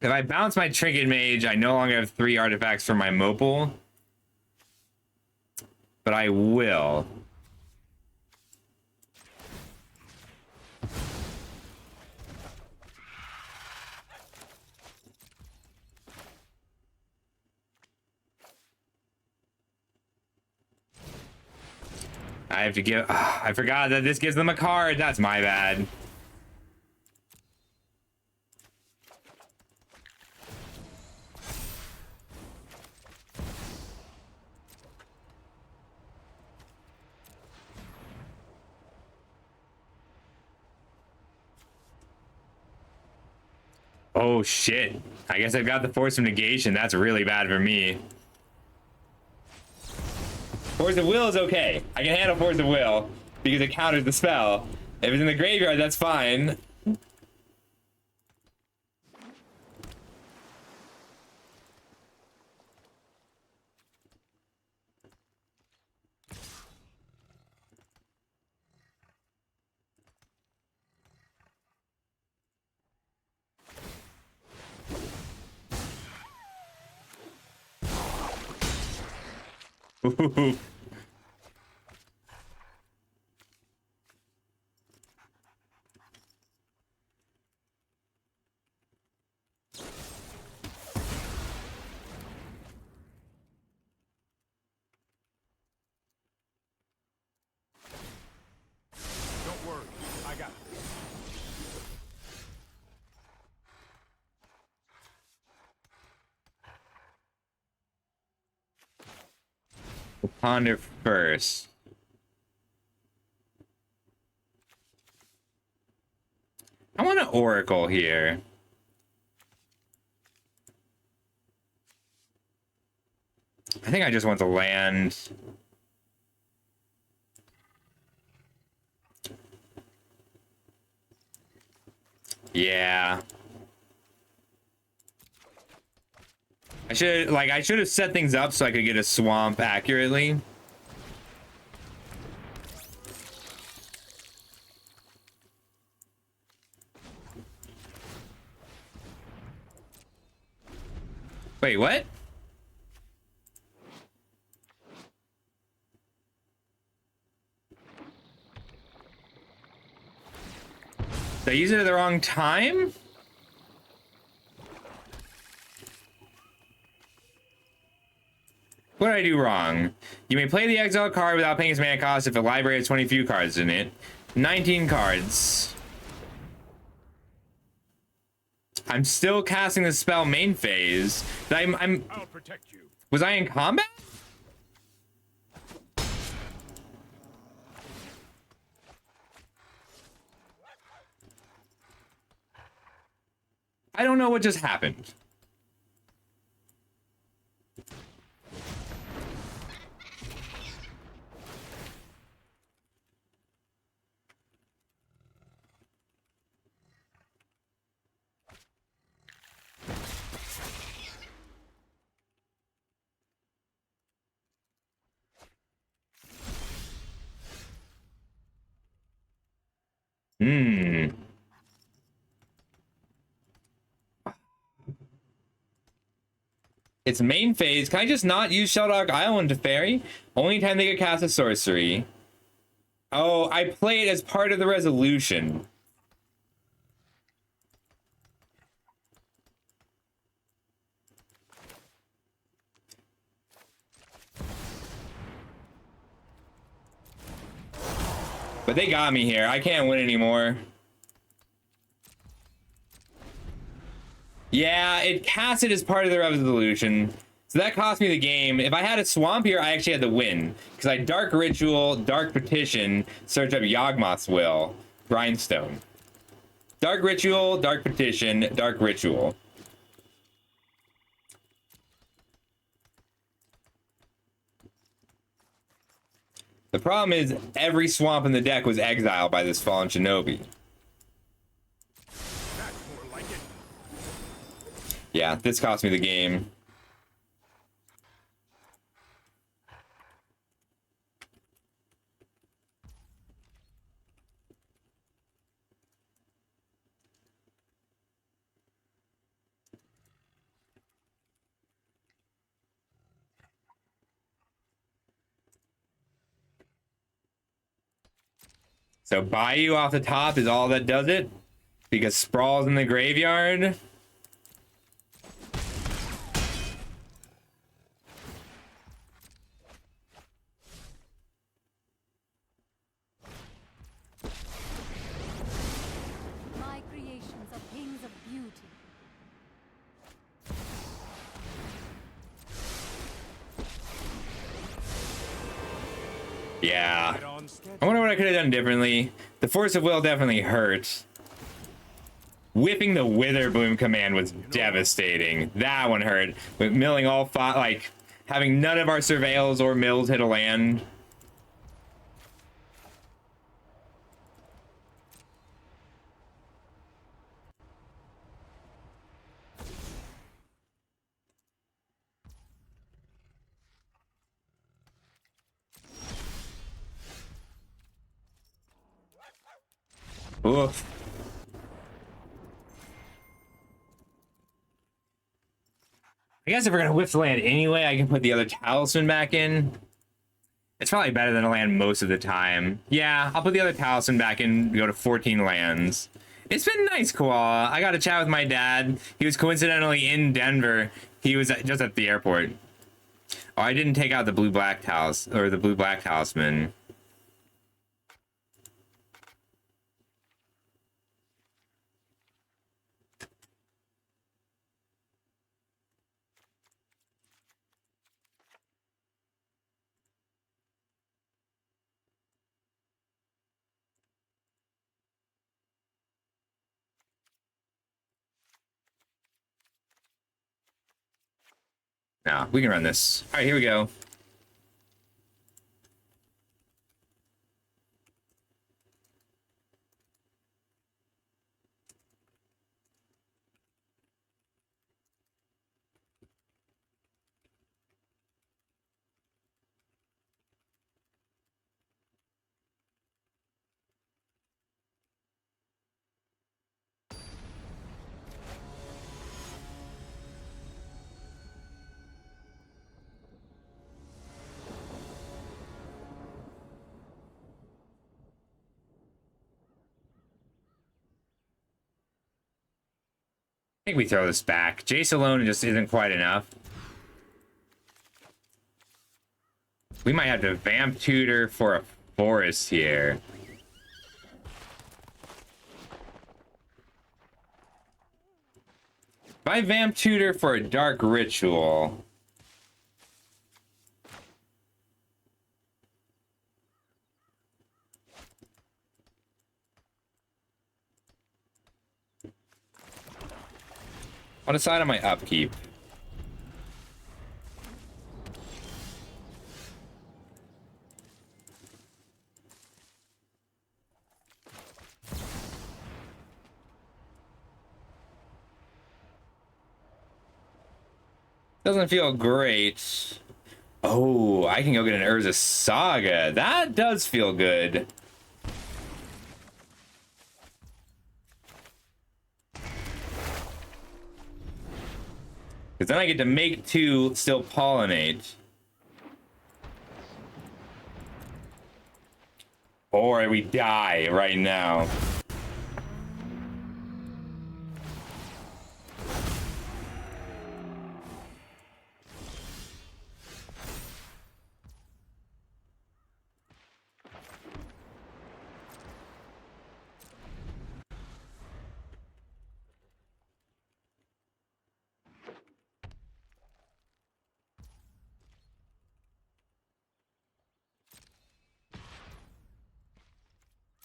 If I bounce my Trinket Mage, I no longer have 3 artifacts for my Mopal. But I will. I have to give... I forgot that this gives them a card. That's my bad. Oh, shit. I guess I've got the Force of Negation. That's really bad for me. Force of Will is okay. I can handle Force of Will because it counters the spell. If it's in the graveyard, that's fine. Ooh. Don't worry. I got this. We'll ponder first. I want an Oracle here. I think I just want to land. Yeah. I should have set things up so I could get a swamp accurately. Wait, what? Did I use it at the wrong time? What did I do wrong? You may play the exile card without paying its mana cost if a library has 20 few cards in it. 19 cards. I'm still casting the spell main phase. I'll protect you. Was I in combat? I don't know what just happened. Hmm. It's main phase. Can I just not use Sheldog Island to fairy? Only time they could cast a sorcery. Oh, I play it as part of the resolution. But they got me here. I can't win anymore. Yeah, it cast it as part of the resolution. So that cost me the game. If I had a swamp here, I actually had to win. Because I Dark Ritual, Dark Petition, search up Yawgmoth's Will, Grindstone. Dark Ritual, Dark Petition, Dark Ritual. The problem is every swamp in the deck was exiled by this Fallen Shinobi. That's more like it. Yeah, this cost me the game. So Bayou off the top is all that does it, because Sprawl's in the graveyard. My creations are things of beauty. Yeah. Right on schedule. I wonder what I could have done differently. The Force of Will definitely hurt. Whipping the Witherbloom command was devastating. That one hurt. With milling all five, like, having none of our surveils or mills hit a land. Oof. I guess if we're gonna whiff the land anyway, I can put the other talisman back in. It's probably better than a land most of the time. Yeah, I'll put the other talisman back in, go to 14 lands. It's been nice, Koala. I got a chat with my dad. He was coincidentally in Denver. He was just at the airport. Oh, I didn't take out the blue-black talis, or the blue-black talisman. Nah, we can run this. All right, here we go. I think we throw this back. Jace alone just isn't quite enough. We might have to vamp tutor for a forest here. If I vamp tutor for a dark ritual, I'll decide on my upkeep. Doesn't feel great. Oh, I can go get an Urza Saga. That does feel good. Because then I get to make 2 still pollinate. Or we die right now.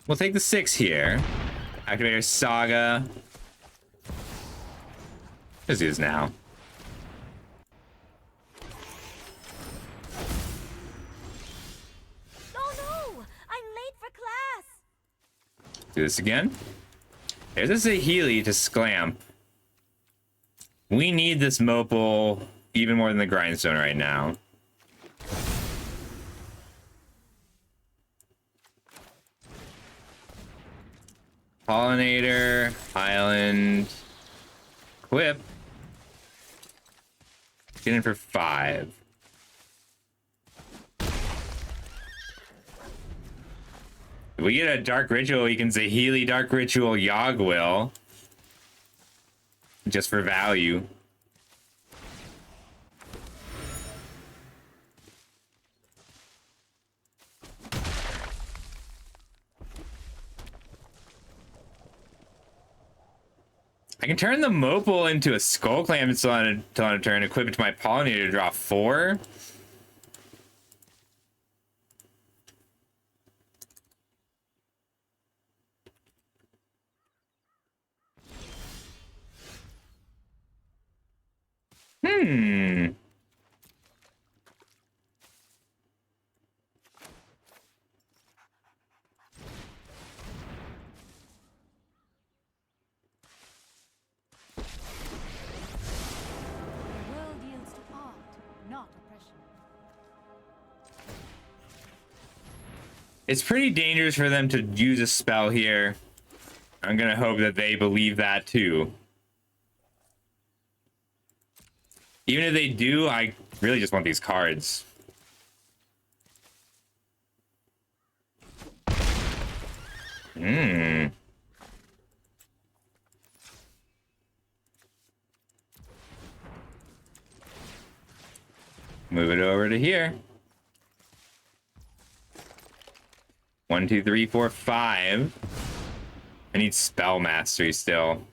We'll take the 6 here. Activate our Saga. As is now. Oh no! I'm late for class! Do this again. There's a Saheeli to Sclamp. We need this Mopal even more than the Grindstone right now. Pollinator, Island, Quip. Get in for 5. If we get a Dark Ritual, we can Saheeli Dark Ritual Yogwill. Just for value. I can turn the Mopal into a Skull Clamp until on a turn, equip it to my Pollinator to draw 4. Hmm. The world yields to art, not oppression. It's pretty dangerous for them to use a spell here. I'm gonna hope that they believe that too. Even if they do, I really just want these cards. Hmm. Move it over to here. 1, 2, 3, 4, 5. I need spell mastery still.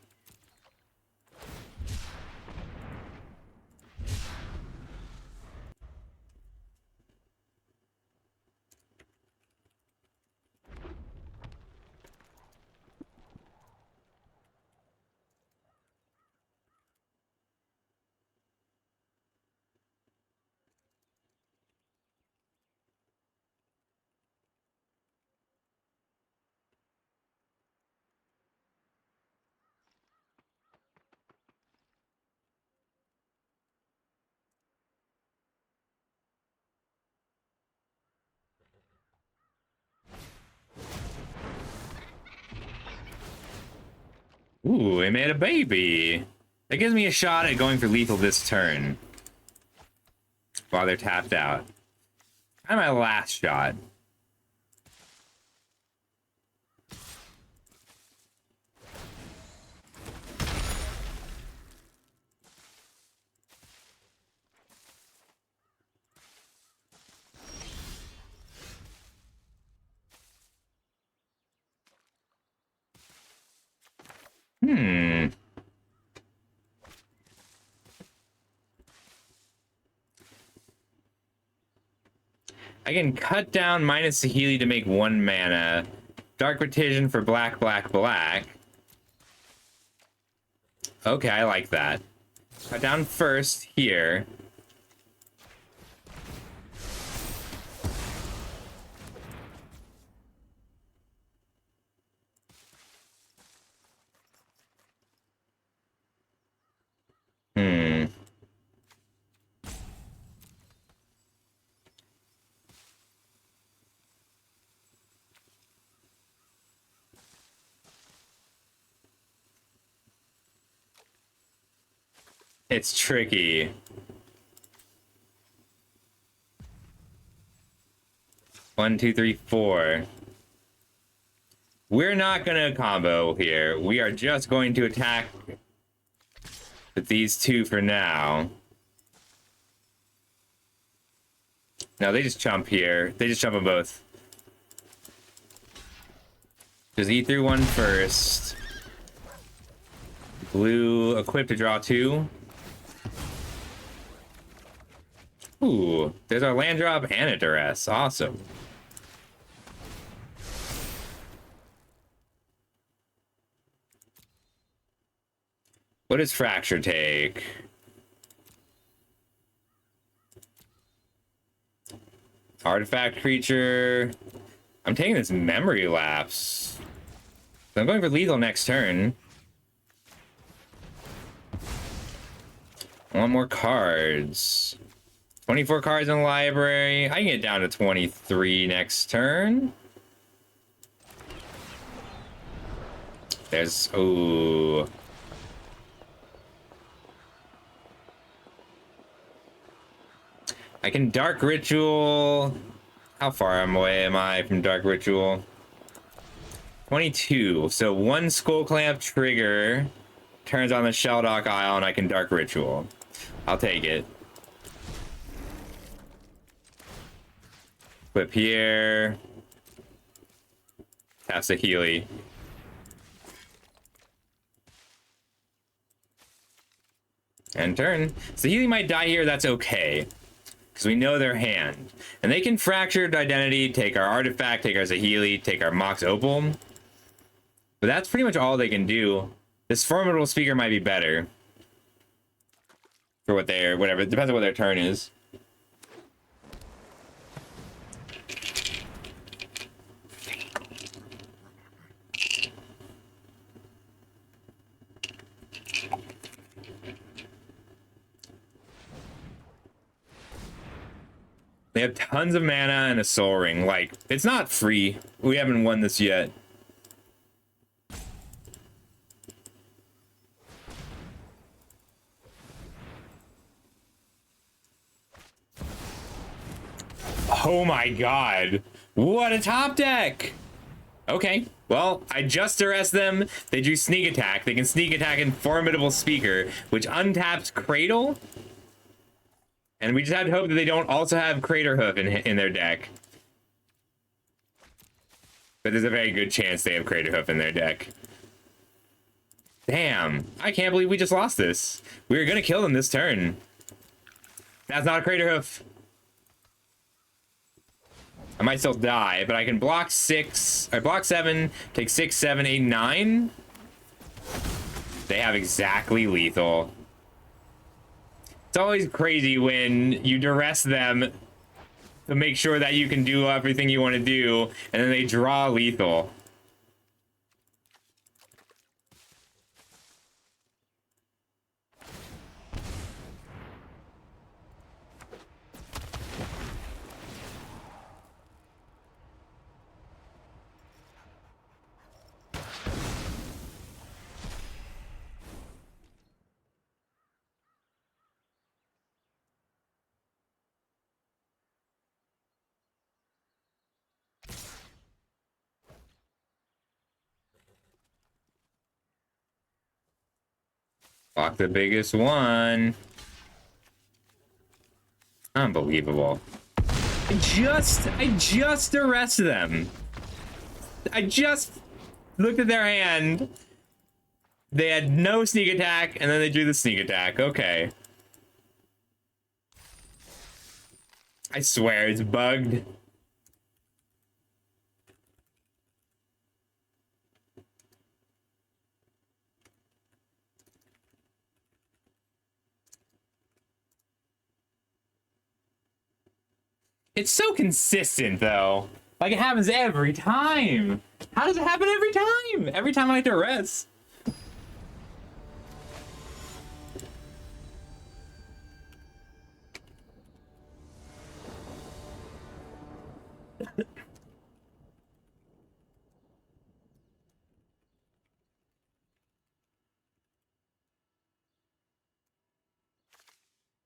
Ooh, it made a baby. That gives me a shot at going for lethal this turn. While they're tapped out. And my last shot. I can cut down minus Saheeli to make 1 mana. Dark Petition for black, black, black. Okay, I like that. Cut down first here. It's tricky. One, two, three, four. We're not gonna combo here. We are just going to attack with these 2 for now. No, they just chump here. They just chump them both. Just eat through 1 first. Blue equip to draw 2. Ooh, there's our land drop and a duress. Awesome. What does Fracture take? Artifact creature. I'm taking this memory lapse. So I'm going for lethal next turn. I want more cards. 24 cards in the library. I can get down to 23 next turn. There's... ooh. I can Dark Ritual. How far away am I from Dark Ritual? 22. So 1 Skull Clamp trigger turns on the Shelldock Isle and I can Dark Ritual. I'll take it. Equip here. Tap Saheeli. End turn. Saheeli might die here, that's okay. Because we know their hand. And they can Fractured Identity, take our Artifact, take our Saheeli, take our Mox Opal. But that's pretty much all they can do. This Formidable Speaker might be better. For what they're, whatever, it depends on what their turn is. They have tons of mana and a Soul Ring. Like, it's not free. We haven't won this yet. Oh my god. What a top deck! Okay, well, I just duress them. They drew Sneak Attack. They can Sneak Attack in Formidable Speaker, which untaps Cradle. And we just have to hope that they don't also have Crater Hoof in their deck. But there's a very good chance they have Crater Hoof in their deck. Damn, I can't believe we just lost this. We were gonna kill them this turn. That's not a Crater Hoof. I might still die, but I can block 6, or block 7, take 6, 7, 8, 9. They have exactly lethal. It's always crazy when you duress them to make sure that you can do everything you want to do, and then they draw lethal. Fuck the biggest one. Unbelievable. I just arrested them. I just looked at their hand. They had no sneak attack, and then they drew the sneak attack. Okay. I swear it's bugged. It's so consistent, though. Like, it happens every time. How does it happen every time? Every time I have to arrest.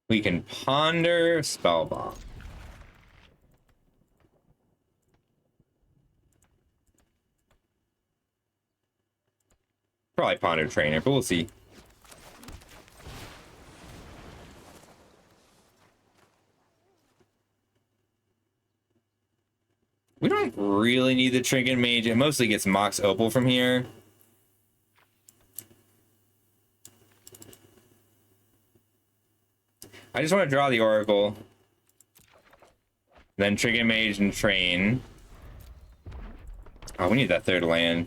We can ponder Spellbomb. Probably ponder Trainer, but we'll see. We don't really need the Trinket Mage. It mostly gets Mox Opal from here. I just want to draw the Oracle. Then Trinket Mage and Train. Oh, we need that third land.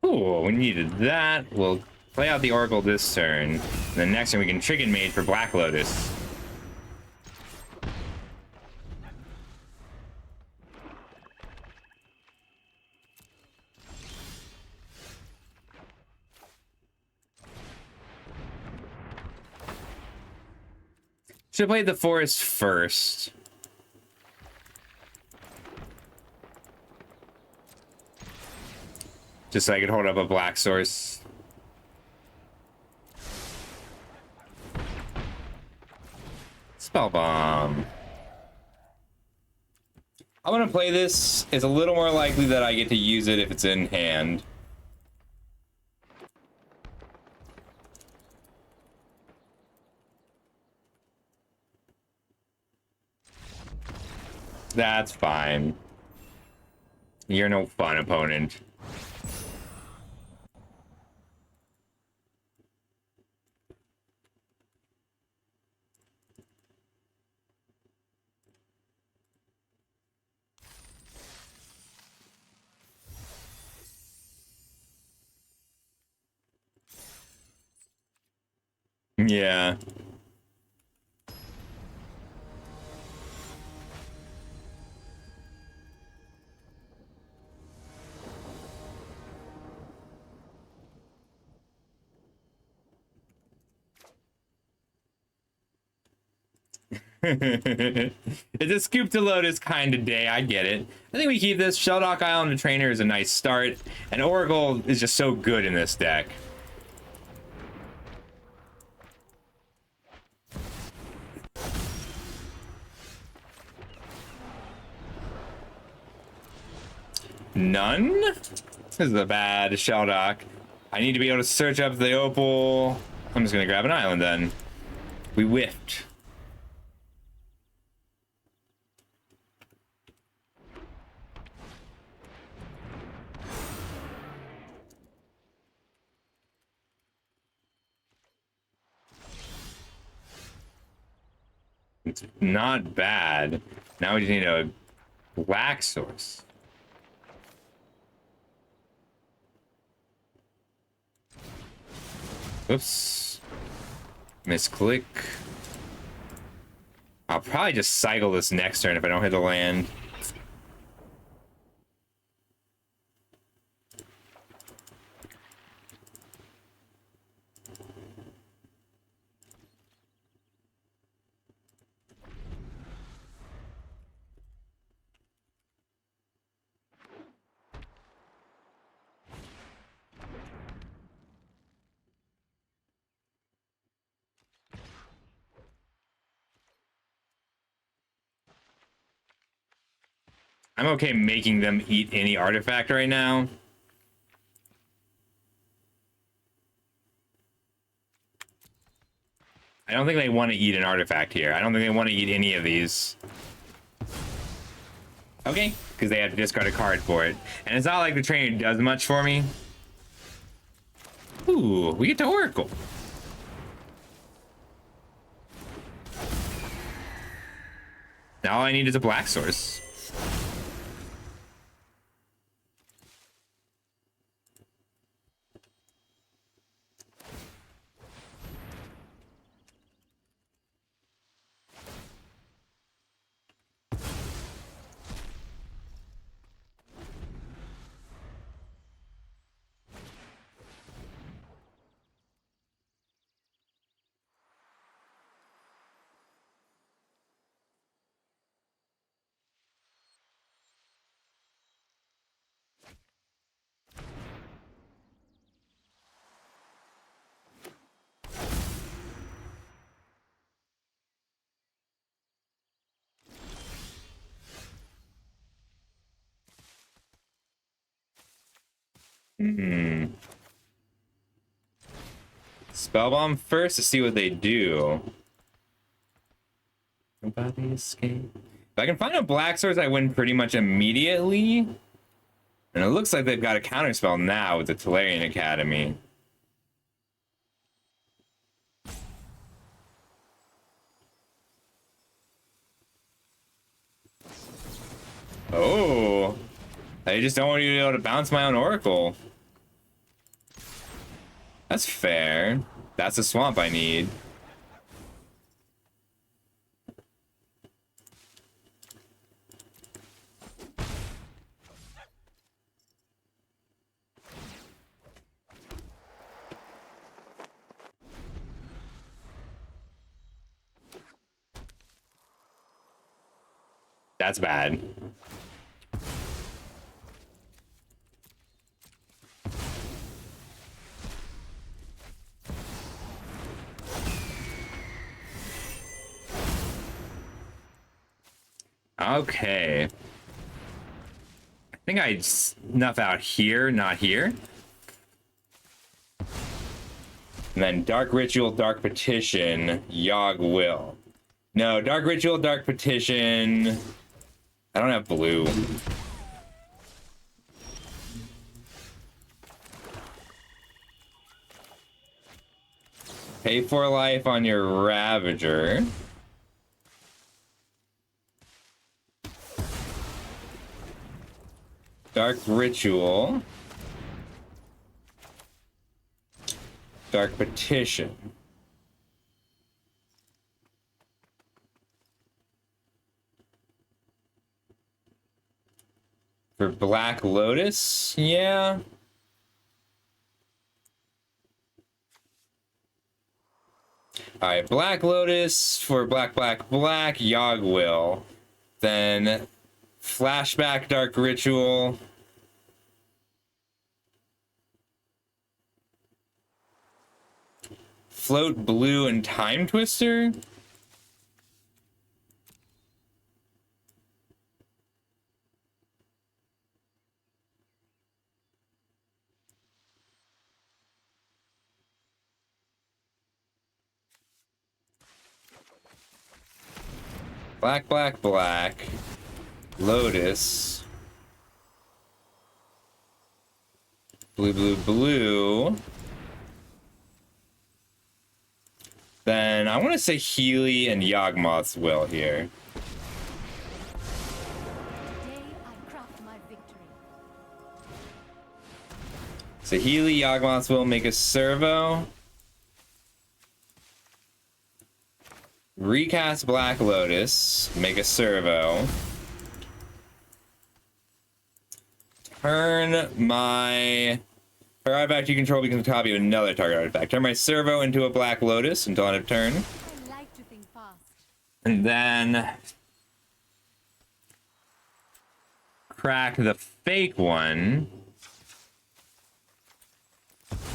Cool, we needed that. We'll play out the Oracle this turn. And then next turn we can Trinket Mage for Black Lotus. Should have played the Forest first. Just so I could hold up a black source. Spellbomb. I want to play this. It's a little more likely that I get to use it if it's in hand. That's fine. You're no fun opponent. Yeah. It's a scoop to Lotus kind of day. I get it. I think we keep this. Shelldock Island and Trainer is a nice start. And Oracle is just so good in this deck. None? This is a bad Shelldock. I need to be able to search up the Opal. I'm just going to grab an island then. We whiffed. It's not bad. Now we just need a black source. Oops. Misclick. I'll probably just cycle this next turn if I don't hit the land. I'm okay making them eat any artifact right now. I don't think they want to eat an artifact here. I don't think they want to eat any of these. Okay, because they have to discard a card for it. And it's not like the trainer does much for me. Ooh, we get to Oracle. Now all I need is a black source. Spellbomb first to see what they do. Nobody escape. If I can find a black source, I win pretty much immediately. And it looks like they've got a counterspell now with the Tolarian Academy. Oh, I just don't want you to be able to bounce my own Oracle. That's fair. That's the swamp I need. That's bad. Okay. I think I snuff out here, not here. And then Dark Ritual, Dark Petition, Yogg Will. No, Dark Ritual, Dark Petition. I don't have blue. Pay for life on your Ravager. Dark Ritual. Dark Petition. For Black Lotus, yeah. Alright, Black Lotus for Black, Yogg Will. Then Flashback Dark Ritual. Float Blue and Time Twister. Black. Lotus. Blue. Then I want to say Healy and Yawgmoth's Will here. Today I craft my victory. So Healy, Yawgmoth's Will, make a servo. Recast Black Lotus, make a servo. Turn my artifact you control becomes a copy of another target artifact. Turn my servo into a Black Lotus until end of turn. I like to think fast. And then crack the fake one.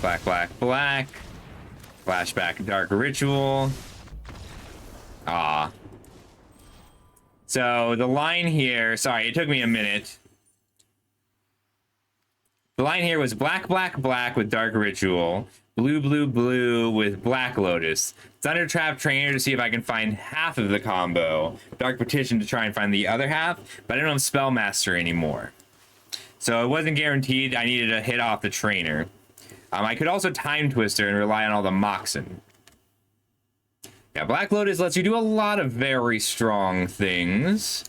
Black. Flashback Dark Ritual. Ah. So the line here, sorry, it took me a minute. The line here was black, black, black with Dark Ritual, blue, blue, blue with Black Lotus, Thunder Trap Trainer to see if I can find half of the combo, Dark Petition to try and find the other half, but I don't have Spellmaster anymore. So it wasn't guaranteed. I needed to hit off the trainer. I could also Time Twister and rely on all the Moxen. Yeah, Black Lotus lets you do a lot of very strong things.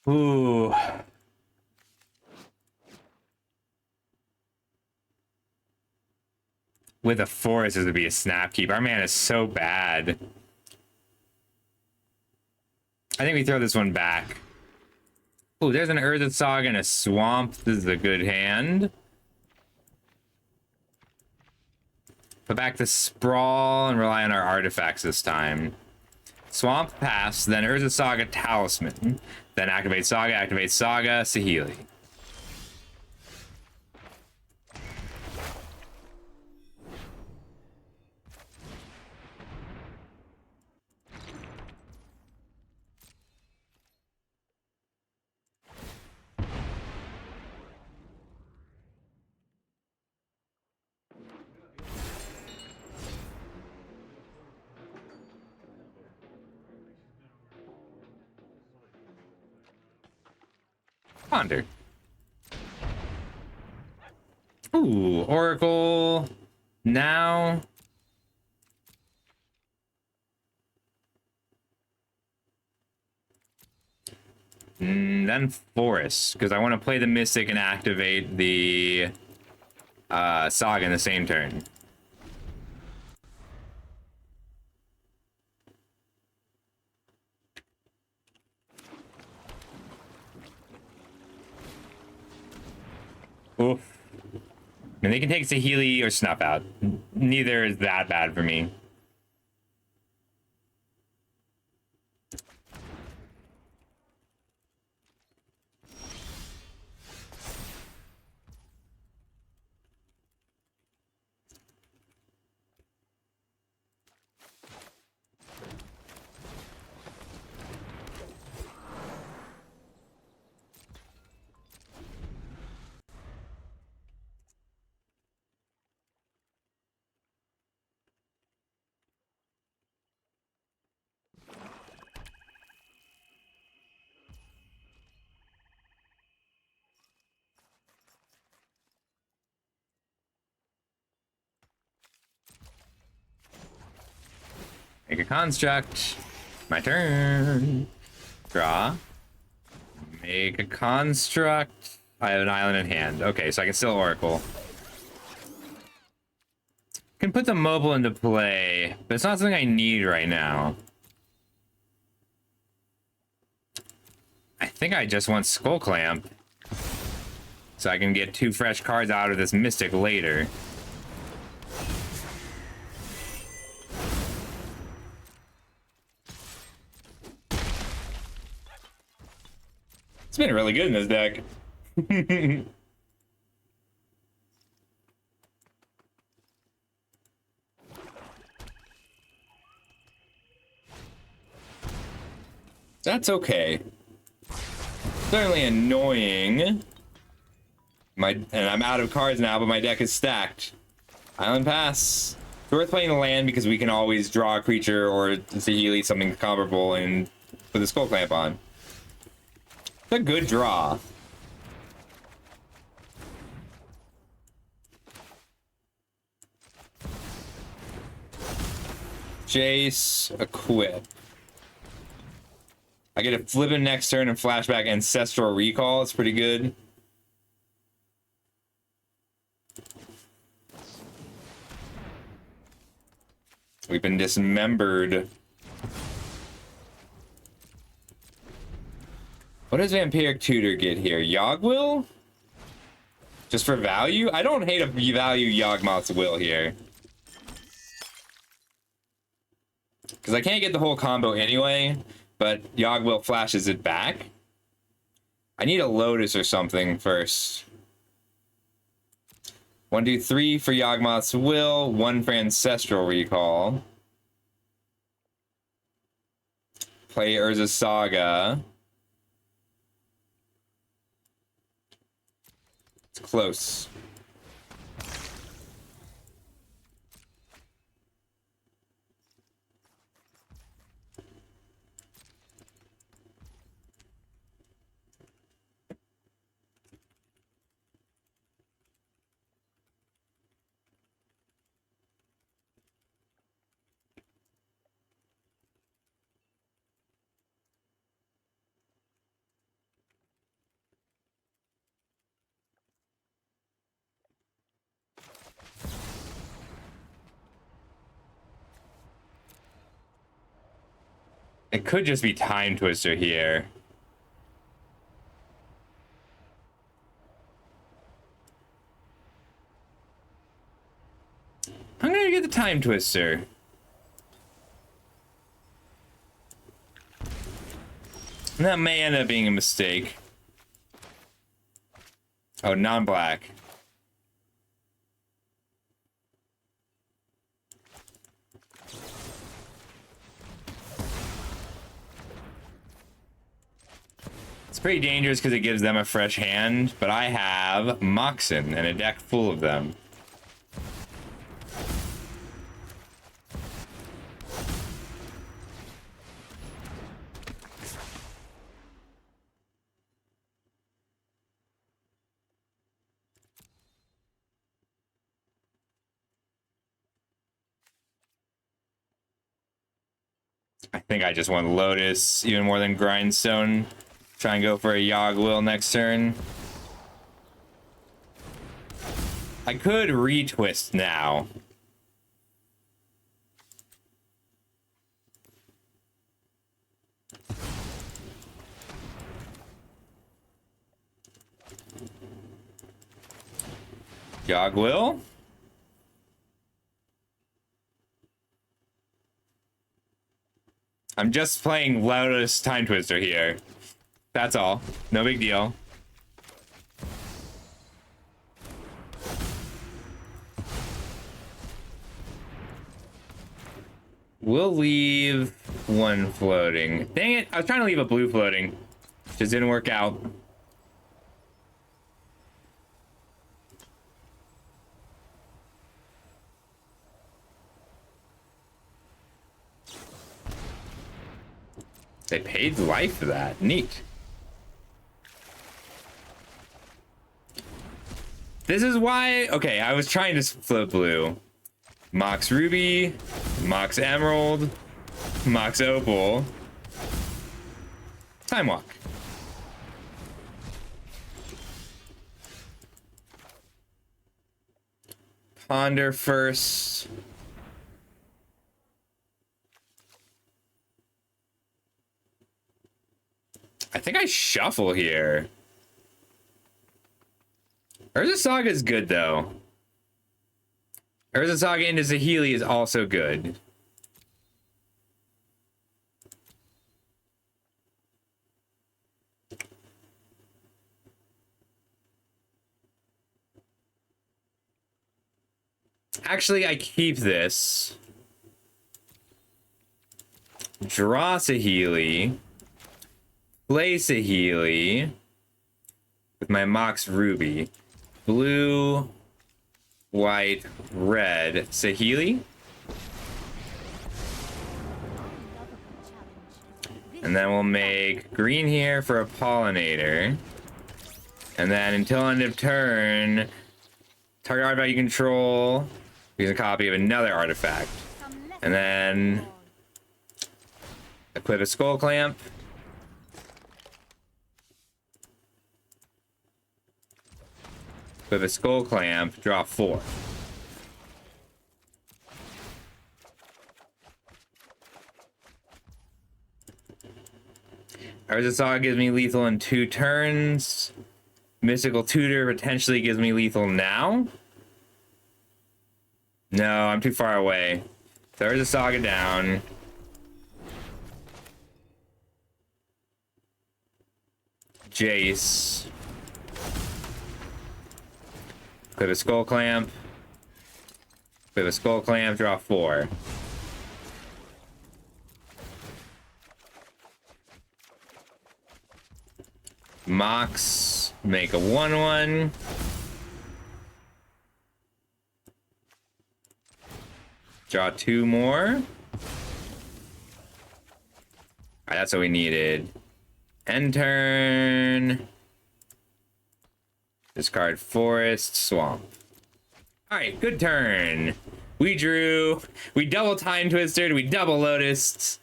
Ooh. With a forest, this would be a snap keep. Our man is so bad. I think we throw this one back. Ooh, there's an Urza Saga and a Swamp. This is a good hand. Put back the Sprawl and rely on our artifacts this time. Swamp pass, then Urza Saga Talisman. Then activate Saga, Saheeli. Ponder. Ooh, Oracle. Now. Then Forest, because I want to play the Mystic and activate the Saga in the same turn. Oof. And they can take Saheeli or Snuff out. Neither is that bad for me. Make a construct. My turn. Draw. Make a construct. I have an island in hand. Okay, so I can still Oracle. Can put the mobile into play, but it's not something I need right now. I think I just want Skull Clamp, so I can get 2 fresh cards out of this Mystic later. It's been really good in this deck. That's okay. Certainly annoying, And I'm out of cards now, but my deck is stacked. Island Pass. It's worth playing the land because we can always draw a creature or Saheeli, something comparable, and put the Skull Clamp on. It's a good draw. Jace, equip. I get a flip it next turn and flashback Ancestral Recall. It's pretty good. We've been dismembered. What does Vampiric Tutor get here? Yawgwill? Just for value? I don't hate a value Yawgmoth's Will here. Because I can't get the whole combo anyway, but Yawgwill flashes it back. I need a Lotus or something first. 1, 2, 3 for Yawgmoth's Will, 1 for Ancestral Recall. Play Urza Saga. It's close. It could just be Time Twister here. I'm gonna get the Time Twister. And that may end up being a mistake. Oh, non-black. It's pretty dangerous because it gives them a fresh hand, but I have Moxen and a deck full of them. I think I just want Lotus even more than Grindstone. Try and go for a Yawgwill next turn. I could retwist now. Yawgwill. I'm just playing Lotus Time Twister here. That's all. No big deal. We'll leave one floating. Dang it, I was trying to leave a blue floating. Just didn't work out. They paid life for that. Neat. This is why... Okay, I was trying to flip blue. Mox Ruby, Mox Emerald, Mox Opal. Time Walk. Ponder first. I think I shuffle here. Urza Saga is good, though. Urza Saga into Saheeli is also good. Actually, I keep this. Draw Saheeli. Play Saheeli with my Mox Ruby. blue, white, red, Saheeli. And then we'll make green here for a pollinator. And then until end of turn, target artifact you control, use a copy of another artifact. And then equip a skull clamp. Equip a skull clamp, draw 4. Urza Saga gives me lethal in 2 turns. Mystical Tutor potentially gives me lethal now. No, I'm too far away. So Urza Saga down. Jace. Equip a skull clamp. Equip a skull clamp, draw 4. Mox, make a 1/1. Draw 2 more. Alright, that's what we needed. End turn. Discard Forest, Swamp. Alright, good turn. We drew. We double Time Twisted. We double Lotused.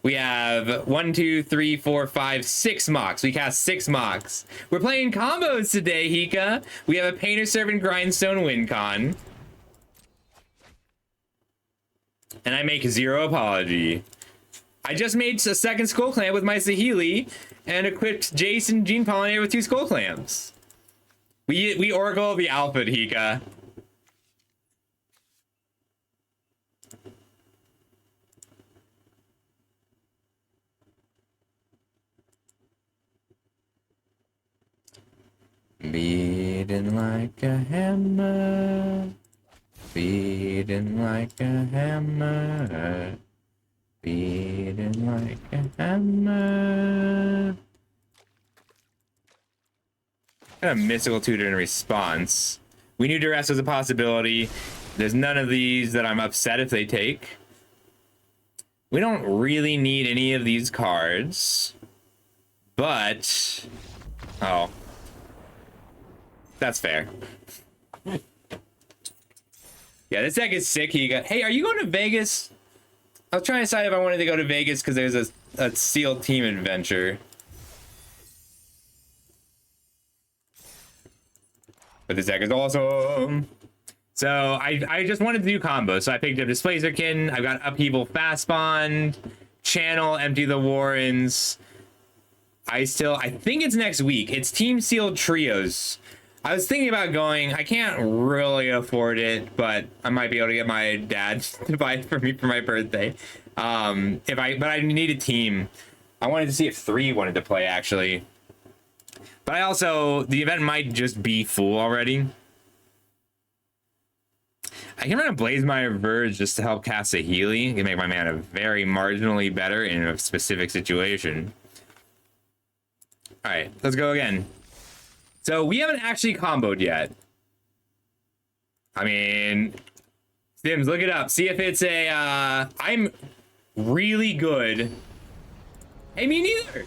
We have 1, 2, 3, 4, 5, 6 Mox. We cast 6 Mox. We're playing combos today, Hika. We have a Painter Servant Grindstone Wincon. And I make 0 apology. I just made a second Skull Clamp with my Saheeli and equipped Jason Gene Pollinator with 2 Skull Clamps. We Oracle the Alpha, Hika. Beating like a hammer, beating like a hammer, beating like a hammer. Kind of mystical tutor in response. We knew duress was a possibility. There's none of these that I'm upset if they take. We don't really need any of these cards, but oh. That's fair. Yeah, this deck is sick. Hey, are you going to Vegas? I was trying to decide if I wanted to go to Vegas because there's a SEAL team adventure. But this deck is awesome. So I just wanted to do combos. So I picked up Displacerkin. I've got Upheaval Fast Bond, Channel, Empty the Warrens. I think it's next week. It's Team SEAL Trios. I was thinking about going. I can't really afford it, but I might be able to get my dad to buy it for me for my birthday. But I need a team. I wanted to see if 3 wanted to play actually. But the event might just be full already. I can run a Blazemire Verge just to help cast a Saheeli. It can make my mana very marginally better in a specific situation. All right, let's go again. So we haven't actually comboed yet. I mean, Sims, look it up. See if it's a, I'm really good. Hey, me neither.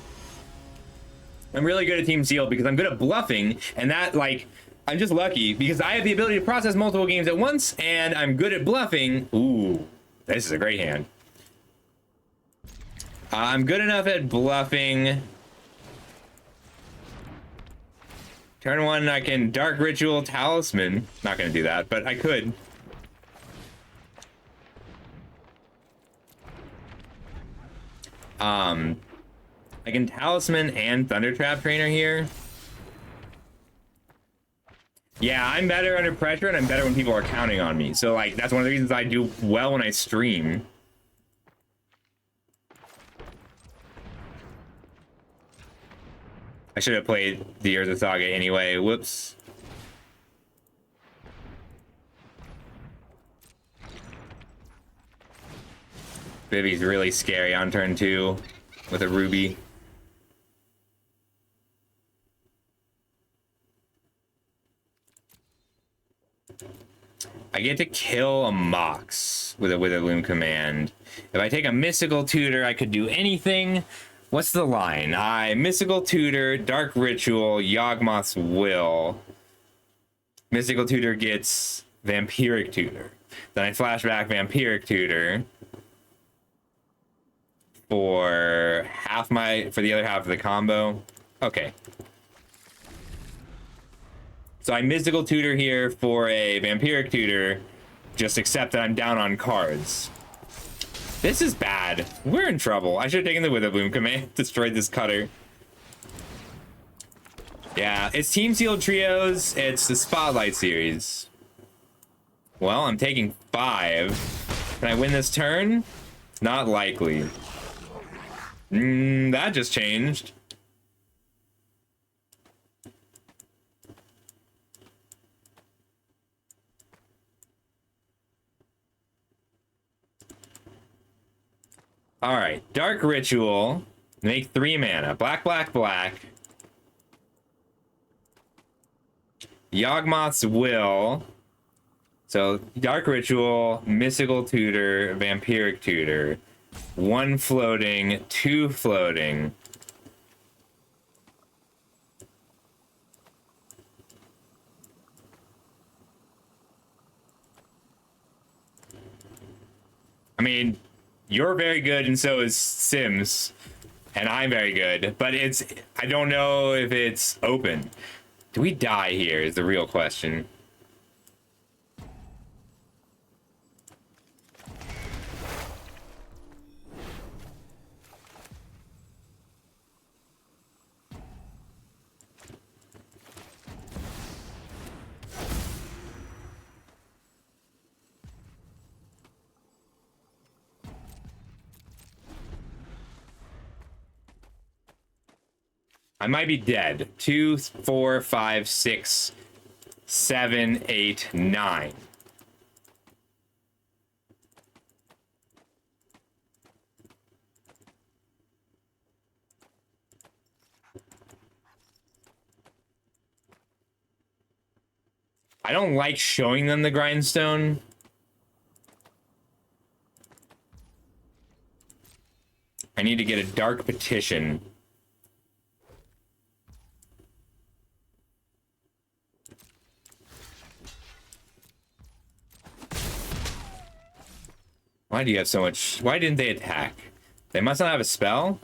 I'm really good at Team Seal because I'm good at bluffing, and that, like, I'm just lucky because I have the ability to process multiple games at once, and I'm good at bluffing. Ooh, this is a great hand. I'm good enough at bluffing. Turn 1, I can Dark Ritual Talisman. Not gonna do that, but I could. I can Talisman and Thunder Trap Trainer here. Yeah, I'm better under pressure, and I'm better when people are counting on me. So, like, that's one of the reasons I do well when I stream. I should have played the Urza Saga anyway. Whoops. Vivi's really scary on turn 2 with a Ruby. I get to kill a Mox with a Loom command. If I take a Mystical Tutor, I could do anything. What's the line? Mystical Tutor, Dark Ritual, Yawgmoth's Will. Mystical Tutor gets Vampiric Tutor. Then I flashback Vampiric Tutor for the other half of the combo. Okay. So I Mystical Tutor here for a Vampiric Tutor. Just accept that I'm down on cards. This is bad. We're in trouble. I should have taken the Witherbloom command. Destroyed this cutter. Yeah, it's Team Sealed Trios. It's the Spotlight series. Well, I'm taking 5. Can I win this turn? Not likely. That just changed. All right, Dark Ritual. Make 3 mana. Black, black, black. Yawgmoth's Will. So, Dark Ritual, Mystical Tutor, Vampiric Tutor. 1 floating, 2 floating. I mean, you're very good, and so is Sims. And I'm very good, but I don't know if it's open. Do we die here is the real question. I might be dead. 2, 4, 5, 6, 7, 8, 9. I don't like showing them the grindstone. I need to get a Dark Petition. Why do you have so much? Why didn't they attack? They must not have a spell?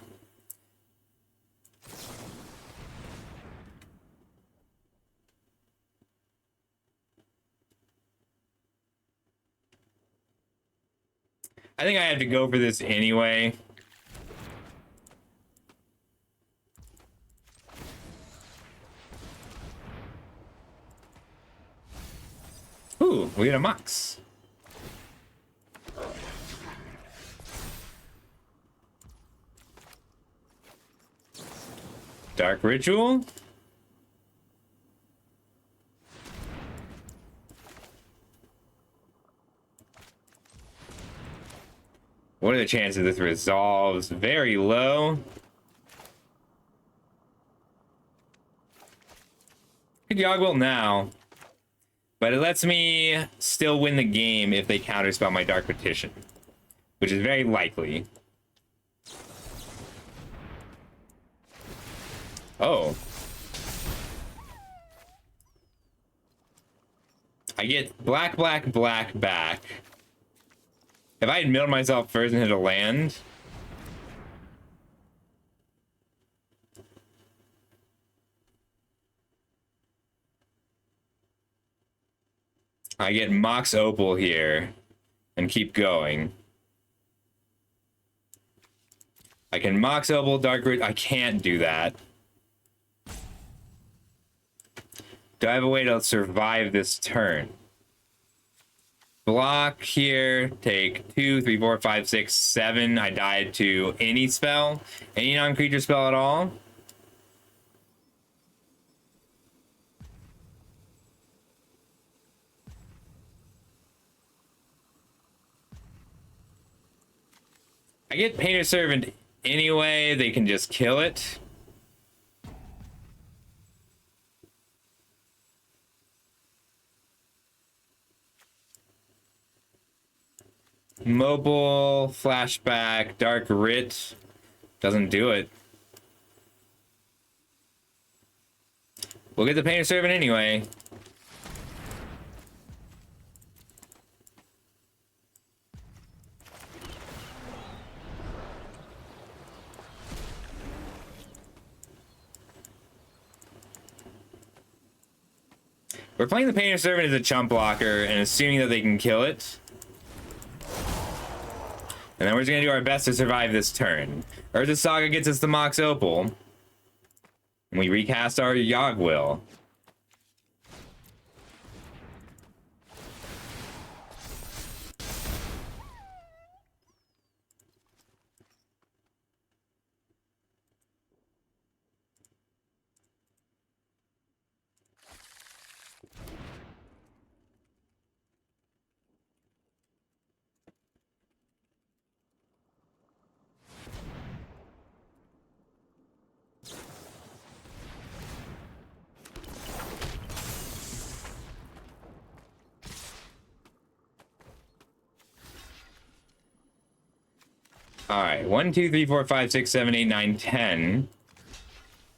I think I have to go for this anyway. Ooh, we got a Mox. Dark Ritual. What are the chances this resolves? Very low. Could Yawgwill now. But it lets me still win the game if they counterspell my Dark Petition. Which is very likely. Oh. I get black, black, black back. If I had milled myself first and hit a land... I get Mox Opal here and keep going. I can Mox Opal, Dark Root. I can't do that. Do I have a way to survive this turn? Block here, take 2, 3, 4, 5, 6, 7. I died to any spell, any non-creature spell at all. I get Painter Servant anyway, they can just kill it. Mobile, flashback, dark writ. Doesn't do it. We'll get the painter servant anyway. We're playing the painter servant as a chump blocker and assuming that they can kill it. And then we're just gonna do our best to survive this turn. Urza Saga gets us the Mox Opal. And we recast our Yogg-Will. All right, 1, 2, 3, 4, 5, 6, 7, 8, 9, 10.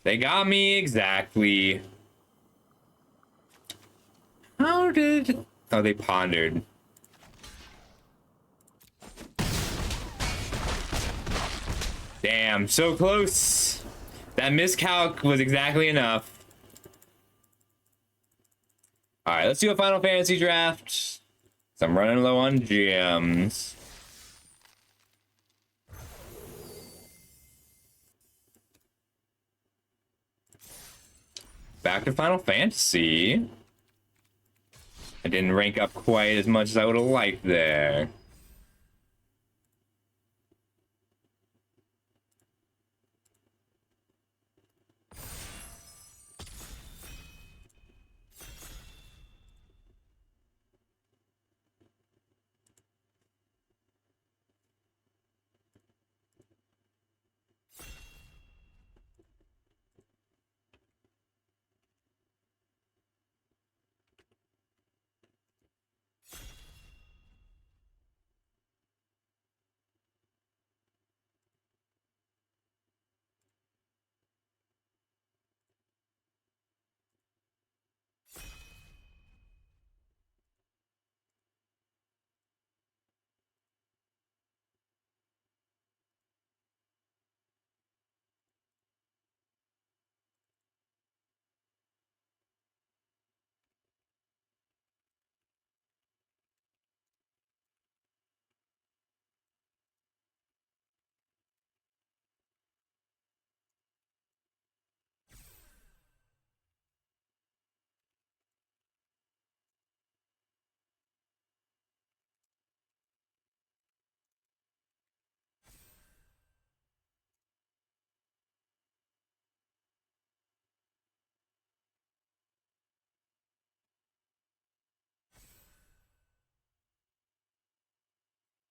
They got me exactly. How did... Oh, they pondered. Damn, so close. That miscalc was exactly enough. All right, let's do a Final Fantasy draft. So I'm running low on gems. Back to Final Fantasy. I didn't rank up quite as much as I would have liked there.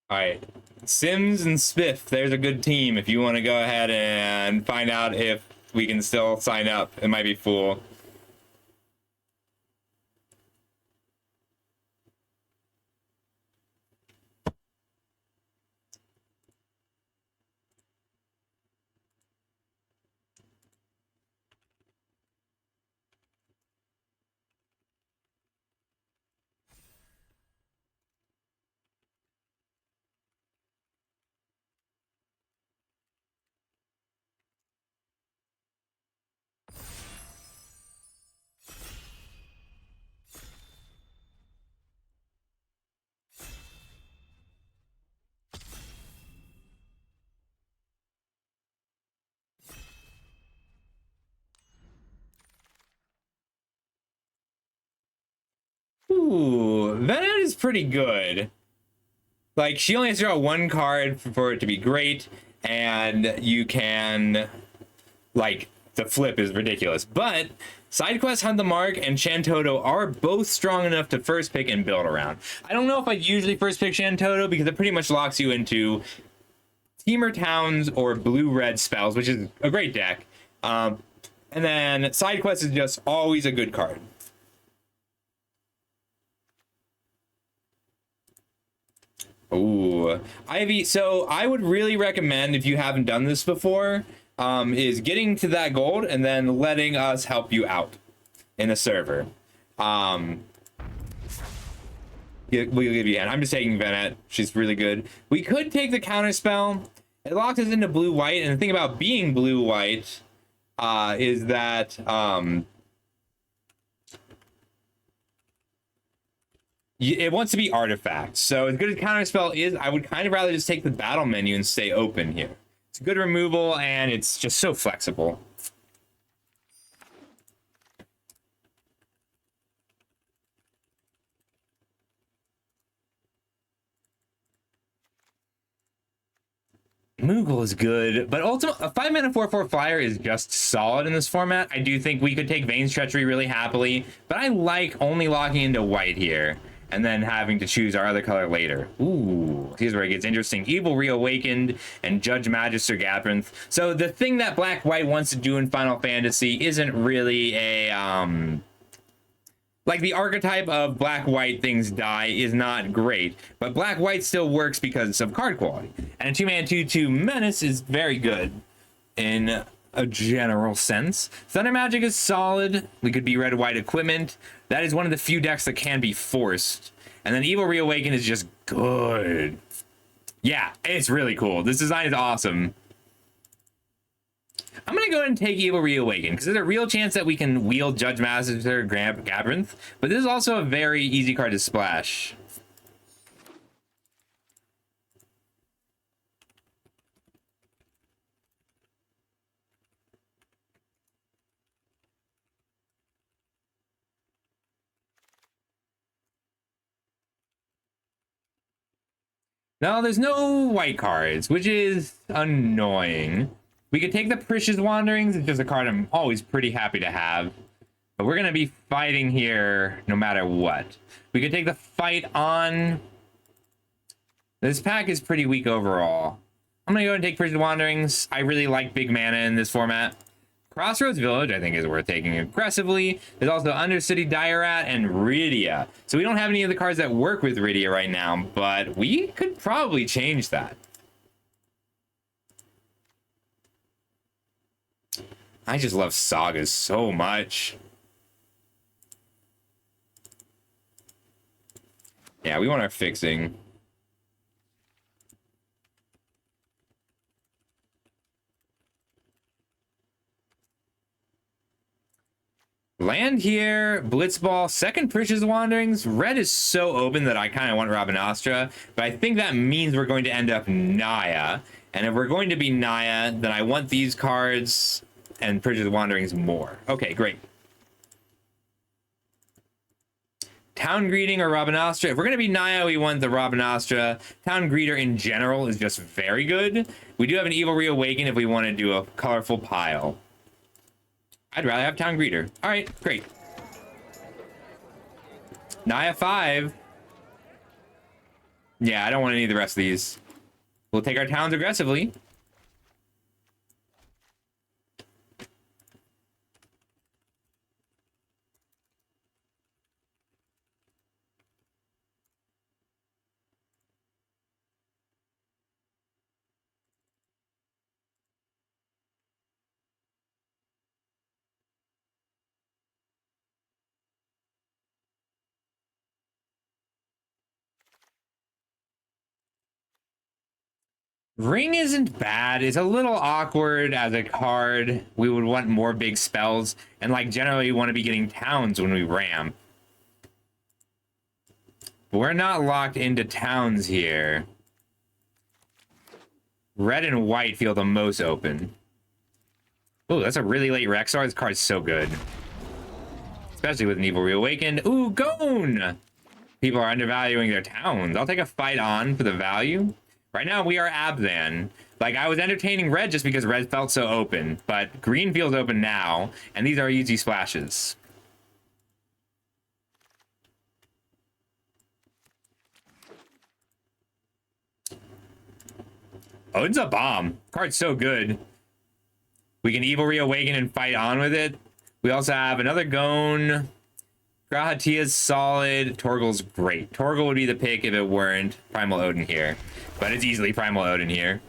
All right, Sims and Spiff, there's a good team if you want to go ahead and find out if we can still sign up. It might be full. Ooh, Venat is pretty good. Like, she only has to draw one card for it to be great, and you can, like, the flip is ridiculous. But Side Quest, Hunt the Mark, and Shantoto are both strong enough to first pick and build around. I don't know if I usually first pick Shantoto because it pretty much locks you into Temur Towns or blue-red spells, which is a great deck. And then Side Quest is just always a good card. Ooh, Ivy. So I would really recommend, if you haven't done this before, is getting to that gold and then letting us help you out in the server. We'll give you, and I'm just taking Venet. She's really good. We could take the counter spell. It locks us into blue white, and the thing about being blue white is that it wants to be artifacts. So as good as counterspell is, I would kind of rather just take the battle menu and stay open here. It's a good removal, and it's just so flexible. Moogle is good, but ultimately a 5-mana 4/4 flyer is just solid in this format. I do think we could take Vane's Treachery really happily, but I like only locking into white here and then having to choose our other color later. Ooh, here's where it gets interesting. Evil Reawakened and Judge Magister Gathrinth. So the thing that Black-White wants to do in Final Fantasy isn't really a like the archetype of black-white things die is not great, but black-white still works because of card quality. And a 2-mana 2/2 Menace is very good in a general sense. Thunder Magic is solid. We could be red-white equipment. That is one of the few decks that can be forced. And then Evil Reawaken is just good. Yeah, it's really cool. This design is awesome. I'm going to go ahead and take Evil Reawaken, because there's a real chance that we can wield Judge Magister Gathrinth, but this is also a very easy card to splash. No, there's no white cards, which is annoying. We could take the Precious Wanderings. It's just a card I'm always pretty happy to have. But we're going to be fighting here no matter what. We could take the fight on. This pack is pretty weak overall. I'm going to go and take Precious Wanderings. I really like big mana in this format. Crossroads Village, I think, is worth taking aggressively. There's also Undercity Diorat and Rydia. So we don't have any of the cards that work with Rydia right now, but we could probably change that. I just love Sagas so much. Yeah, we want our fixing. Land here, Blitzball, second Precious Wanderings. Red is so open that I kind of want Rabanastra, but I think that means we're going to end up Naya. And if we're going to be Naya, then I want these cards and Precious Wanderings more. Okay, great. Town Greeting or Rabanastra. If we're going to be Naya, we want the Rabanastra. Town Greeter in general is just very good. We do have an Evil Reawaken if we want to do a colorful pile. I'd rather have Town Greeter. All right, great. Naya 5. Yeah, I don't want any of the rest of these. We'll take our towns aggressively. Ring isn't bad. It's a little awkward as a card. We would want more big spells, and like generally we want to be getting towns when we ramp. But we're not locked into towns here. Red and white feel the most open. Oh, that's a really late Rexar. This card's so good. Especially with an Evil Reawakened. Ooh, Gone! People are undervaluing their towns. I'll take a fight on for the value. Right now, we are Abzan. Like, I was entertaining red just because red felt so open, but green feels open now, and these are easy splashes. Oh, it's a bomb. Card's so good. We can Evil Reawaken and fight on with it. We also have another Gone. Grahatia's solid. Torgal's great. Torgal would be the pick if it weren't Primal Odin here. But it's easily Primal Odin here.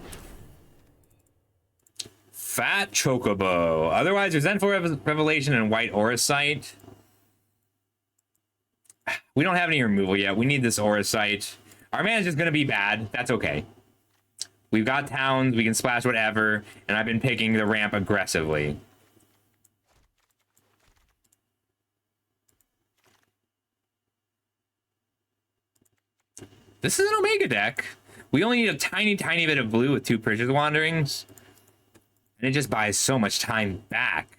Fat Chocobo. Otherwise, Resentful Revelation and White Auracite. We don't have any removal yet. We need this Auracite. Our man's just going to be bad. That's okay. We've got towns. We can splash whatever. And I've been picking the ramp aggressively. This is an Omega deck. We only need a tiny, tiny bit of blue with 2 Precious Wanderings. And it just buys so much time back.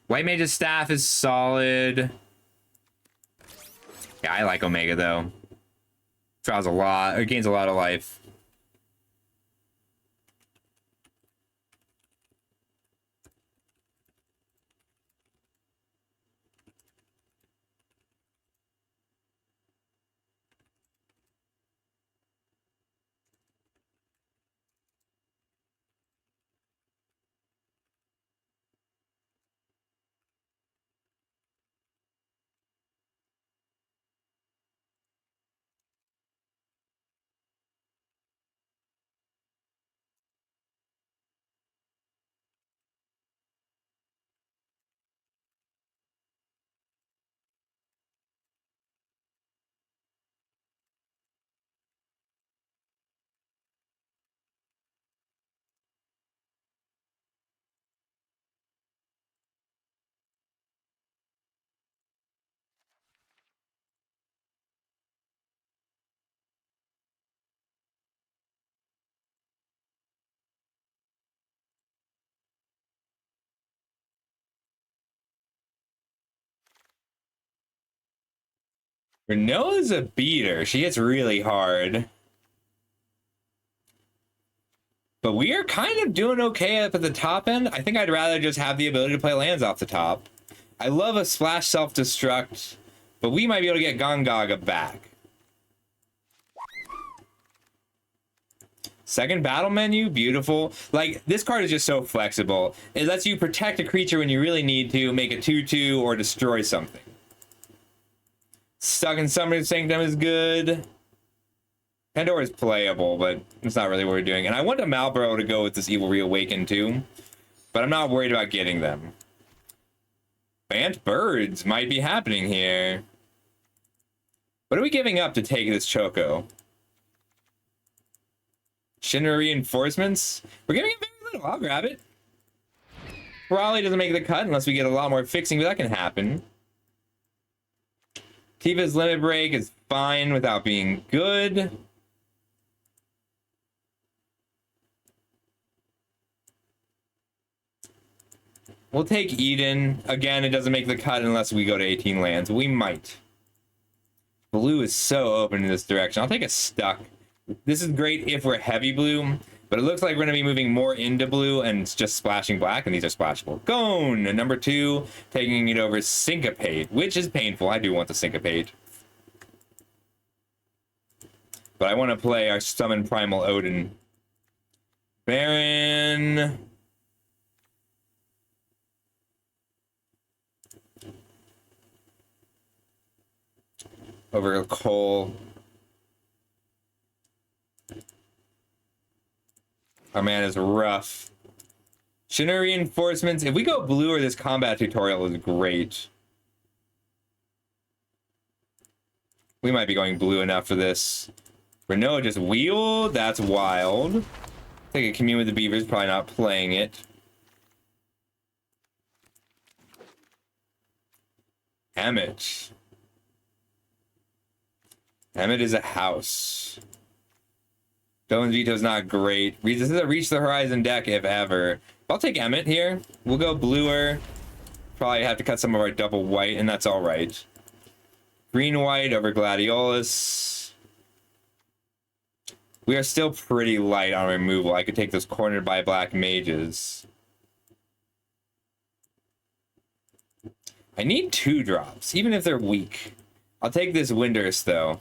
White Mage's Staff is solid. Yeah, I like Omega, though. Draws a lot. It gains a lot of life. Renoa's a beater. She hits really hard. But we are kind of doing okay up at the top end. I think I'd rather just have the ability to play lands off the top. I love a splash self-destruct, but we might be able to get Gongaga back. Second battle menu, beautiful. Like, this card is just so flexible. It lets you protect a creature when you really need to, make a 2/2, or destroy something. Stuck in Summoner's Sanctum is good. Pandora is playable, but it's not really what we're doing. And I want a Malboro to go with this Evil Reawaken too, but I'm not worried about getting them. Bant Birds might be happening here. What are we giving up to take this Choco? Shinra Reinforcements? We're giving it very little. I'll grab it. Probably doesn't make the cut unless we get a lot more fixing, but that can happen. Tifa's Limit Break is fine without being good. We'll take Eden. Again, it doesn't make the cut unless we go to 18 lands. We might. Blue is so open in this direction. I'll take a Stuck. This is great if we're heavy blue, but it looks like we're going to be moving more into blue and it's just splashing black, and these are splashable. Gone! Number 2, taking it over Syncopate, which is painful. I do want the Syncopate. But I want to play our Summon Primal Odin. Baron. Over Cole. Our man is rough. Shinra Reinforcements. If we go blue, or this combat tutorial is great. We might be going blue enough for this. Renoa just wheeled. That's wild. Take a Commune with the Beavers. Probably not playing it. Emmet. Emmet is a house. Dolan's Veto's not great. This is a Reach the Horizon deck, if ever. I'll take Emmet here. We'll go bluer. Probably have to cut some of our double white, and that's all right. Green-white over Gladiolus. We are still pretty light on removal. I could take those cornered by black mages. I need 2 drops, even if they're weak. I'll take this Windurst, though.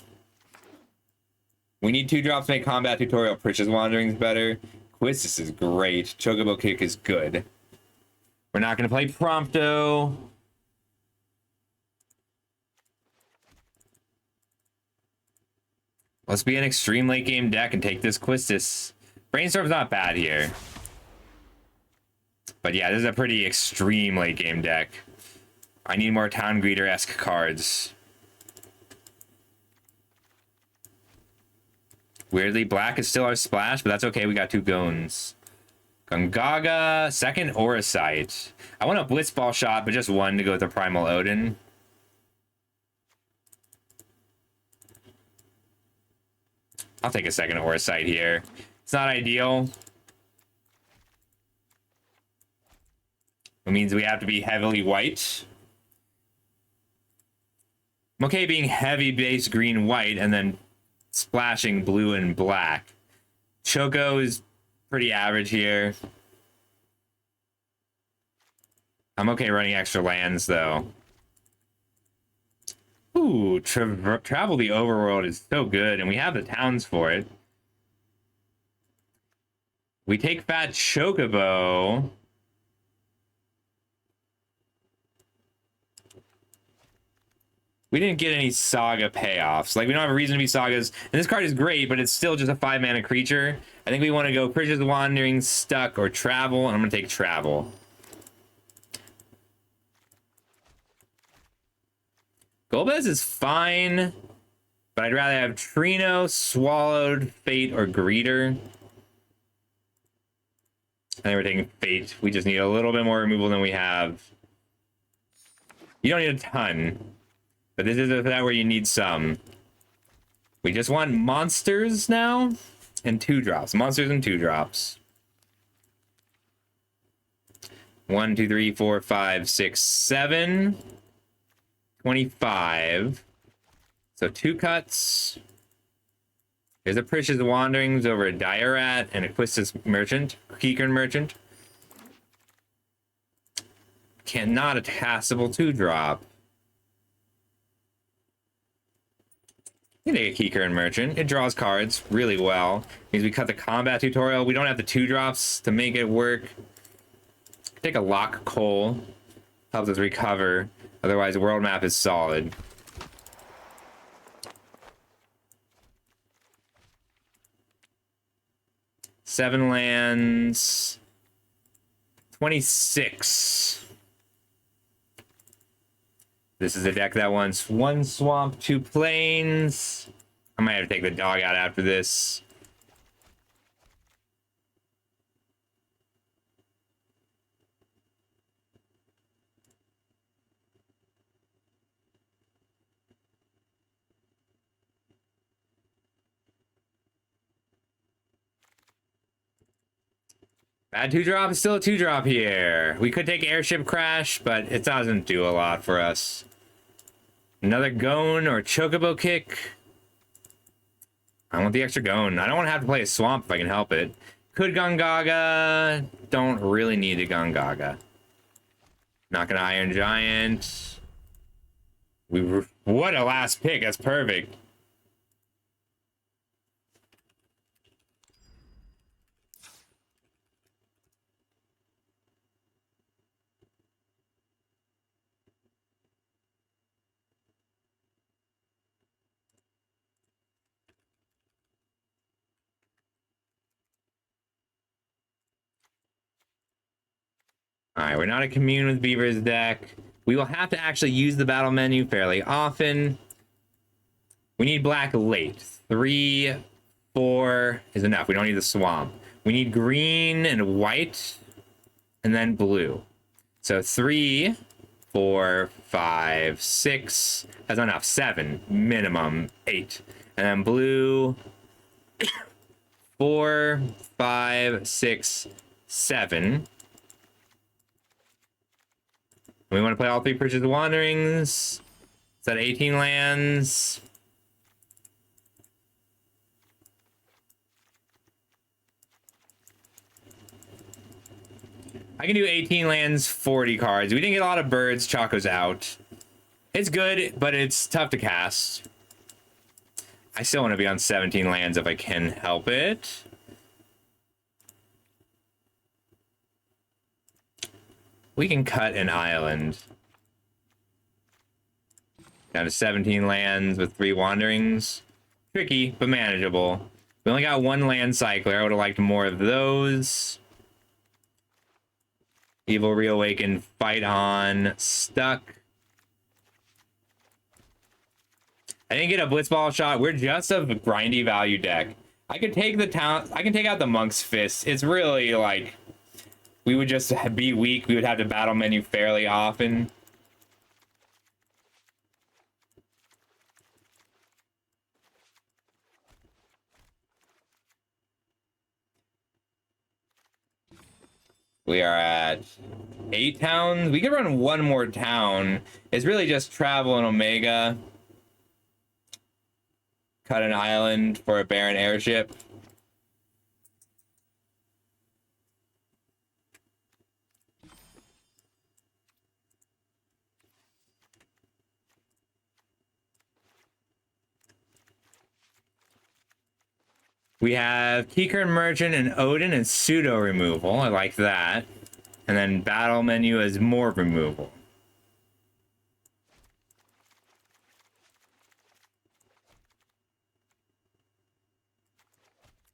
We need 2 drops to make combat tutorial Precious Wanderings better. Quistis is great. Chocobo Kick is good. We're not going to play Prompto. Let's be an extreme late game deck and take this Quistis. Brainstorm's not bad here. But yeah, this is a pretty extreme late game deck. I need more Town Greeter-esque cards. Weirdly, black is still our splash, but that's okay. We got 2 Gones. Gungaga, second Auracite. I want a Blitzball shot, but just 1 to go with the Primal Odin. I'll take a second Auracite here. It's not ideal. It means we have to be heavily white. I'm okay being heavy base green white and then splashing blue and black. Choco is pretty average here. I'm okay running extra lands though. Ooh, Travel the Overworld is so good, and we have the towns for it. We take Fat Chocobo. We didn't get any Saga payoffs. Like, we don't have a reason to be Sagas. And this card is great, but it's still just a 5-mana creature. I think we want to go Precious Wandering, Stuck, or Travel, and I'm going to take Travel. Golbez is fine, but I'd rather have Trino, Swallowed, Fate, or Greeter. I think we're taking Fate. We just need a little bit more removal than we have. You don't need a ton, but this is that where you need some. We just want monsters now and 2-drops. Monsters and 2-drops. 1, 2, 3, 4, 5, 6, 7. 25. So 2 cuts. There's a Precious Wanderings over a Diorat and a Quistis Merchant, Kikern Merchant. Cannot a tassable 2-drop. You take a Kikern Merchant. It draws cards really well. Means we cut the combat tutorial. We don't have the 2-drops to make it work. Take a Lock Coal. Helps us recover. Otherwise, the world map is solid. Seven lands. 26. This is a deck that wants 1 swamp, 2 plains. I might have to take the dog out after this. Bad 2-drop is still a 2-drop here. We could take Airship Crash, but it doesn't do a lot for us. Another Gone or Chocobo Kick. I want the extra Gone. I don't want to have to play a Swamp if I can help it. Could Gungaga. Don't really need a Gungaga. Not gonna Iron Giant. What a last pick. That's perfect. Alright, we're not a Commune with Beavers deck. We will have to actually use the battle menu fairly often. We need black late. 3, 4 is enough. We don't need the swamp. We need green and white, and then blue. So 3, 4, 5, 6. That's enough. 7, minimum 8. And then blue, 4, 5, 6, 7. We want to play all 3 Precious Wanderings. Is that 18 lands? I can do 18 lands, 40 cards. We didn't get a lot of birds. Choco's out. It's good, but it's tough to cast. I still want to be on 17 lands if I can help it. We can cut an island down to 17 lands with 3 wanderings. tricky, but manageable. We only got one land cycler. I would have liked more of those. Evil Reawakened, fight on, stuck. I didn't get a Blitzball shot. We're just a grindy value deck. I could take the town. I can take out the Monk's Fist. It's really like we would just be weak. We would have to battle menu fairly often. We are at 8 towns. We could run one more town. It's really just travel and Omega. Cut an island for a barren airship. We have Keycurrent Merchant and Odin and pseudo removal. I like that. And then battle menu as more removal.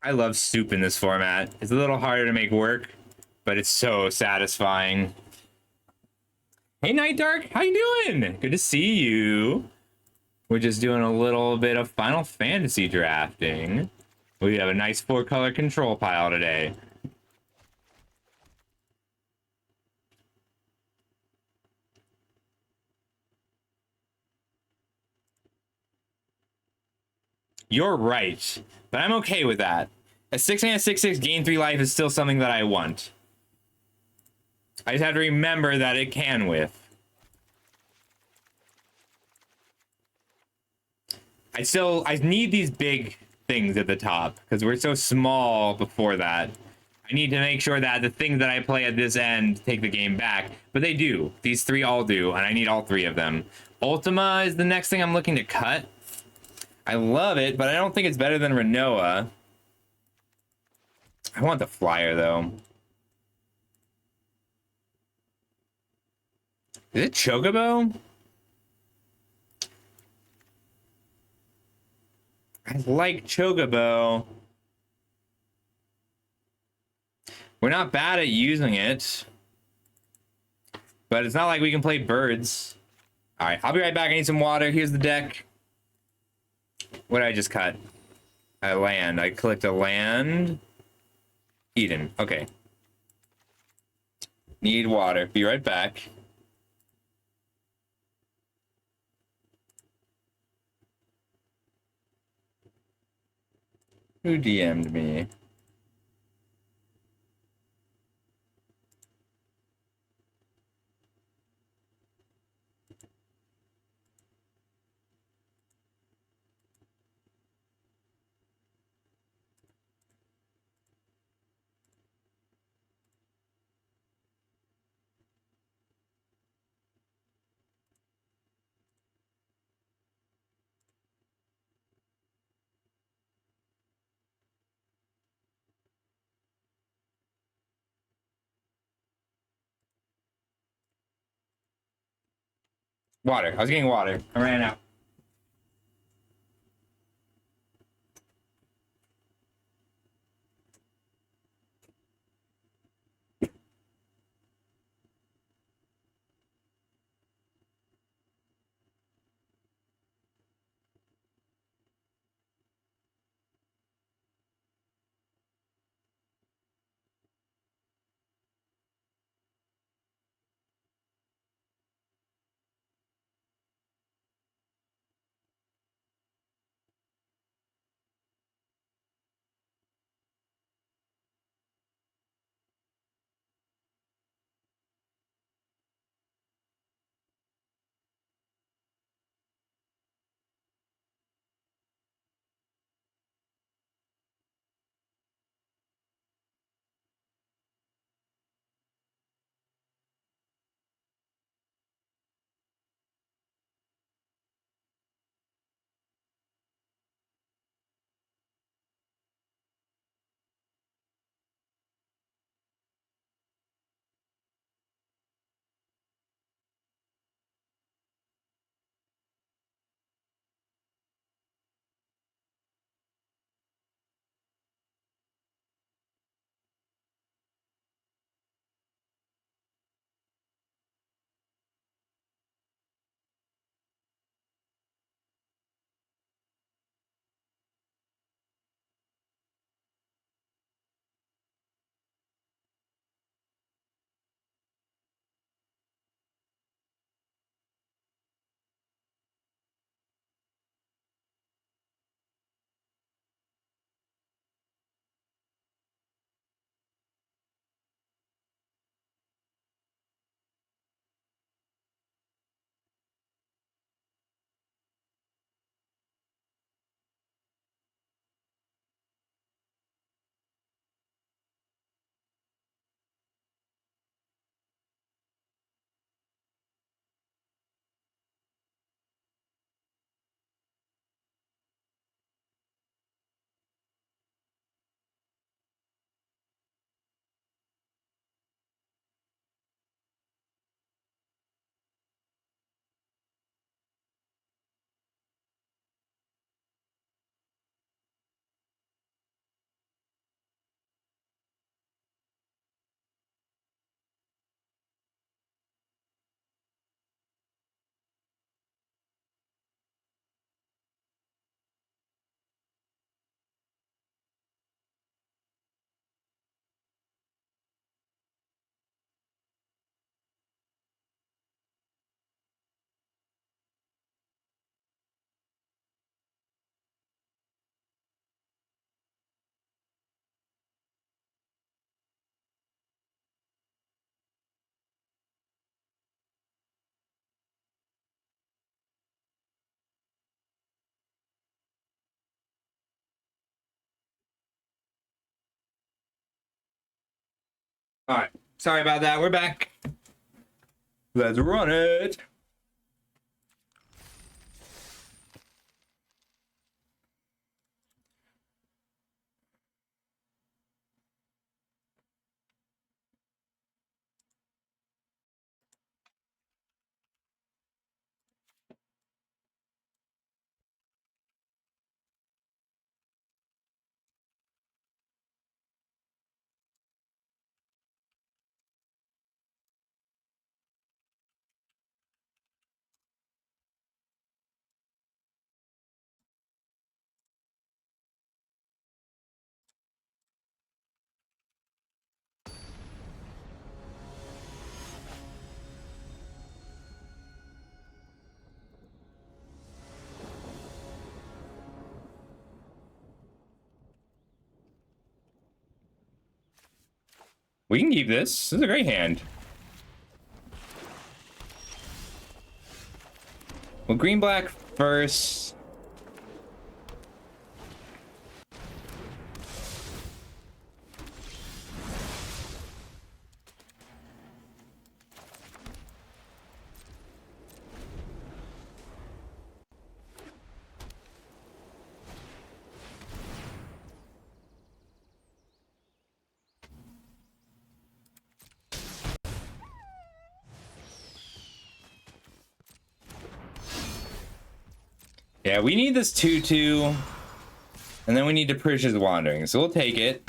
I love soup in this format. It's a little harder to make work, but it's so satisfying. Hey, Night Dark, how you doing? Good to see you. We're just doing a little bit of Final Fantasy drafting. We have a nice 4-color control pile today. You're right, but I'm okay with that. A 6-mana 6/6 gain 3 life is still something that I want. I just have to remember that it can whiff. I need these big things at the top because we're so small before that. I need to make sure that the things that I play at this end take the game back, but they do. These 3 all do, and I need all 3 of them. Ultima is the next thing I'm looking to cut. I love it, but I don't think it's better than Renoa. I want the flyer, though. Is it Chocobo? I like Chocobo. We're not bad at using it. But it's not like we can play birds. Alright, I'll be right back. I need some water. Here's the deck. What did I just cut? A land. I clicked a land. Eden. Okay. Need water. Be right back. Who DM'd me? Water. I was getting water. I ran out. All right. Sorry about that. We're back. Let's run it. We can keep this. This is a great hand. Well, green black first. Yeah, we need this 2/2, and then we need to Precious Wandering, so we'll take it.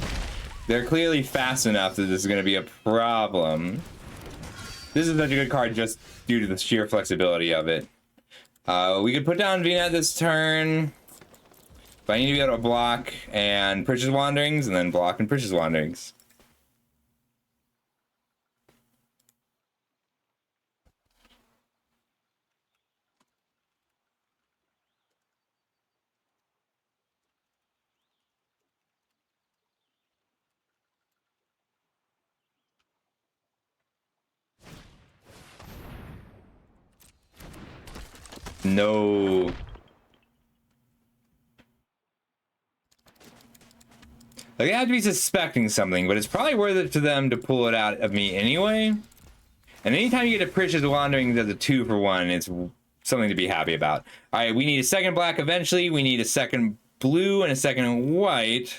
They're clearly fast enough that this is going to be a problem. This is such a good card just due to the sheer flexibility of it. We could put down VNet this turn, but I need to be able to block and Precious Wanderings, and then block and Precious Wanderings. No. Like, they have to be suspecting something, but it's probably worth it to them to pull it out of me anyway. And anytime you get a Precious Wandering that's a 2-for-1, it's something to be happy about. All right, we need a second black eventually. We need a second blue and a second white.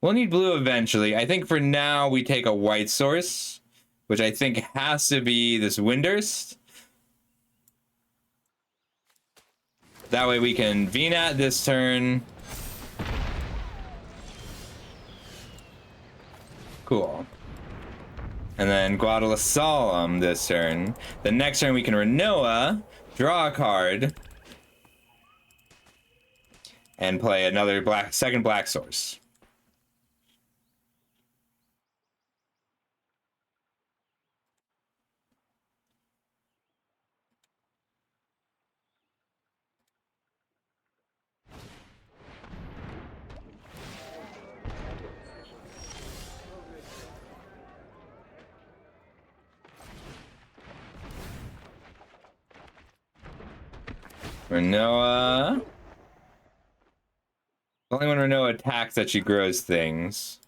We'll need blue eventually. I think for now we take a white source, which I think has to be this Windurst. That way we can VNat this turn. Cool. And then Guadalajara Solemn this turn. The next turn we can Renoa, draw a card, and play another second black source. Renoa. Only when Renoa attacks that she grows things.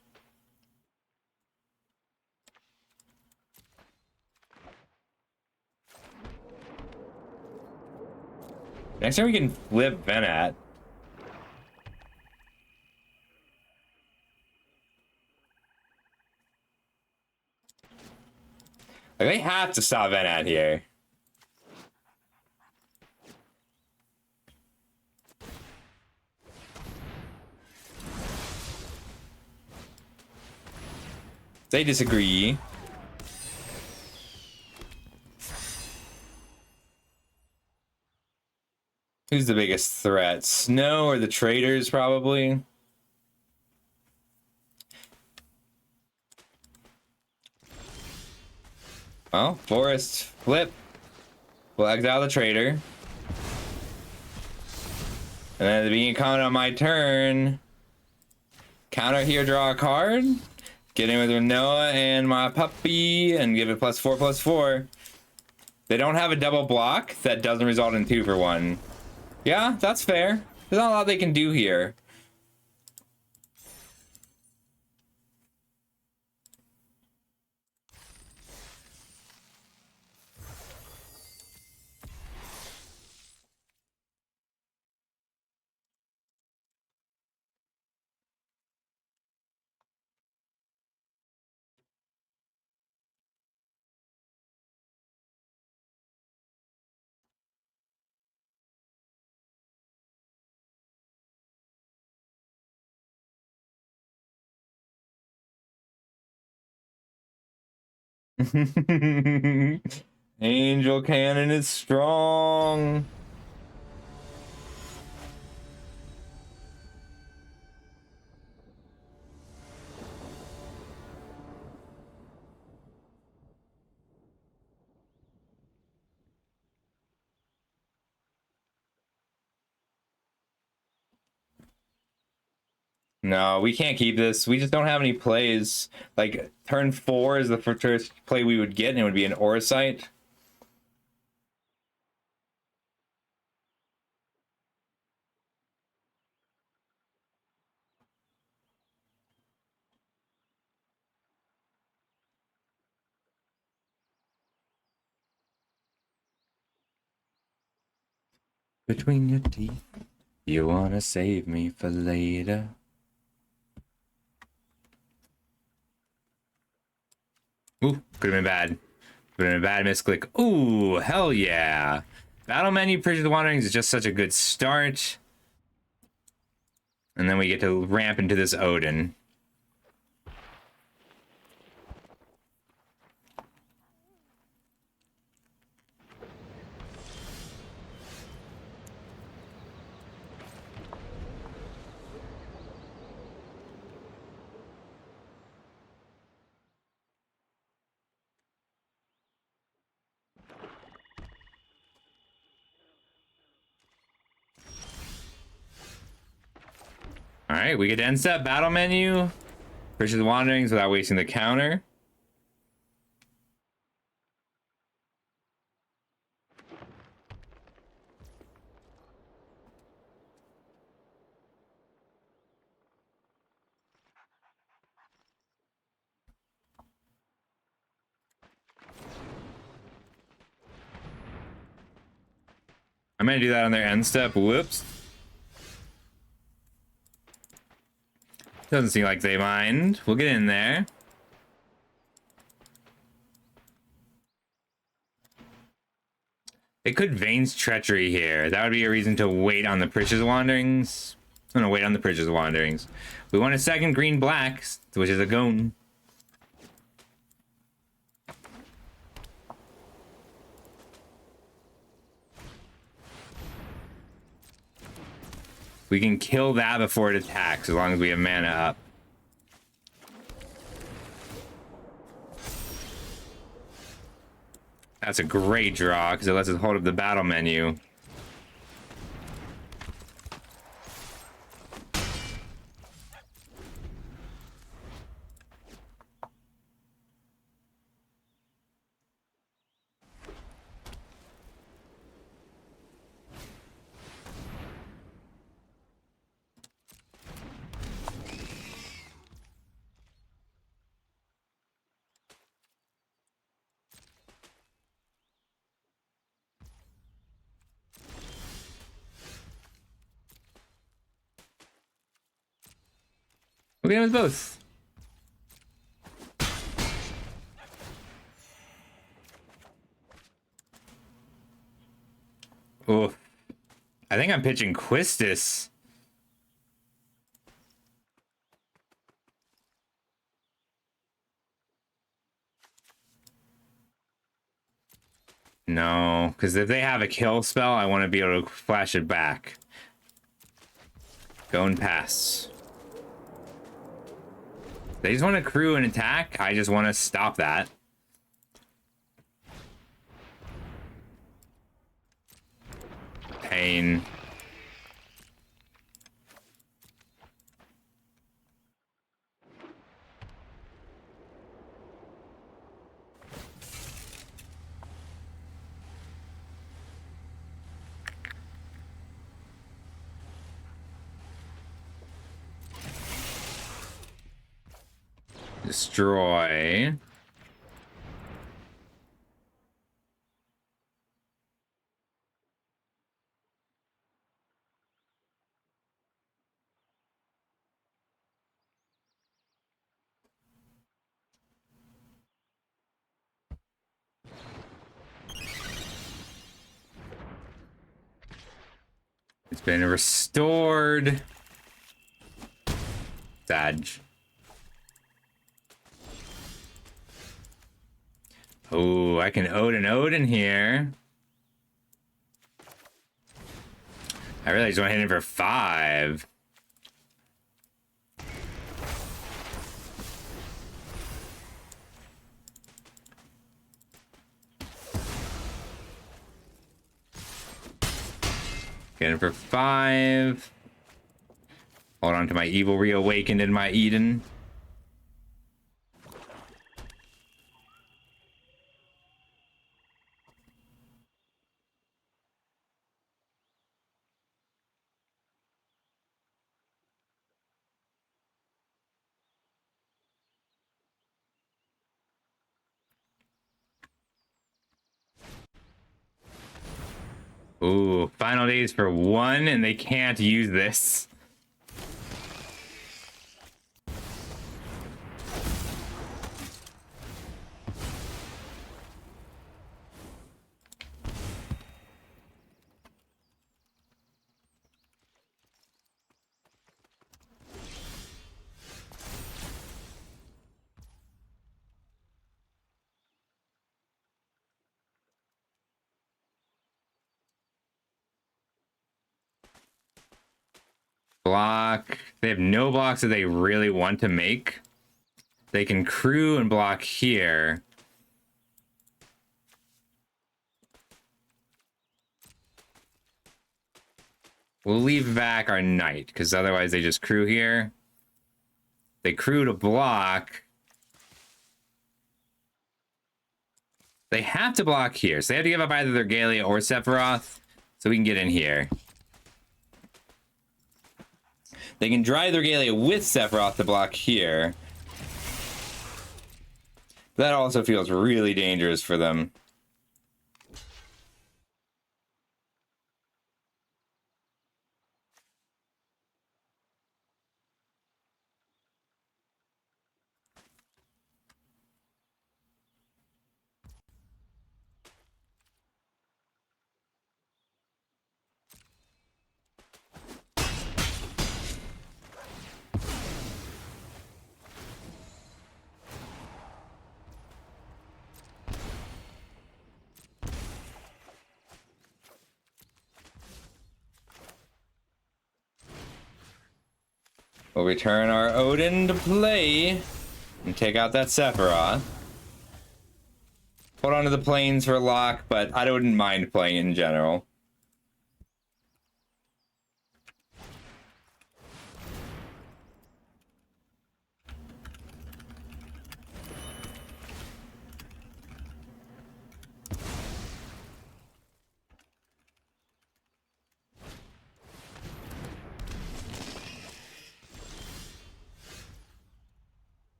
Next time we can flip Venat. Like, they have to stop Venat here. They disagree. Who's the biggest threat? Snow or the traders, probably? Well, Forest, flip. We'll exile the trader. And then at the beginning comment on my turn, counter here, draw a card. Get in with Renoa and my puppy and give it +4/+4. They don't have a double block that doesn't result in 2-for-1. Yeah, that's fair. There's not a lot they can do here. Angel Cannon is strong. No, we can't keep this. We just don't have any plays. Like, turn 4 is the first play we would get, and it would be an Oracite. Between your teeth, you wanna save me for later. Ooh, could have been bad. Could have been a bad misclick. Ooh, hell yeah. Battle menu, Bridge of the Wanderings is just such a good start. And then we get to ramp into this Odin. All right, we get to end step battle menu, Bridge of the Wanderings without wasting the counter. I'm gonna do that on their end step. Whoops. Doesn't seem like they mind. We'll get in there. They could Vayne's Treachery here. That would be a reason to wait on the Bridge of the Wanderings. I'm gonna wait on the Bridge of the Wanderings. We want a second green black, which is a Gone. We can kill that before it attacks, as long as we have mana up. That's a great draw, because it lets us hold up the battle menu. We'll get him with both. Oh, I think I'm pitching Quistis. No, because if they have a kill spell, I want to be able to flash it back. Go and pass. They just want to crew and attack. I just want to stop that. Pain. Destroy. It's been restored. Sad. Oh, I can Odin here. I really just want to hit him for 5. Get him for 5. Hold on to my evil reawakened in my Eden. Ooh, final days for 1, and they can't use this. Block. They have no blocks that they really want to make. They can crew and block here. We'll leave back our knight, because otherwise they just crew here. They crew to block. They have to block here, so they have to give up either their Galea or Sephiroth, so we can get in here. They can drive their Galea with Sephiroth to block here. That also feels really dangerous for them. We'll return our Odin to play and take out that Sephiroth. Hold on to the planes for lock, but I wouldn't mind playing in general.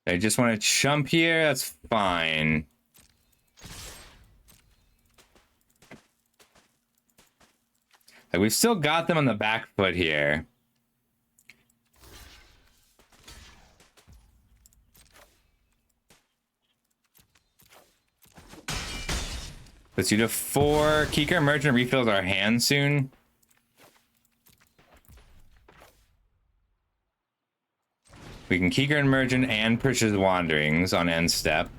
I just want to chump here, that's fine. Like, we've still got them on the back foot here. Let's do the 4. Kikar Merchant refills our hand soon. We can Kikar and Merchant and Prisha's Wanderings on end step.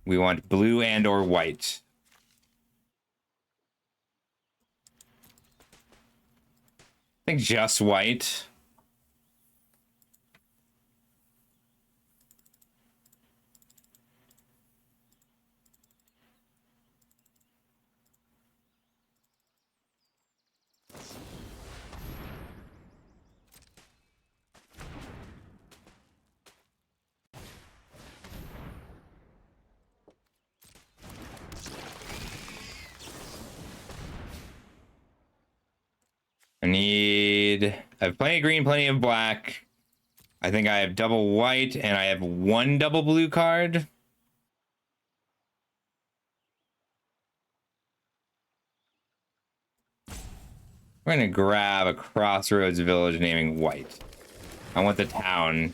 We want blue and or white. I think just white. I have plenty of green, plenty of black. I think I have double white, and I have 1 double blue card. We're gonna grab a Crossroads village naming white. I want the town.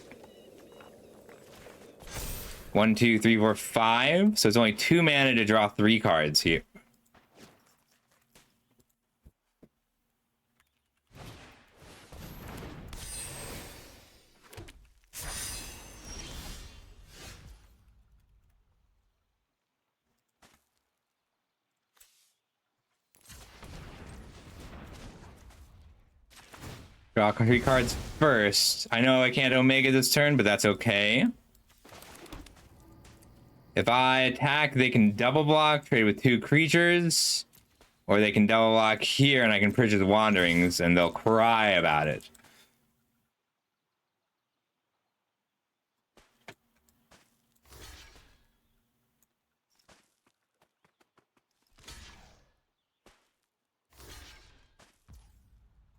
1, 2, 3, 4, 5. So it's only 2 mana to draw 3 cards here. Draw 3 cards first. I know I can't Omega this turn, but that's okay. If I attack, they can double block, trade with 2 creatures, or they can double block here and I can Purchase Wanderings and they'll cry about it.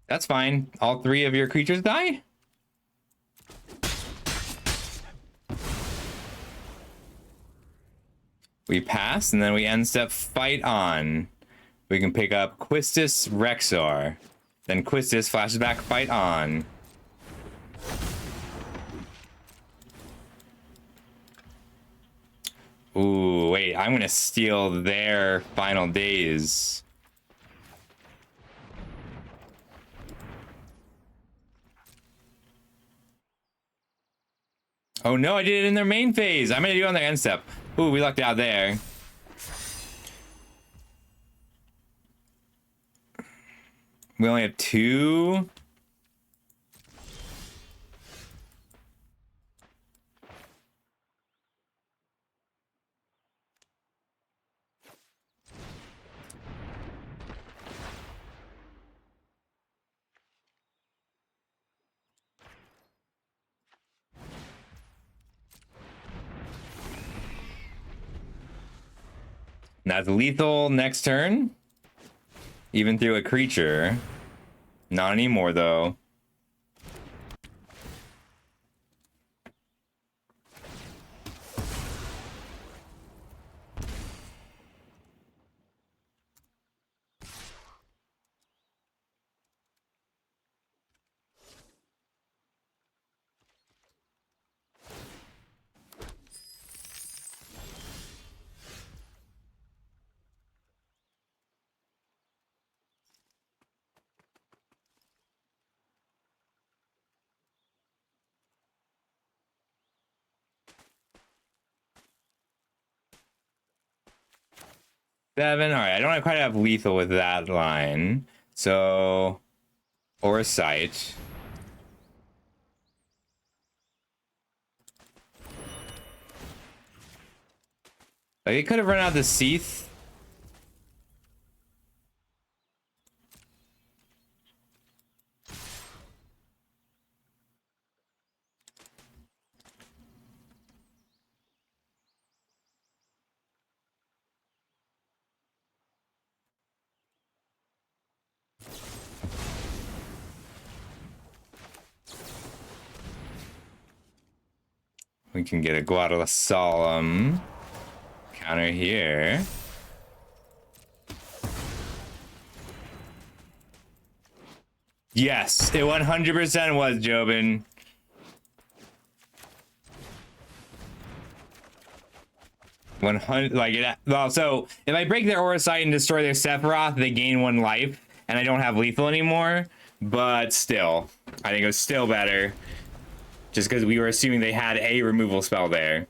That's fine. All 3 of your creatures die? We pass, and then we end step fight on. We can pick up Quistis Rexar. Then Quistis flashes back fight on. Ooh, wait, I'm gonna steal their final days. Oh no, I did it in their main phase. I'm gonna do it on their end step. Ooh, we lucked out there. We only have 2. That's lethal next turn. Even through a creature. Not anymore, though. Seven. All right, I don't quite have lethal with that line. So, or sight. Like, it could have run out the Seath. We can get a Guadala Solemn counter here. Yes, it 100% was Jobin. Like it. Well, so if I break their Aura Sight and destroy their Sephiroth, they gain 1 life, and I don't have lethal anymore. But still, I think it was still better, just because we were assuming they had a removal spell there.